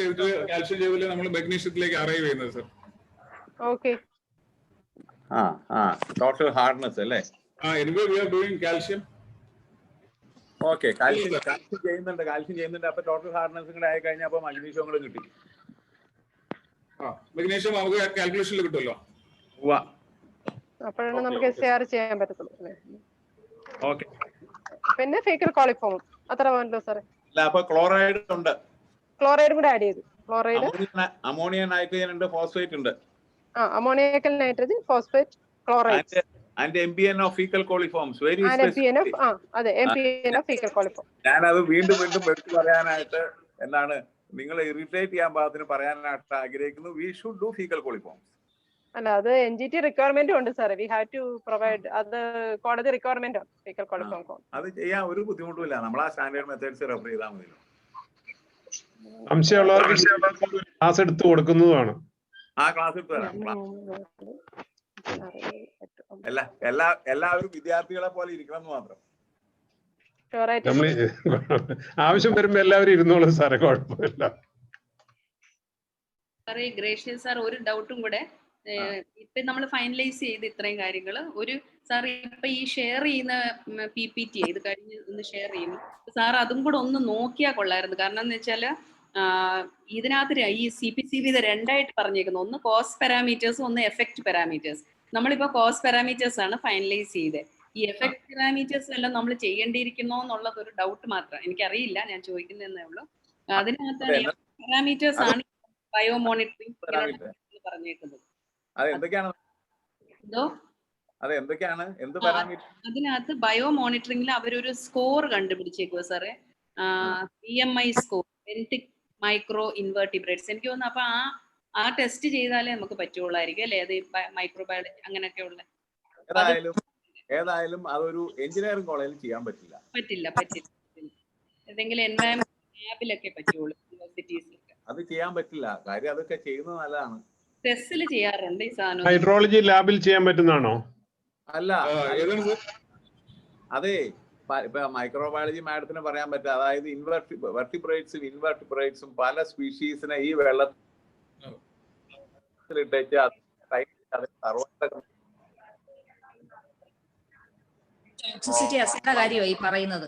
ചെയ്തിട്ട് calcium ചെയ്തില്ലേ നമ്മൾ മാഗ്നീഷ്യത്തിലേക്ക് അറൈവ് ചെയ്യുന്നത് സർ? Okay. Total hardness അല്ലേ? Anyway we are doing calcium. Okay, calcium ചെയ്യുന്നുണ്ട്. അപ്പൊ ടോട്ടൽ ഹാർഡ്നെസ് കൂടെ ആയി കഴിഞ്ഞാൽ അപ്പൊ മഗ്നീഷ്യം കൂടെ കിട്ടി. മഗ്നീഷ്യം നമുക്ക് കാൽക്കുലേഷനിൽ കിട്ടുമല്ലോ. അപ്പോഴാണ് നമുക്ക് SAR ചെയ്യാൻ പറ്റത്തുള്ളൂ. ഓക്കെ. പിന്നെ ഫീക്കൽ കോളിഫോം അത്ര വേണ്ടല്ലോ സാറേ? അല്ല, അപ്പൊ ക്ലോറൈഡ് ഉണ്ട്, ക്ലോറൈഡ് കൂടെ ആഡ് ചെയ്തു. ക്ലോറൈഡ്, അമോണിയ, നൈട്രജൻ ഉണ്ട്, ഫോസ്ഫേറ്റ് ഉണ്ട്. Ammoniacal nitrogen, phosphate, chloride and MPN of fecal coliforms. Very MPN of MPN of fecal coliform. ഞാൻ അത് വീണ്ടും എടുത്തു പറയാനായിട്ട് എന്താണ് നിങ്ങളെ ഇറിറ്റേറ്റ് ചെയ്യാൻ പാകത്തിന് പറയാനായിട്ട് ആഗ്രഹിക്കുന്നു. We should do fecal coliforms. അല്ല, അത് NGT റിക്വയർമെന്റ് ഉണ്ട് സാറേ. We have to provide, അത് കോടതി റിക്വയർമെന്റ് ആണ് fecal coliform. അത് ചെയ്യാൻ ഒരു ബുദ്ധിമുട്ടുമില്ല, നമ്മൾ ആ സ്റ്റാൻഡേർഡ് മെത്തേഡ്സ് റെഫർ ചെയ്താൽ മതി. സംശയമുള്ളവർക്ക് ക്ലാസ് എടുത്ത് കൊടുക്കുന്നതാണ്. ആ ക്ലാസ് എടുത്ത് തരാം. എല്ലാവരും വിദ്യാർത്ഥികളെ പോലെ ഇരിക്കണം എന്ന് മാത്രം. ആവശ്യം വരുമ്പോ എല്ലാവരും ഇരുന്നോളൂ സാറേ, കുഴപ്പമില്ല. സാറേ ഗ്രേഷ്യസ് സാർ, ഒരു ഡൗട്ടും കൂടെ. ഇപ്പൊ നമ്മൾ ഫൈനലൈസ് ചെയ്ത് ഇത്രയും കാര്യങ്ങൾ ഒരു സാർ ഇപ്പൊ ഈ ഷെയർ ചെയ്യുന്ന PPT ഇത് കഴിഞ്ഞ് ഒന്ന് ഷെയർ ചെയ്യുന്നു സാർ, അതും കൂടെ ഒന്ന് നോക്കിയാൽ കൊള്ളായിരുന്നു. കാരണം എന്ന് വെച്ചാല് ഇതിനകത്ത് ഈ CPCB ഇത് രണ്ടായിട്ട് പറഞ്ഞേക്കുന്നു. ഒന്ന് കോസ്റ്റ് പാരാമീറ്റേഴ്സ്, ഒന്ന് എഫക്ട് പാരാമീറ്റേഴ്സ്. നമ്മളിപ്പോ കോസ്റ്റ് പാരാമീറ്റേഴ്സ് ആണ് ഫൈനലൈസ് ചെയ്തത്. ഈ എഫക്ട് പാരാമീറ്റേഴ്സ് എല്ലാം നമ്മൾ ചെയ്യേണ്ടിയിരിക്കുന്നോ എന്നുള്ളത് ഒരു ഡൗട്ട് മാത്രം. എനിക്കറിയില്ല, ഞാൻ ചോദിക്കുന്നതേ ഉള്ളൂ. അതിനകത്താണ് പാരാമീറ്റേഴ്സ് ആണ് ബയോ മോണിറ്ററിംഗ് പറഞ്ഞേക്കുന്നത്. അതിനകത്ത് ബയോ മോണിറ്ററിംഗിൽ അവരൊരു സ്കോർ കണ്ടുപിടിച്ചേക്കുവോ സാറേ? PMI score, Bentinck micro invertebrates. എനിക്ക് തോന്നുന്നു അപ്പൊ ആ ടെസ്റ്റ് ചെയ്താലേ നമുക്ക് പറ്റുള്ളായിരിക്കും അല്ലേ? അത് മൈക്രോബയോളജി അങ്ങനെയൊക്കെ ഉള്ള. ഏതായാലും അതൊരു എഞ്ചിനീയറിംഗ് കോളേജിൽ ചെയ്യാൻ പറ്റില്ല. ഏതെങ്കിലും എൻവയറൺമെന്റ് ലാബിലൊക്കെ പറ്റുള്ളൂ, യൂണിവേഴ്സിറ്റീസിലൊക്കെ. അത് ചെയ്യാൻ പറ്റില്ല, കാര്യം അതൊക്കെ ചെയ്യുന്നത് നല്ലതാണ്. ടെസ്റ്റിൽ ചെയ്യാറുണ്ട് ഈ സാധനം. ഹൈഡ്രോളജി ലാബിൽ ചെയ്യാൻ പറ്റുന്നതാണോ? അല്ല, അതെ, ഇപ്പൊ മൈക്രോബയോളജി മാഡത്തിന് പറയാൻ പറ്റും. അതായത് ഇൻവെർട്ടിബ്രേറ്റ്സും പല സ്പീഷീസിനെ ഈ വെള്ളത്തിലിട്ടേച്ച് ടോക്സിസിറ്റി അസേയുടെ കാര്യമായി പറയുന്നത്.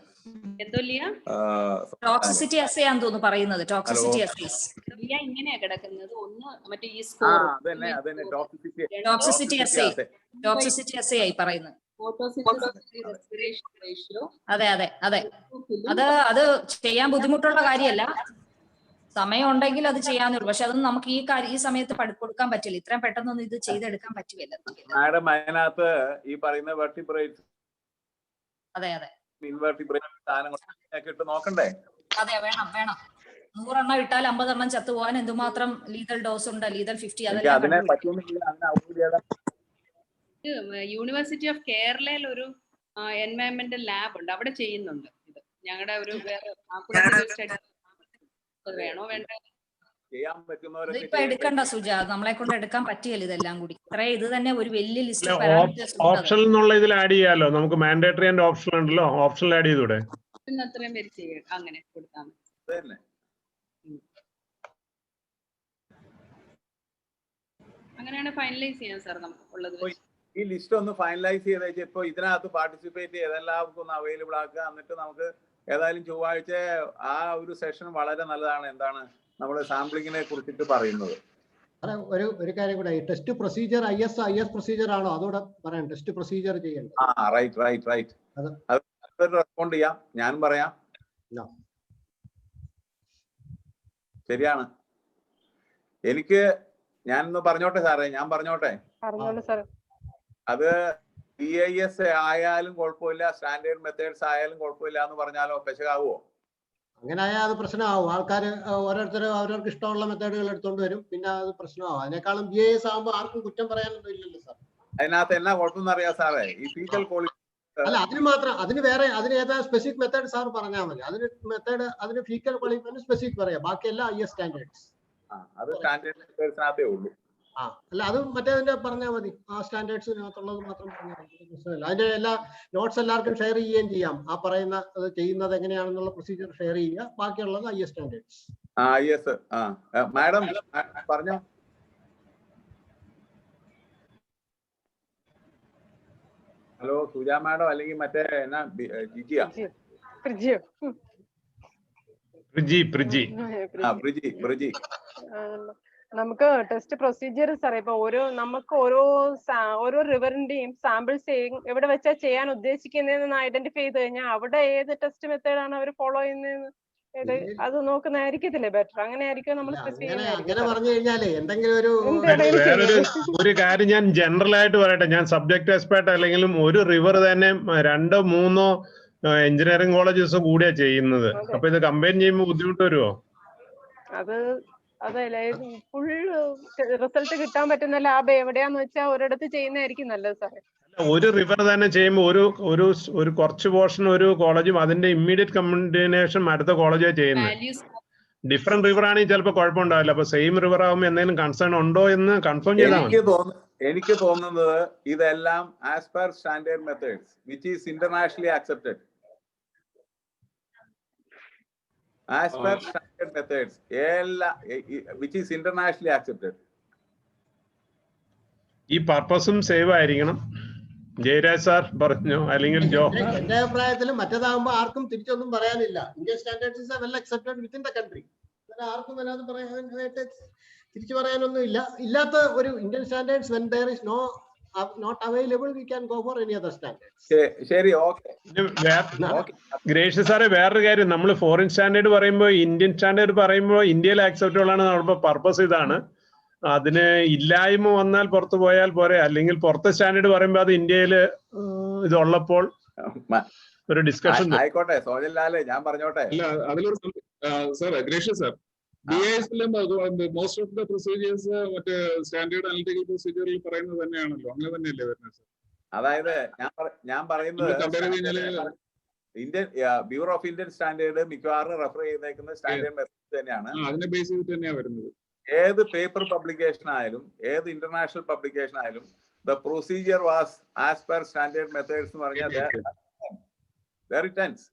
ടോക്സിസിറ്റി അസേയാന്ന് തോന്നുന്നു പറയുന്നത്. ടോക്സിസിറ്റി അസേസ് ഇങ്ങനെയാ കിടക്കുന്നത്. ഒന്ന് മറ്റേ ഈ ടോക്സിസിറ്റി അസേ ആയി പറയുന്നത്. അതെ അതെ അതെ, അത് ചെയ്യാൻ ബുദ്ധിമുട്ടുള്ള കാര്യമല്ല. സമയം ഉണ്ടെങ്കിൽ അത് ചെയ്യാന്നുള്ളൂ. പക്ഷെ അതൊന്നും നമുക്ക് ഈ സമയത്ത് കൊടുക്കാൻ പറ്റില്ല. ഇത്രയും പെട്ടെന്നൊന്നും ഇത് ചെയ്തെടുക്കാൻ പറ്റില്ല. മാഡം, അതിനകത്ത് ഈ പറയുന്ന വെർട്ടിബ്രേറ്റ്സ്, അതെ അതെ, ഇട്ട് നോക്കണ്ടേ? അതെ, വേണം 100 എണ്ണം ഇട്ടാൽ 50 എണ്ണം ചത്തുപോകാൻ എന്തുമാത്രം ലീതൽ ഡോസ് ഉണ്ട്, ലീതൽ 50. യൂണിവേഴ്സിറ്റി ഓഫ് കേരളയിൽ ഒരു എൻവയറൺമെന്റൽ ലാബ് ഉണ്ട്, അവിടെ ചെയ്യുന്നുണ്ട് ഇത്. ഞങ്ങളുടെ ഒരു വേണോ വേണ്ട ഇപ്പൊ എടുക്കണ്ട സുജ, നമ്മളെ കൊണ്ട് എടുക്കാൻ പറ്റിയല്ലോ ഇതെല്ലാം കൂടി. ഇത് തന്നെ ഒരു വലിയ ലിസ്റ്റ്. ഓപ്ഷണൽ എന്നുള്ള ഇതിൽ ആഡ് ചെയ്യാലോ നമുക്ക്. മാൻഡേറ്ററി ആൻഡ് ഓപ്ഷണൽ ഉണ്ടല്ലോ, ഓപ്ഷണൽ ആഡ് ചെയ്തൂടെ? അത്രയും പേര് ചെയ്യണം, അങ്ങനെ കൊടുത്താൽ മതി. അങ്ങനെയാണ് ഫൈനലൈസ് ചെയ്യാൻ സാർ നമുക്ക് ഉള്ളത്. ഈ ലിസ്റ്റ് ഒന്ന് ഫൈനലൈസ് ചെയ്ത് വെച്ചാൽ ഇപ്പോൾ ഇതിനകത്ത് പാർട്ടിസിപ്പേറ്റ് ചെയ്ത് എല്ലാവർക്കും ഒന്ന് അവൈലബിൾ ആക്കുക. എന്നിട്ട് നമുക്ക് ഏതായാലും ചൊവ്വാഴ്ച ആ ഒരു സെഷൻ വളരെ നല്ലതാണ്. എന്താണ് നമ്മൾ സാമ്പിളിങ്ങിനെ കുറിച്ചിട്ട് പറയുന്നത്. ഒരു കാര്യം കൂടെ, ടെസ്റ്റ് പ്രൊസീജിയർ IS പ്രൊസീജിയർ ആണോ അതോടെ പറയാം. ടെസ്റ്റ് പ്രൊസീജിയർ ചെയ്യണം. റൈറ്റ്. അത് റെസ്പോണ്ട് ചെയ്യാം, ഞാൻ പറയാം. ശരിയാണ്. ഞാനൊന്ന് പറഞ്ഞോട്ടെ സാറേ, ഞാൻ പറഞ്ഞോട്ടെ. അത് BIS ആയാലും കുഴപ്പമില്ല, സ്റ്റാൻഡേർഡ് മെത്തേഡ്സ് ആയാലും കുഴപ്പമില്ല എന്ന് പറഞ്ഞാലോ പെശകാവോ? അങ്ങനെ ആയാൽ അത് പ്രശ്നമാവും. ആൾക്കാർ ഓരോരുത്തരും അവരവർക്ക് ഇഷ്ടമുള്ള മെത്തേഡുകൾ എടുത്തോണ്ട് വരും, പിന്നെ അത് പ്രശ്നമാവും. അതിനേക്കാളും BIS ആകുമ്പോൾ ആർക്കും കുറ്റം പറയാനൊന്നും ഇല്ലല്ലോ സാർ. അതിനകത്ത് എന്നാ കുഴപ്പമെന്ന് അറിയാം സാറേ, ഈ ഫീക്കൽ ക്വാളിറ്റി അല്ല, അതിന് മാത്രം, അതിന് ഏതാ സ്പെസിഫിക് മെത്തേഡ് സാർ പറഞ്ഞാൽ മതി. അതിന് ഫീക്കൽ ക്വാളിഫിക്കേഷൻ സ്പെസിഫിക് പറയാം. ബാക്കിയെല്ലാം IS സ്റ്റാൻഡേർഡ്സ്. അത് സ്റ്റാൻഡേർഡ് മെത്തേഡ്സിനകത്തേ ഉള്ളൂ. അല്ല, അത് മറ്റേതിന്റെ പറഞ്ഞാൽ മതി. ആ സ്റ്റാൻഡേർഡ്സിനകത്തുള്ളത് മാത്രം പറഞ്ഞാൽ മതി, പ്രശ്നമില്ല. അതിന്റെ എല്ലാ നോട്ട്സ് എല്ലാവർക്കും ഷെയർ ചെയ്യുകയും ചെയ്യാം. ആ പറയുന്ന അത് ചെയ്യുന്നത് എങ്ങനെയാണെന്നുള്ള പ്രൊസീജിയർ ഷെയർ ചെയ്യുക. ബാക്കിയുള്ളത് IS സ്റ്റാൻഡേർഡ്സ്. മാഡം പറഞ്ഞോ. ഹലോ സുജാ മാഡം, അല്ലെങ്കിൽ മറ്റേ എന്നാ ജിജിയാ? പ്രിജി. നമുക്ക് ടെസ്റ്റ് പ്രൊസീജിയർ സാറേ, ഇപ്പൊ നമുക്ക് ഓരോ റിവറിന്റെയും സാമ്പിൾസ് എവിടെ വെച്ചാ ചെയ്യാൻ ഉദ്ദേശിക്കുന്നതെന്ന് ഐഡന്റിഫൈ ചെയ്ത് കഴിഞ്ഞാൽ അവിടെ ഏത് ടെസ്റ്റ് മെത്തേഡാണ് അവർ ഫോളോ ചെയ്യുന്നതെന്ന് അത് നോക്കുന്നതായിരിക്കത്തില്ലേ ബെറ്റർ? അങ്ങനെ ആയിരിക്കും നമ്മൾ ഒരു കാര്യം ഞാൻ ജനറൽ ആയിട്ട് പറയട്ടെ. ഞാൻ സബ്ജക്ട് എക്സ്പെർട്ട് അല്ലെങ്കിലും ഒരു റിവർ തന്നെ 2-3 എഞ്ചിനീയറിംഗ് കോളേജസ് കൂടിയാ ചെയ്യുന്നത്. അപ്പൊ ഇത് കമ്പൈൻ ചെയ്യുമ്പോൾ ബുദ്ധിമുട്ട് വരുമോ? അതല്ലേ ഫുൾ റിസൾട്ട് കിട്ടാൻ പറ്റുന്ന ലാബ് എവിടെയാന്ന് വെച്ചാൽ ഒരിടത്ത് ചെയ്യുന്നതായിരിക്കും നല്ലത് സാറേ. ഒരു റിവർ തന്നെ ചെയ്യുമ്പോൾ ഒരു കുറച്ച് പോർഷൻ ഒരു കോളേജും അതിന്റെ ഇമ്മീഡിയറ്റ് കമ്പിനേഷൻ അടുത്ത കോളേജാണ് ചെയ്യുന്നത്. ഡിഫറെന്റ് റിവർ ആണെങ്കിൽ ചിലപ്പോൾ കുഴപ്പമുണ്ടാവില്ല. അപ്പൊ സെയിം റിവർ ആകുമ്പോൾ എന്തെങ്കിലും കൺസേൺ ഉണ്ടോ എന്ന് കൺഫേം ചെയ്താൽ മതി. എനിക്ക് തോന്നുന്നത് ഇതെല്ലാം as per standard methods which is internationally accepted. As per standard methods, which is internationally accepted. ഈ പർപ്പസും സേവ് ആയിരിക്കണം. ജയരാജ് സാർ പറഞ്ഞു, അല്ലെങ്കിൽ എന്റെ അഭിപ്രായത്തിൽ മറ്റേതാകുമ്പോൾ ആർക്കും തിരിച്ചൊന്നും പറയാനില്ല. Indian standards is well accepted within the country. ആർക്കും അതിനകത്ത് പറയാനായിട്ട് തിരിച്ചു പറയാനൊന്നും ഇല്ല. ഇല്ലാത്ത ഒരു Indian standards when there is not available, we can go for any other standards. ശരി, ഓക്കേ. ഗ്രേഷ്യസ് സാറേ, വേറൊരു കാര്യം, നമ്മൾ ഫോറിൻ സ്റ്റാൻഡേർഡ് പറയുമ്പോൾ ഇന്ത്യൻ സ്റ്റാൻഡേർഡ് പറയുമ്പോൾ ഇന്ത്യയിൽ ആക്സെപ്റ്റബിൾ ആണ്. നമ്മുടെ പർപ്പസ് ഇതാണ്. അതിന് ഇല്ലായ്മ വന്നാൽ പുറത്തു പോയാൽ പോരെ. അല്ലെങ്കിൽ പുറത്തെ സ്റ്റാൻഡേർഡ് പറയുമ്പോൾ അത് ഇന്ത്യയിൽ ഇതുള്ളപ്പോൾ ഒരു ഡിസ്കഷൻ ആയിക്കോട്ടെ. സോജൻലാലേ, ഞാൻ പറഞ്ഞോട്ടെ. മോസ്റ്റ് ഓഫ് ദ പ്രൊസീജിയേഴ്സ് മറ്റേ സ്റ്റാൻഡേർഡ് അനലിറ്റിക്കൽ പ്രൊസീജിയറിൽ പറയുന്നത് തന്നെയാണല്ലോ. അങ്ങനെ തന്നെയല്ലേ വരുന്നത് സാർ? അതായത് ഞാൻ പറയുന്നത് Indian bureau of Indian standard മിക്കവാറും റെഫർ ചെയ്തേക്കുന്ന സ്റ്റാൻഡേർഡ് മെത്തേഡ് തന്നെയാണ്. അതിനെ ബേസ് ചെയ്തിട്ട് തന്നെയാണ് വരുന്നത്. ഏത് പേപ്പർ പബ്ലിക്കേഷൻ ആയാലും ഏത് ഇന്റർനാഷണൽ പബ്ലിക്കേഷൻ ആയാലും the procedure was as per standard methods എന്ന് പറഞ്ഞാൽ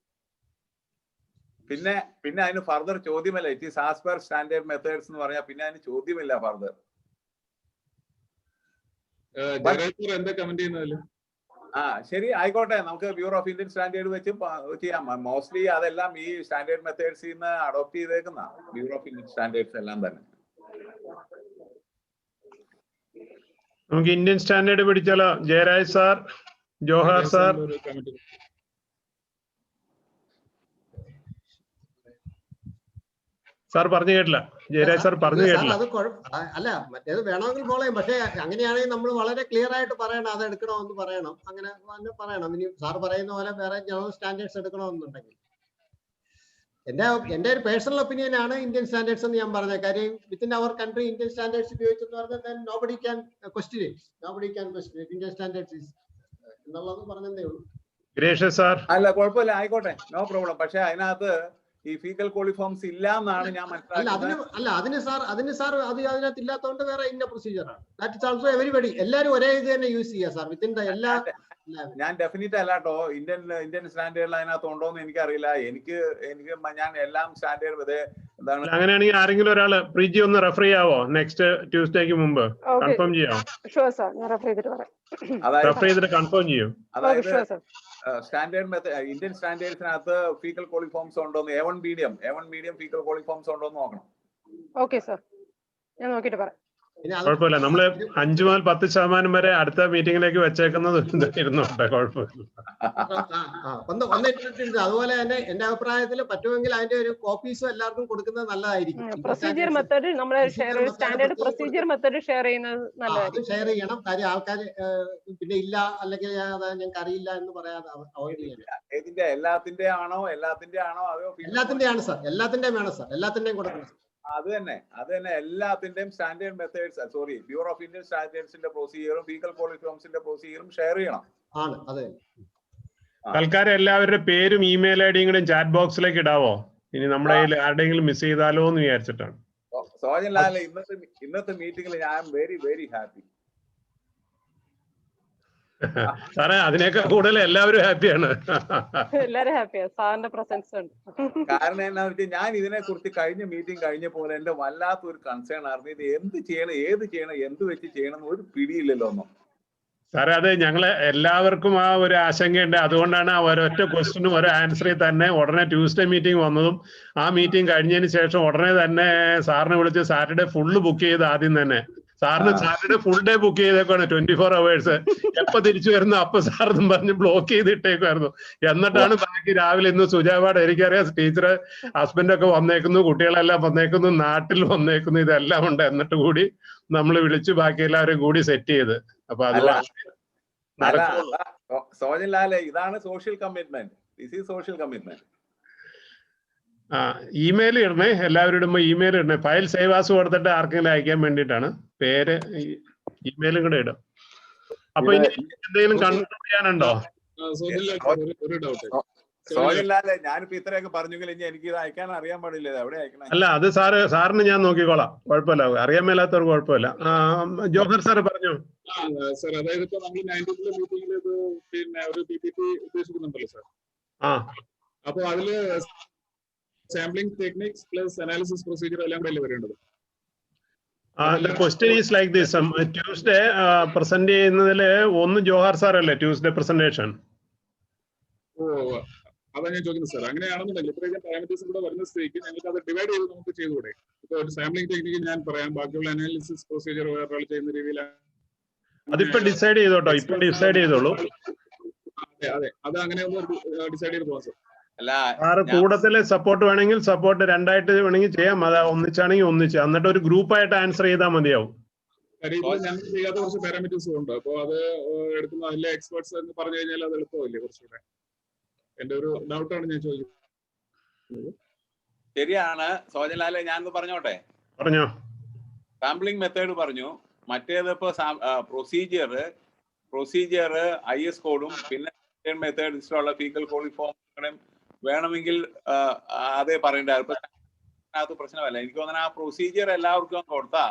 പിന്നെ അതിന് ഫർദർ ചോദ്യമല്ല. It is as per standard methods എന്ന് പറഞ്ഞാൽ പിന്നെ അതിന് ചോദ്യമില്ല ഫർദർ. ശരി, ആയിക്കോട്ടെ. നമുക്ക് ബ്യൂറോ ഓഫ് ഇന്ത്യൻ സ്റ്റാൻഡേർഡ് വെച്ച് ചെയ്യാം. മോസ്റ്റ്ലി അതെല്ലാം ഈ സ്റ്റാൻഡേർഡ് മെത്തേഡ്സിൽ നിന്ന് അഡോപ്റ്റ് ചെയ്തേക്കുന്ന ബ്യൂറോ ഓഫ് ഇന്ത്യൻ സ്റ്റാൻഡേർഡ്സ് എല്ലാം തന്നെ. നമുക്ക് ഇന്ത്യൻ സ്റ്റാൻഡേർഡ് പിടിച്ചാലോ? Jayaraj sir, Johar sir. Sir പറഞ്ഞു കേട്ടില്ല. ജയരാജ് സാർ പറഞ്ഞു കേട്ടില്ല. അല്ല, മറ്റേത് വേണമെങ്കിൽ ഫോളോ ചെയ്യും. പക്ഷെ അങ്ങനെയാണെങ്കിൽ നമ്മൾ വളരെ ക്ലിയർ ആയിട്ട് പറയണം, അത് എടുക്കണമെന്ന് പറയണം. അങ്ങനെ പറയണം. ഇനി സാർ പറയുന്ന പോലെ വേറെ ജനറൽ സ്റ്റാൻഡേർഡ്സ് എടുക്കണമെന്നുണ്ടെങ്കിൽ എന്റെ ഒരു പേഴ്സണൽ ഒപ്പീനിയൻ ആണ് ഇന്ത്യൻ സ്റ്റാൻഡേർഡ്സ് എന്ന് ഞാൻ പറഞ്ഞ കാര്യം. Within our country Indian standards ഉപയോഗിച്ചെന്ന് പറഞ്ഞാൽ nobody can question it. Indian standards എന്നുള്ളത് പറഞ്ഞതേ ഉള്ളൂ. ഗ്രേഷ്യസ് സാർ, അല്ല കുഴപ്പമില്ല, ആയിക്കോട്ടെ, നോ പ്രോബ്ലം. പക്ഷെ അതിനകത്ത് ഈ ഫീക്കൽ കോളിഫോംസ് ഇല്ല എന്നാണ് ഞാൻ മനസ്സിലാക്കുന്നത്. അതിന് സാർ അത് അതിനകത്ത് ഇല്ലാത്തതുകൊണ്ട് വേറെ ഇന്ന പ്രൊസീജിയർ ആണ്. That is also everybody. എല്ലാവരും ഒരേ ഇത് തന്നെ യൂസ് ചെയ്യുക സാർ വിത്തിൻ ദ എല്ലാ. ഞാൻ ഡെഫിനറ്റ് അല്ല കേട്ടോ. ഇന്ത്യൻ സ്റ്റാൻഡേർഡിൽ അതിനകത്ത് ഉണ്ടോന്ന് എനിക്കറിയില്ല. ഞാൻ എല്ലാം സ്റ്റാൻഡേർഡ് എന്താണ് അങ്ങനെയാണെങ്കിൽ ആരെങ്കിലും ഒരാള് പ്രീജി ഒന്ന് റെഫർ ചെയ്യാവോ നെക്സ്റ്റ് ട്യൂസ്ഡേക്ക് മുമ്പ് കൺഫേം ചെയ്യാമോ? ഷുവർ സാർ, ഞാൻ റെഫർ ചെയ്തിട്ട് പറയാം. റെഫർ ചെയ്തിട്ട് കൺഫേം ചെയ്യും. അതായത് sure sir. Standard method Indian സ്റ്റാൻഡേർഡ്സിനകത്ത് ഫീക്കൽ കോളിഫോംസ് ഉണ്ടോന്ന് A1 മീഡിയം ഫീക്കൽ കോളിഫോംസ് ഉണ്ടോന്ന് നോക്കണം. ഓക്കെ സാർ, ഞാൻ നോക്കിയിട്ട് പറയാം. കുഴപ്പമില്ല, നമ്മള് 5 മുതൽ 10% വരെ അടുത്ത മീറ്റിംഗിലേക്ക് വെച്ചേക്കുന്നത് ഇരുന്നോട്ടെ, കുഴപ്പമില്ല. വന്നിട്ടുണ്ട്. അതുപോലെ തന്നെ എന്റെ അഭിപ്രായത്തിൽ പറ്റുമെങ്കിൽ അതിന്റെ ഒരു കോപ്പീസും എല്ലാവർക്കും കൊടുക്കുന്നത് നല്ലതായിരിക്കും. പ്രൊസീജിയർ മെത്തേഡ് നമ്മൾ സ്റ്റാൻഡേർഡ് പ്രൊസീജിയർ മെത്തേഡ് ഷെയർ ചെയ്യുന്നത് നല്ലതായിരിക്കും. ഷെയർ ചെയ്യണം. കാര്യം ആൾക്കാർ പിന്നെ ഇല്ല അല്ലെങ്കിൽ ഞങ്ങൾക്ക് അറിയില്ല എന്ന് പറയാതെ അവോയ്ഡ് ചെയ്യണം. ഇതിന്റെ എല്ലാത്തിന്റെ ആണോ അതോ എല്ലാത്തിന്റെയാണ് സാർ, എല്ലാത്തിന്റെയും വേണം സാർ, എല്ലാത്തിന്റെയും കൊടുക്കണം. അത് തന്നെ എല്ലാത്തിന്റെയും standard methods bureau of Indian സ്റ്റാൻഡേർഡ്സിന്റെ പ്രൊസീജിയറും ഫീക്കൽ കോളിഫോംസിന്റെ പ്രൊസീജിയറും ഷെയർ ചെയ്യണം. ആണ് അതെ. തൽക്കാലം എല്ലാവരുടെ പേരും ഇമെയിൽ ഐഡിയും കൂടെ ചാറ്റ് ബോക്സിലേക്ക് ഇടാവോ? ഇനി നമ്മുടെ ആരുടെയെങ്കിലും മിസ് ചെയ്താലോ എന്ന് വിചാരിച്ചിട്ടാണ്. സോജൻലാൽ, ഇന്നത്തെ മീറ്റിംഗിൽ ഞാൻ വെരി വെരി ഹാപ്പി. സാറേ, അതിനേക്കാൾ കൂടുതൽ എല്ലാവരും ഹാപ്പിയാണ്. എല്ലാരും ഹാപ്പിയാണ്, സാറിന്റെ പ്രസൻസ് ഉണ്ട്. കാരണം എന്താണെന്ന് വെച്ചാൽ ഞാൻ ഇതിനെ കുറിച്ച് കഴിഞ്ഞ മീറ്റിംഗ് കഴിഞ്ഞപ്പോൾ എന്റെ വല്ലാത്തൊരു കൺസേൺ ആയിരുന്നു. ഇത് എന്ത് ചെയ്യണം, ഏത് ചെയ്യണം, എന്ത് വെച്ച് ചെയ്യണം ഒരു പിടിയില്ലല്ലോ ഒന്നും. സാറേ, അത് ഞങ്ങള് എല്ലാവർക്കും ആ ഒരു ആശങ്കയുണ്ട്. അതുകൊണ്ടാണ് ആ ഒരൊറ്റ ക്വസ്റ്റിനും ഒരു ആൻസറിൽ തന്നെ ഉടനെ ട്യൂസ്ഡേ മീറ്റിംഗ് വന്നതും ആ മീറ്റിംഗ് കഴിഞ്ഞതിന് ശേഷം ഉടനെ തന്നെ സാറിനെ വിളിച്ച് സാറ്റർഡേ ഫുള്ള് ബുക്ക് ചെയ്ത് ആദ്യം തന്നെ സാറിന് സാറ്റർഡേ ഫുൾ ഡേ ബുക്ക് ചെയ്തേക്കാണ് 24 hours. എപ്പോ തിരിച്ചു വരുന്നു അപ്പൊ സാറെന്നും പറഞ്ഞ് ബ്ലോക്ക് ചെയ്തിട്ടേക്കുമായിരുന്നു. എന്നിട്ടാണ് ബാക്കി രാവിലെ ഇന്ന് സുജാപാട് എനിക്കറിയാം ടീച്ചറ് ഹസ്ബൻഡൊക്കെ വന്നേക്കുന്നു, കുട്ടികളെല്ലാം വന്നേക്കുന്നു, നാട്ടിൽ വന്നേക്കുന്നു, ഇതെല്ലാം ഉണ്ട്. എന്നിട്ട് കൂടി നമ്മൾ വിളിച്ചു ബാക്കി എല്ലാവരും കൂടി സെറ്റ് ചെയ്ത്. അപ്പൊ അത് സോജൻലാലെ, ഇതാണ് social commitment. This is social commitment. Email ഇടണേ, എല്ലാവരും ഇടുമ്പോ ഇമെയിൽ ഇടണേ. ഫയൽ സേവാസ് കൊടുത്തിട്ട് ആർക്കെങ്കിലും അയക്കാൻ വേണ്ടിയിട്ടാണ്. പേര് ഇമെയിലും കൂടെ ഇടും. അപ്പൊ ഇനി എന്തെങ്കിലും കൺക്ലൂഡ് ചെയ്യാനുണ്ടോ? സോജൻലാലെ, ഞാനിപ്പോ ഇത്രയൊക്കെ പറഞ്ഞെങ്കിൽ ഇനി എനിക്ക് ഇത് അയക്കാൻ അറിയാൻ പാടില്ല. എവിടെ അയക്കണം? അല്ല, അത് സാറിന് ഞാൻ നോക്കിക്കോളാം, കുഴപ്പമില്ല. അറിയാൻ മേലാത്തവർക്ക് കുഴപ്പമില്ല. ജോഹർ സാറ് പറഞ്ഞു. സാർ, അതായത് ഇപ്പൊ നമ്മൾ 19th മീറ്റിംഗിൽ ഇത് പിന്നെ ഒരു PPT ഉദ്ദേശിക്കുന്നുണ്ടല്ലോ സാർ. അപ്പൊ അതില് sampling techniques plus analysis procedure എല്ലാം കൂടെ വരേണ്ടത്. The question is like this. Tuesday present ചെയ്യുന്നതില് ഒന്ന് ജോഹാർ സാർ അല്ലേ ട്യൂസ്ഡേ പ്രസന്റേഷൻ? അതാ ഞാൻ ചോദിക്കുന്നത് സാർ. അങ്ങനെയാണെന്നുണ്ടെങ്കിൽ ഇത്രയും പാരാമീറ്റേഴ്സ് കൂടെ വരുന്ന സ്ഥിതിക്ക് ഞങ്ങൾക്ക് അത് ഡിവൈഡ് ചെയ്ത് നമുക്ക് ചെയ്തുകൂടെ? ഇപ്പൊ ഒരു സാമ്പിളിംഗ് ടെക്നിക്ക് ഞാൻ പറയാം, ബാക്കിയുള്ള അനാലിസിസ് പ്രൊസീജിയർ വേറെ ചെയ്യുന്ന രീതിയിലാണ്. അതിപ്പോ ഡിസൈഡ് ചെയ്തോട്ടോ, ഇപ്പൊ ഡിസൈഡ് ചെയ്തോളൂ. അതെ, അത് അങ്ങനെ ഒന്ന് ഡിസൈഡ് ചെയ്ത് പോകാം സാർ. സാറ് കൂടത്തില് സപ്പോർട്ട് വേണമെങ്കിൽ സപ്പോർട്ട് രണ്ടായിട്ട് വേണമെങ്കിൽ ചെയ്യാം. അത് ഒന്നിച്ചാണെങ്കിൽ ഒന്നിച്ച്, എന്നിട്ട് ഒരു ഗ്രൂപ്പായിട്ട് ആൻസർ ചെയ്താൽ മതിയാവും. ഞങ്ങൾ ചെയ്യാത്ത കുറച്ച് പാരാമീറ്റേഴ്സും ഉണ്ട്. അപ്പൊ അത് എടുക്കുന്ന അതിലെ എക്സ്പേർട്സ് എന്ന് പറഞ്ഞു കഴിഞ്ഞാൽ അത് എളുപ്പമില്ലേ കുറച്ചുകൂടെ? എന്റെ ഒരു ഡൗട്ടാണ് ഞാൻ ചോദിക്കുന്നത്. ശരിയാണ് സോജൻലാലെ, ഞാനൊന്ന് പറഞ്ഞോട്ടെ? പറഞ്ഞോ. സാമ്പിളിംഗ് മെത്തേഡ് പറഞ്ഞു, മറ്റേത് ഇപ്പൊ പ്രൊസീജിയർ IS കോഡും പിന്നെ മെത്തേഡ്സിലുള്ള ഫീക്കൽ കോളിഫോം വേണമെങ്കിൽ അതേ പറയണ്ട. അത് പ്രശ്നമല്ല. എനിക്ക് തോന്നുന്നു ആ പ്രൊസീജിയർ എല്ലാവർക്കും കൊടുത്താ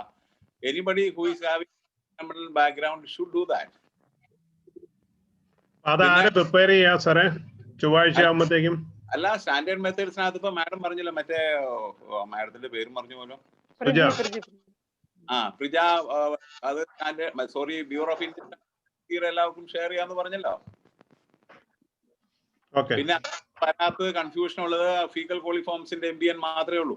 anybody who is having background should do that. അതാരെ പ്രിപ്പയർ ചെയ്യാ സാറേ ചൊവ്വാഴ്ച ആകുമ്പോഴത്തേക്കും? അല്ല, സ്റ്റാൻഡേർഡ് മെത്തേഡ്സിനകത്ത് ഇപ്പൊ മാഡം പറഞ്ഞില്ല, മറ്റേ മാഡത്തിന്റെ പേരും പറഞ്ഞു പോലും, പ്രിജ. അത് ബ്യൂറോ ഓഫ് ഇന്ത്യൻ എല്ലാവർക്കും ഷെയർ ചെയ്യാന്ന് പറഞ്ഞല്ലോ. പിന്നെ അതിനകത്ത് കൺഫ്യൂഷൻ ഉള്ളത് ഫീക്കൽ കോളിഫോംസിന്റെ MBN മാത്രമേ ഉള്ളൂ.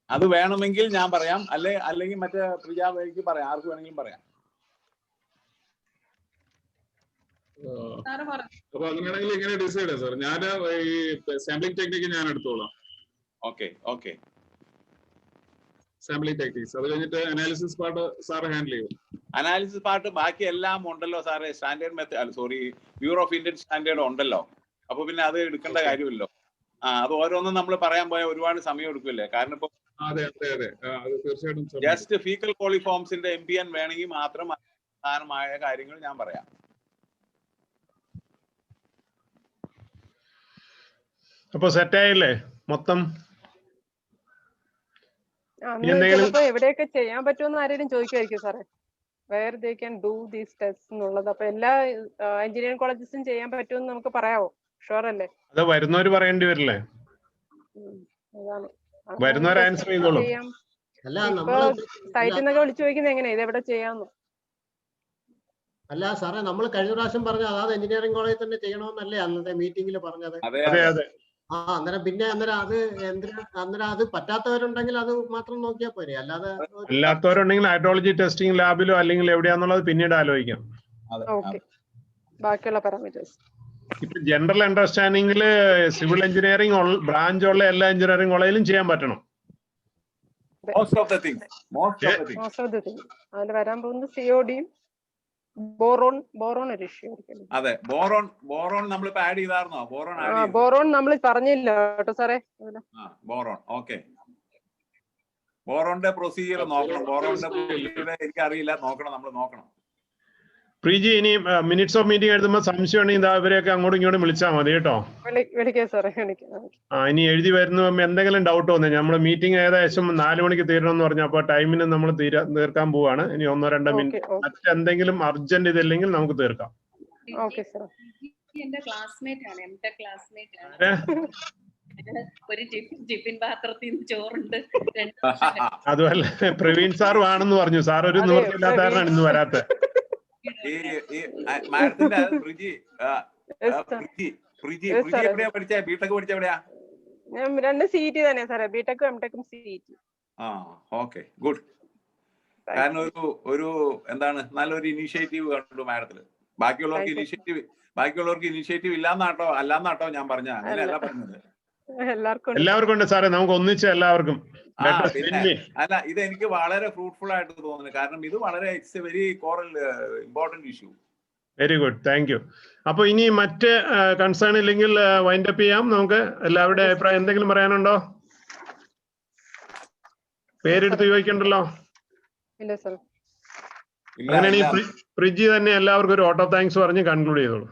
അത് വേണമെങ്കിൽ ഞാൻ പറയാം, അല്ലെങ്കിൽ മറ്റേ പ്രിജ വഴിക്ക് പറയാം, ആർക്ക് വേണമെങ്കിലും പറയാം. അപ്പൊ അങ്ങനെയാണെങ്കിൽ ഇങ്ങനെ ഡിസൈഡ് സാർ. ഞാൻ ഈ സാമ്പിളിംഗ് ടെക്നിക്ക് ഞാൻ എടുത്തോളാം. ഓക്കെ. സാമ്പിളിംഗ് ടെക്നിക്സ് അത് കഴിഞ്ഞിട്ട് അനാലിസിസ് പാർട്ട് സാർ ഹാൻഡിൽ ചെയ്യും. അനാലിസിസ് പാർട്ട് ബാക്കി എല്ലാം ഉണ്ടല്ലോ സാറേ. Standard bureau of Indian standard ഉണ്ടല്ലോ. അപ്പൊ പിന്നെ അത് എടുക്കേണ്ട കാര്യമില്ലല്ലോ. അത് ഓരോന്നും നമ്മൾ പറയാൻ പോയാൽ ഒരുപാട് സമയം എടുക്കില്ലേ? കാരണം ഇപ്പൊ ജസ്റ്റ് ഫീക്കൽ കോളിഫോംസിന്റെ MBN വേണമെങ്കിൽ മാത്രം പ്രധാനമായ കാര്യങ്ങൾ ഞാൻ പറയാം. അപ്പൊ സെറ്റായില്ലേ മൊത്തം? എവിടെയൊക്കെ ചെയ്യാൻ പറ്റുമെന്ന് ആരെങ്കിലും ചോദിക്കുമായിരിക്കും സാറേ. where they can do these tests എന്നുള്ളത്. അപ്പൊ എല്ലാ എഞ്ചിനീയറിംഗ് കോളേജസും ചെയ്യാൻ പറ്റുമെന്ന് നമുക്ക് പറയാവോ? ഷുവർ അല്ലേ? അത് വരുന്നവര് പറയേണ്ടി വരില്ലേ? അതാണ് വരുന്നവർ ആൻസർ ചെയ്തോളൂ. അല്ല ഇപ്പൊ സൈറ്റിൽ നിന്നൊക്കെ വിളിച്ചു ചോദിക്കുന്നത് എങ്ങനെയാ ഇത് എവിടെ ചെയ്യാമെന്ന്? അല്ല സാറേ, നമ്മൾ കഴിഞ്ഞ പ്രാവശ്യം പറഞ്ഞ അതാത് എഞ്ചിനീയറിംഗ് കോളേജിൽ തന്നെ ചെയ്യണമെന്നല്ലേ അന്നത്തെ മീറ്റിംഗിൽ പറഞ്ഞത്? അതെ അതെ അതെ. അന്നേരം പിന്നെ അന്നേരം അത് പറ്റാത്തവരുണ്ടെങ്കിൽ അത് മാത്രം നോക്കിയാൽ പോരെ, അല്ലാതെ അല്ലാത്തവരുണ്ടെങ്കിൽ ഹൈഡ്രോളജി ടെസ്റ്റിംഗ് ലാബിലോ അല്ലെങ്കിൽ എവിടെയാന്നുള്ളത് പിന്നീട് ആലോചിക്കാം. ഓക്കെ, ബാക്കിയുള്ള പാരാമീറ്റേഴ്സ് ഇപ്പൊ ജനറൽ അണ്ടർസ്റ്റാൻഡിംഗിൽ സിവിൽ എഞ്ചിനീയറിംഗ് ബ്രാഞ്ച് ഉള്ള എല്ലാ എഞ്ചിനീയറിംഗ് കോളേജിലും ചെയ്യാൻ പറ്റണം. most of the things. അതിൽ വരാൻ പോകുന്നത് സിഒഡിയും ബോറോൺ ഒരു ഇഷ്യൂ. അതെ, ബോറോൺ നമ്മൾ ആഡ് ചെയ്തായിരുന്നോ? ബോറോൺ നമ്മൾ പറഞ്ഞില്ല കേട്ടോ സാറേ. Boron okay. ബോറോണിന്റെ പ്രൊസീജിയർ നോക്കണം. ബോറോണിന്റെ പ്രൊസീജിയർ എനിക്കറിയില്ല, നമ്മൾ നോക്കണം. പ്രീജി, ഇനി മിനിറ്റ്സ് ഓഫ് മീറ്റിംഗ് എഴുതുമ്പോൾ സംശയം ഉണ്ടെങ്കിൽ ഇവരെയൊക്കെ അങ്ങോട്ടും ഇങ്ങോട്ടും വിളിച്ചാൽ മതി കേട്ടോ. ഇനി എഴുതി വരുന്ന എന്തെങ്കിലും ഡൗട്ട് വന്നേ, നമ്മുടെ മീറ്റിംഗ് ഏകദേശം 4 മണിക്ക് തീരണമെന്ന് പറഞ്ഞു. അപ്പൊ ടൈമിന് നമ്മൾ തീർക്കാൻ പോവാണ്. ഇനി 1-2 മിനിറ്റ് മറ്റെന്തെങ്കിലും അർജന്റ് ഇതില്ലെങ്കിൽ നമുക്ക് തീർക്കാം. എന്റെ ക്ലാസ്മേറ്റ് ആണ്, എംടെക് ക്ലാസ്മേറ്റ് ആണ്. ഒരു ടിഫിൻ പാത്രത്തിൽ ചോറുണ്ട്. അതുമല്ല, പ്രവീൺ സാർ ആണെന്ന് പറഞ്ഞു. സാർ ഒരു നിവൃത്തിയില്ലാത്ത കാരണമാണ് ഇന്ന് വരാത്തത്. എവിടെയാ പഠിച്ചേ? ബിടെക് പഠിച്ച എവിടെയാ? ഞാൻ 2 സിഇടി തന്നെ സാറേ, ബിടെക്കും എംടെക്കും സിഇടി. Okay, good. കാരണം ഒരു എന്താണ് നല്ലൊരു ഇനീഷ്യേറ്റീവ് കണ്ടു മാഡത്തില്. ബാക്കിയുള്ളവർക്ക് ഇനീഷ്യേറ്റീവ് അല്ലാന്നാട്ടോ ഞാൻ പറഞ്ഞ, അങ്ങനെയല്ല പറഞ്ഞത്. എല്ലാവർക്കും ഉണ്ട് സാറേ, നമുക്ക് ഒന്നിച്ച് എല്ലാവർക്കും. അല്ല, ഇത് എനിക്ക് വളരെ ഫ്രൂട്ട്ഫുൾ ആയിട്ട് തോന്നുന്നു. കാരണം ഇത് വളരെ it's a very coral important issue. Very good, thank you. അപ്പൊ ഇനി മറ്റ് കൺസേൺ ഇല്ലെങ്കിൽ വൈൻഡ് അപ്പ് ചെയ്യാം. നമുക്ക് എല്ലാവരുടെ അഭിപ്രായം എന്തെങ്കിലും പറയാനുണ്ടോ? പേരെടുത്ത് ചോദിക്കണ്ടല്ലോ. അങ്ങനെയാണെങ്കിൽ പ്രിജി തന്നെ എല്ലാവർക്കും ഒരു ഓട്ടോ താങ്ക്സ് പറഞ്ഞ് കൺക്ലൂഡ് ചെയ്തോളൂ.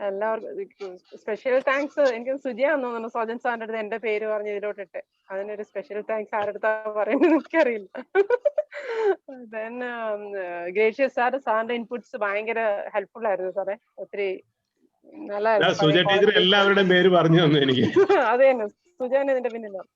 എല്ലാവർക്കും സ്പെഷ്യൽ താങ്ക്സ്. എനിക്ക് സുജിയാന്ന് തോന്നുന്നു സോജൻ സാറിന്റെ അടുത്ത് എന്റെ പേര് പറഞ്ഞ് ഇതിലോട്ടിട്ട്. അതിനൊരു സ്പെഷ്യൽ താങ്ക്സ് ആരുടെ പറയുന്നത് എനിക്കറിയില്ല. ദെൻ ഗ്രേഷ്യസ് സാറിന്റെ ഇൻപുട്സ് ഭയങ്കര ഹെൽപ്ഫുൾ ആയിരുന്നു സാറേ. ഒത്തിരി നല്ലതായിരുന്നു. എല്ലാവരുടെയും പേര് പറഞ്ഞു തന്നു എനിക്ക്. അത് തന്നെ, സുജാൻ ഇതിന്റെ പിന്നിലാണ്.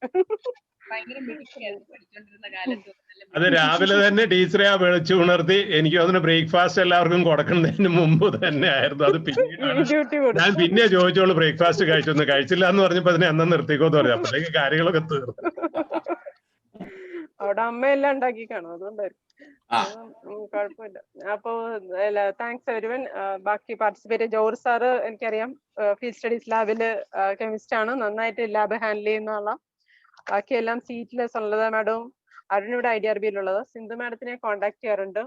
അത് രാവിലെ തന്നെ ടീച്ചറെ വിളിച്ചു ഉണർത്തി. എനിക്ക് അതിന് ബ്രേക്ക്ഫാസ്റ്റ് എല്ലാവർക്കും കൊടുക്കുന്നതിന് മുമ്പ് തന്നെ ആയിരുന്നു അത്. പിന്നീട് ഞാൻ പിന്നെ ചോദിച്ചോളൂ ബ്രേക്ക്ഫാസ്റ്റ് കഴിച്ചൊന്ന് കഴിച്ചില്ല എന്ന് പറഞ്ഞപ്പോ അതിനെ എന്നാ നിർത്തിക്കോന്ന് പറഞ്ഞു. അപ്പോഴത്തേക്ക് കാര്യങ്ങളൊക്കെ തീർന്നു. അവിടെ അമ്മയെല്ലാം ഉണ്ടാക്കി കാണും, അതുകൊണ്ടായിരിക്കും. കുഴപ്പമില്ല. അപ്പോ താങ്ക്സ് എവരിവൺ. ബാക്കി പാർട്ടിസിപ്പേറ്റ് ജോർജ് സാറ് എനിക്കറിയാം ഫീൽഡ് സ്റ്റഡീസ് ലാബില് കെമിസ്റ്റ് ആണ്, നന്നായിട്ട് ലാബ് ഹാൻഡിൽ ചെയ്യുന്ന. ബാക്കിയെല്ലാം സീറ്റില് സൊല്ലത മാഡവും അരുണിവിടെ IDRBയിലുള്ളത്. സിന്ധു മാഡത്തിനെ കോണ്ടാക്ട് ചെയ്യാറുണ്ട്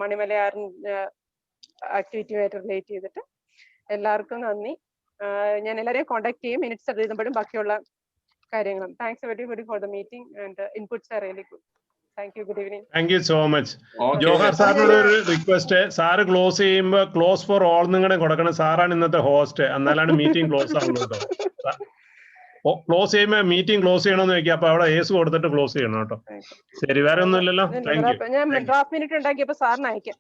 മണിമലയാറിന്റെ ആക്ടിവിറ്റിയുമായിട്ട് റിലേറ്റ് ചെയ്തിട്ട്. എല്ലാവർക്കും നന്ദി. ഞാൻ എല്ലാവരെയും കോണ്ടാക്ട് ചെയ്യും മിനിറ്റ്സ് എഴുതുമ്പോഴും ബാക്കിയുള്ള കാര്യങ്ങളും. Thanks everybody for the meeting and inputs are really good. Thank U, good evening. Thank you so much. Johar സാറിനോട് ഒരു റിക്വസ്റ്റ്. സാറ് ക്ലോസ് ചെയ്യുമ്പോൾ ക്ലോസ് ഫോർ ഓൾ നിങ്ങളുടെ കൊടുക്കണം. സാറാണ് ഇന്നത്തെ ഹോസ്റ്റ്, എന്നാലാണ് മീറ്റിംഗ് ക്ലോസ് ആവുള്ളൂ കേട്ടോ. ക്ലോസ് ചെയ്യുമ്പോ മീറ്റിംഗ് ക്ലോസ് ചെയ്യണമെന്ന് വെക്കുക. അപ്പൊ അവിടെ ഏസ് കൊടുത്തിട്ട് ക്ലോസ് ചെയ്യണം കേട്ടോ. ശരി, വേറെ ഒന്നും ഇല്ലല്ലോ. ഞാൻ ഡ്രാഫ്റ്റ് മിനിറ്റ് ഉണ്ടാക്കിയപ്പോ സാറിന് അയക്കാം,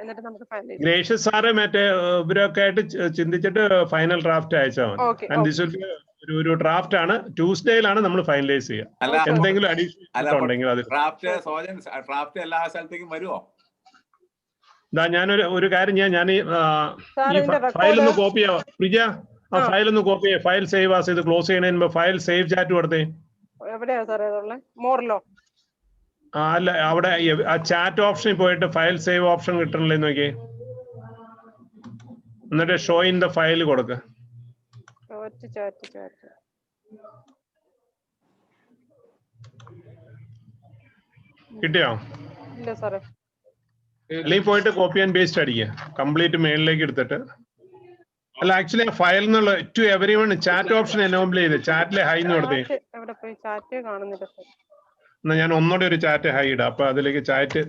എന്നിട്ട് നമുക്ക് ഫൈനലൈസ്. ഗ്രേഷ്യസ് സാറ് മറ്റേ ഇവരൊക്കെ ആയിട്ട് ചിന്തിച്ചിട്ട് ഫൈനൽ ഡ്രാഫ്റ്റ് അയച്ചാൽ മതി. ഒരു ഡ്രാഫ്റ്റ് ആണ്. ട്യൂസ്ഡേയിലാണ് നമ്മൾ ഫൈനലൈസ് ചെയ്യുക. എന്തെങ്കിലും അഡീഷണൽ ഉണ്ടെങ്കിൽ അത് എല്ലാ സ്ഥലത്തേക്കും വരുമോ? ഞാനൊരു കാര്യം ഞാൻ ഈ ഫയൽ ഒന്ന് കോപ്പി ചെയ്യാം. പ്രിജ, ആ ഫയൽ ഒന്ന് കോപ്പി ചെയ്യാം. ഫയൽ സേവ് ആസ് ചെയ്ത് ക്ലോസ് ചെയ്യുന്നതിന് മുമ്പ് ഫയൽ സേവ് ചാറ്റ് കൊടുത്തേ. അല്ല, അവിടെ ആ ചാറ്റ് ഓപ്ഷനിൽ പോയിട്ട് ഫയൽ സേവ് ഓപ്ഷൻ കിട്ടണില്ലേ നോക്കിയേ. എന്നിട്ട് ഷോ ഇൻ ദ ഫയൽ കൊടുക്ക. കിട്ടിയോ? അല്ലെങ്കിൽ പോയിട്ട് കോപ്പി ആൻഡ് പേസ്റ്റ് അടിക്കുക. കംപ്ലീറ്റ് മെയിലിലേക്ക് എടുത്തിട്ട്. അല്ല, ആക്ച്വലി ഫയൽ എന്നുള്ള to everyone chat option enable ചെയ്ത് ചാറ്റിലെ ഹൈ എന്ന് കൊടുത്തേ. എന്നാ ഞാൻ ഒന്നുകൂടെ ഒരു ചാറ്റ് ഹൈ ഇടാം. അപ്പൊ അതിലേക്ക് ചാറ്റ്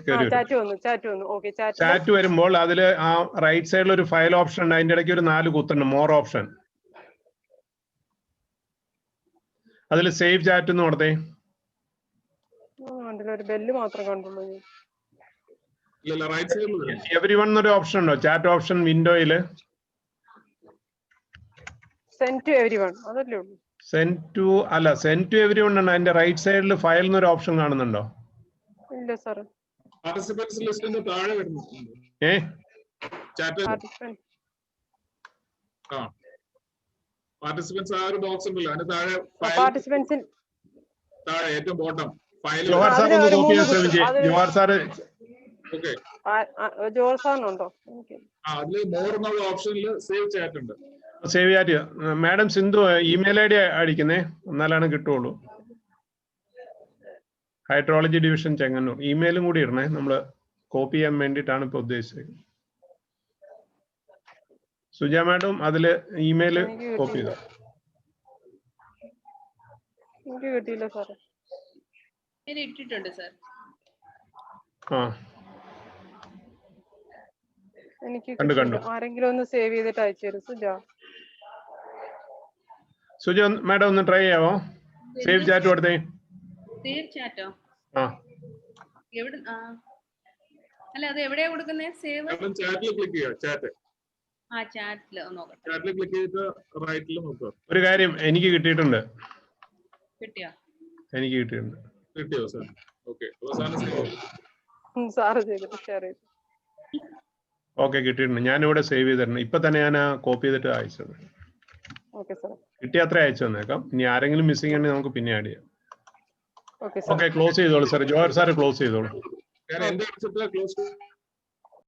ചാറ്റ് വരുമ്പോൾ അതില് ആ റൈറ്റ് സൈഡിൽ ഒരു ഫയൽ ഓപ്ഷൻ ഉണ്ട്. അതിന്റെ ഇടയ്ക്ക് ഒരു 4 കുത്തുണ്ട്, മോർ ഓപ്ഷൻ. അതിൽ സേവ് ചാറ്റ് എന്ന് കൊടുത്തേ. കണ്ടില്ല, ഒരു ബെല്ല് മാത്രം കണ്ടുള്ളൂ ഞാൻ. ഇല്ല റൈറ്റ് സൈഡിൽ എവരി വൺ എന്നൊരു ഓപ്ഷൻ ഉണ്ടോ ചാറ്റ് ഓപ്ഷൻ വിൻഡോയില്? സെൻഡ് ടു എവരി വൺ അതല്ലേ ഉള്ളൂ. സെൻഡ് ടു എവരി വൺ ഉണ്ട്. അതിന്റെ റൈറ്റ് സൈഡിൽ ഫയൽ എന്നൊരു ഓപ്ഷൻ കാണുന്നുണ്ടോ? ഇല്ല സാർ. പാർട്ടിസിപ്പൻസ് ലിസ്റ്റിന്റെ താഴെ വരുന്നുണ്ട്. ചാറ്റ് പാർട്ടിസിപ്പൻസ് ആ ഒരു ബോക്സ് ഉണ്ടല്ലോ, അതിന്റെ താഴെ പാർട്ടിസിപ്പൻസിൽ താഴെ ഏറ്റവും ബോട്ടം ഫയൽ. ജോഹാർ സാർ ഒന്ന് കോപ്പി ചെയ്ത് സേവ് ചെയ്യേ. ജോഹാർ സാറ് ഓക്കെ ജോർജ് സാറിനുണ്ടോ? അതില് മോർ എന്നുള്ള ഓപ്ഷനിൽ സേവ് ചാറ്റ് ഉണ്ട്. Save chat. Madam Sindhu email I D അടിക്കുന്നേ, എന്നാലാണ് കിട്ടുള്ളൂ. Hydrology division Chengannur. ഇമെയിലും കൂടി ഇടണേ, നമ്മള് കോപ്പി ചെയ്യാൻ വേണ്ടിയിട്ടാണ് ഇപ്പൊ ഉദ്ദേശിച്ചത്. സുജ മാഡം അതില് ഇമെയിൽ കോപ്പി ചെയ്തോ. എനിക്ക് കിട്ടിയില്ല സാറേ. ഇട്ടിട്ടുണ്ട് സാർ. ആ എനിക്ക് കണ്ടു. ആരെങ്കിലും ഒന്ന് സേവ് ചെയ്തിട്ട് അയച്ചു തരും സുജ മാഡം ഒന്ന് ട്രൈ ചെയ്യാവോ? സേവ് ചാറ്റ് കൊടുത്തേ. സേവ് ചാറ്റോ? ആ എവിടെ? അല്ല അത് എവിടെയാ കൊടുക്കുന്നേ? സേവ് ചാറ്റിൽ ക്ലിക്ക് ചെയ്യുക. ചാറ്റ് ചാറ്റില് നോക്കട്ടെ. ചാറ്റിൽ ക്ലിക്ക് ചെയ്തിട്ട് റൈറ്റിൽ നോക്കുക. ഒരു കാര്യം എനിക്ക് കിട്ടിയിട്ടുണ്ട്. കിട്ടിയോ? എനിക്ക് കിട്ടിയിട്ടുണ്ട്. കിട്ടിയോ സാർ? ഓക്കെ സാറ് ചെയ്തിട്ട് ഷെയർ ചെയ്തു. ഓക്കെ കിട്ടിയിട്ടുണ്ട്. ഞാനിവിടെ സേവ് ചെയ്തിട്ടുണ്ട്. ഇപ്പൊ തന്നെ ഞാൻ കോപ്പി ചെയ്തിട്ട് അയച്ചത്. കിട്ടിയ അത്ര അയച്ചു തന്നേക്കാം. ഇനി ആരെങ്കിലും മിസ്സിംഗ് ഉണ്ടെങ്കിൽ നമുക്ക് പിന്നെ ആഡ് ചെയ്യാം. ഓക്കെ ക്ലോസ് ചെയ്തോളൂ സാർ. ജോഹർ സാർ ക്ലോസ് ചെയ്തോളൂ. എന്റെ ക്ലോസ്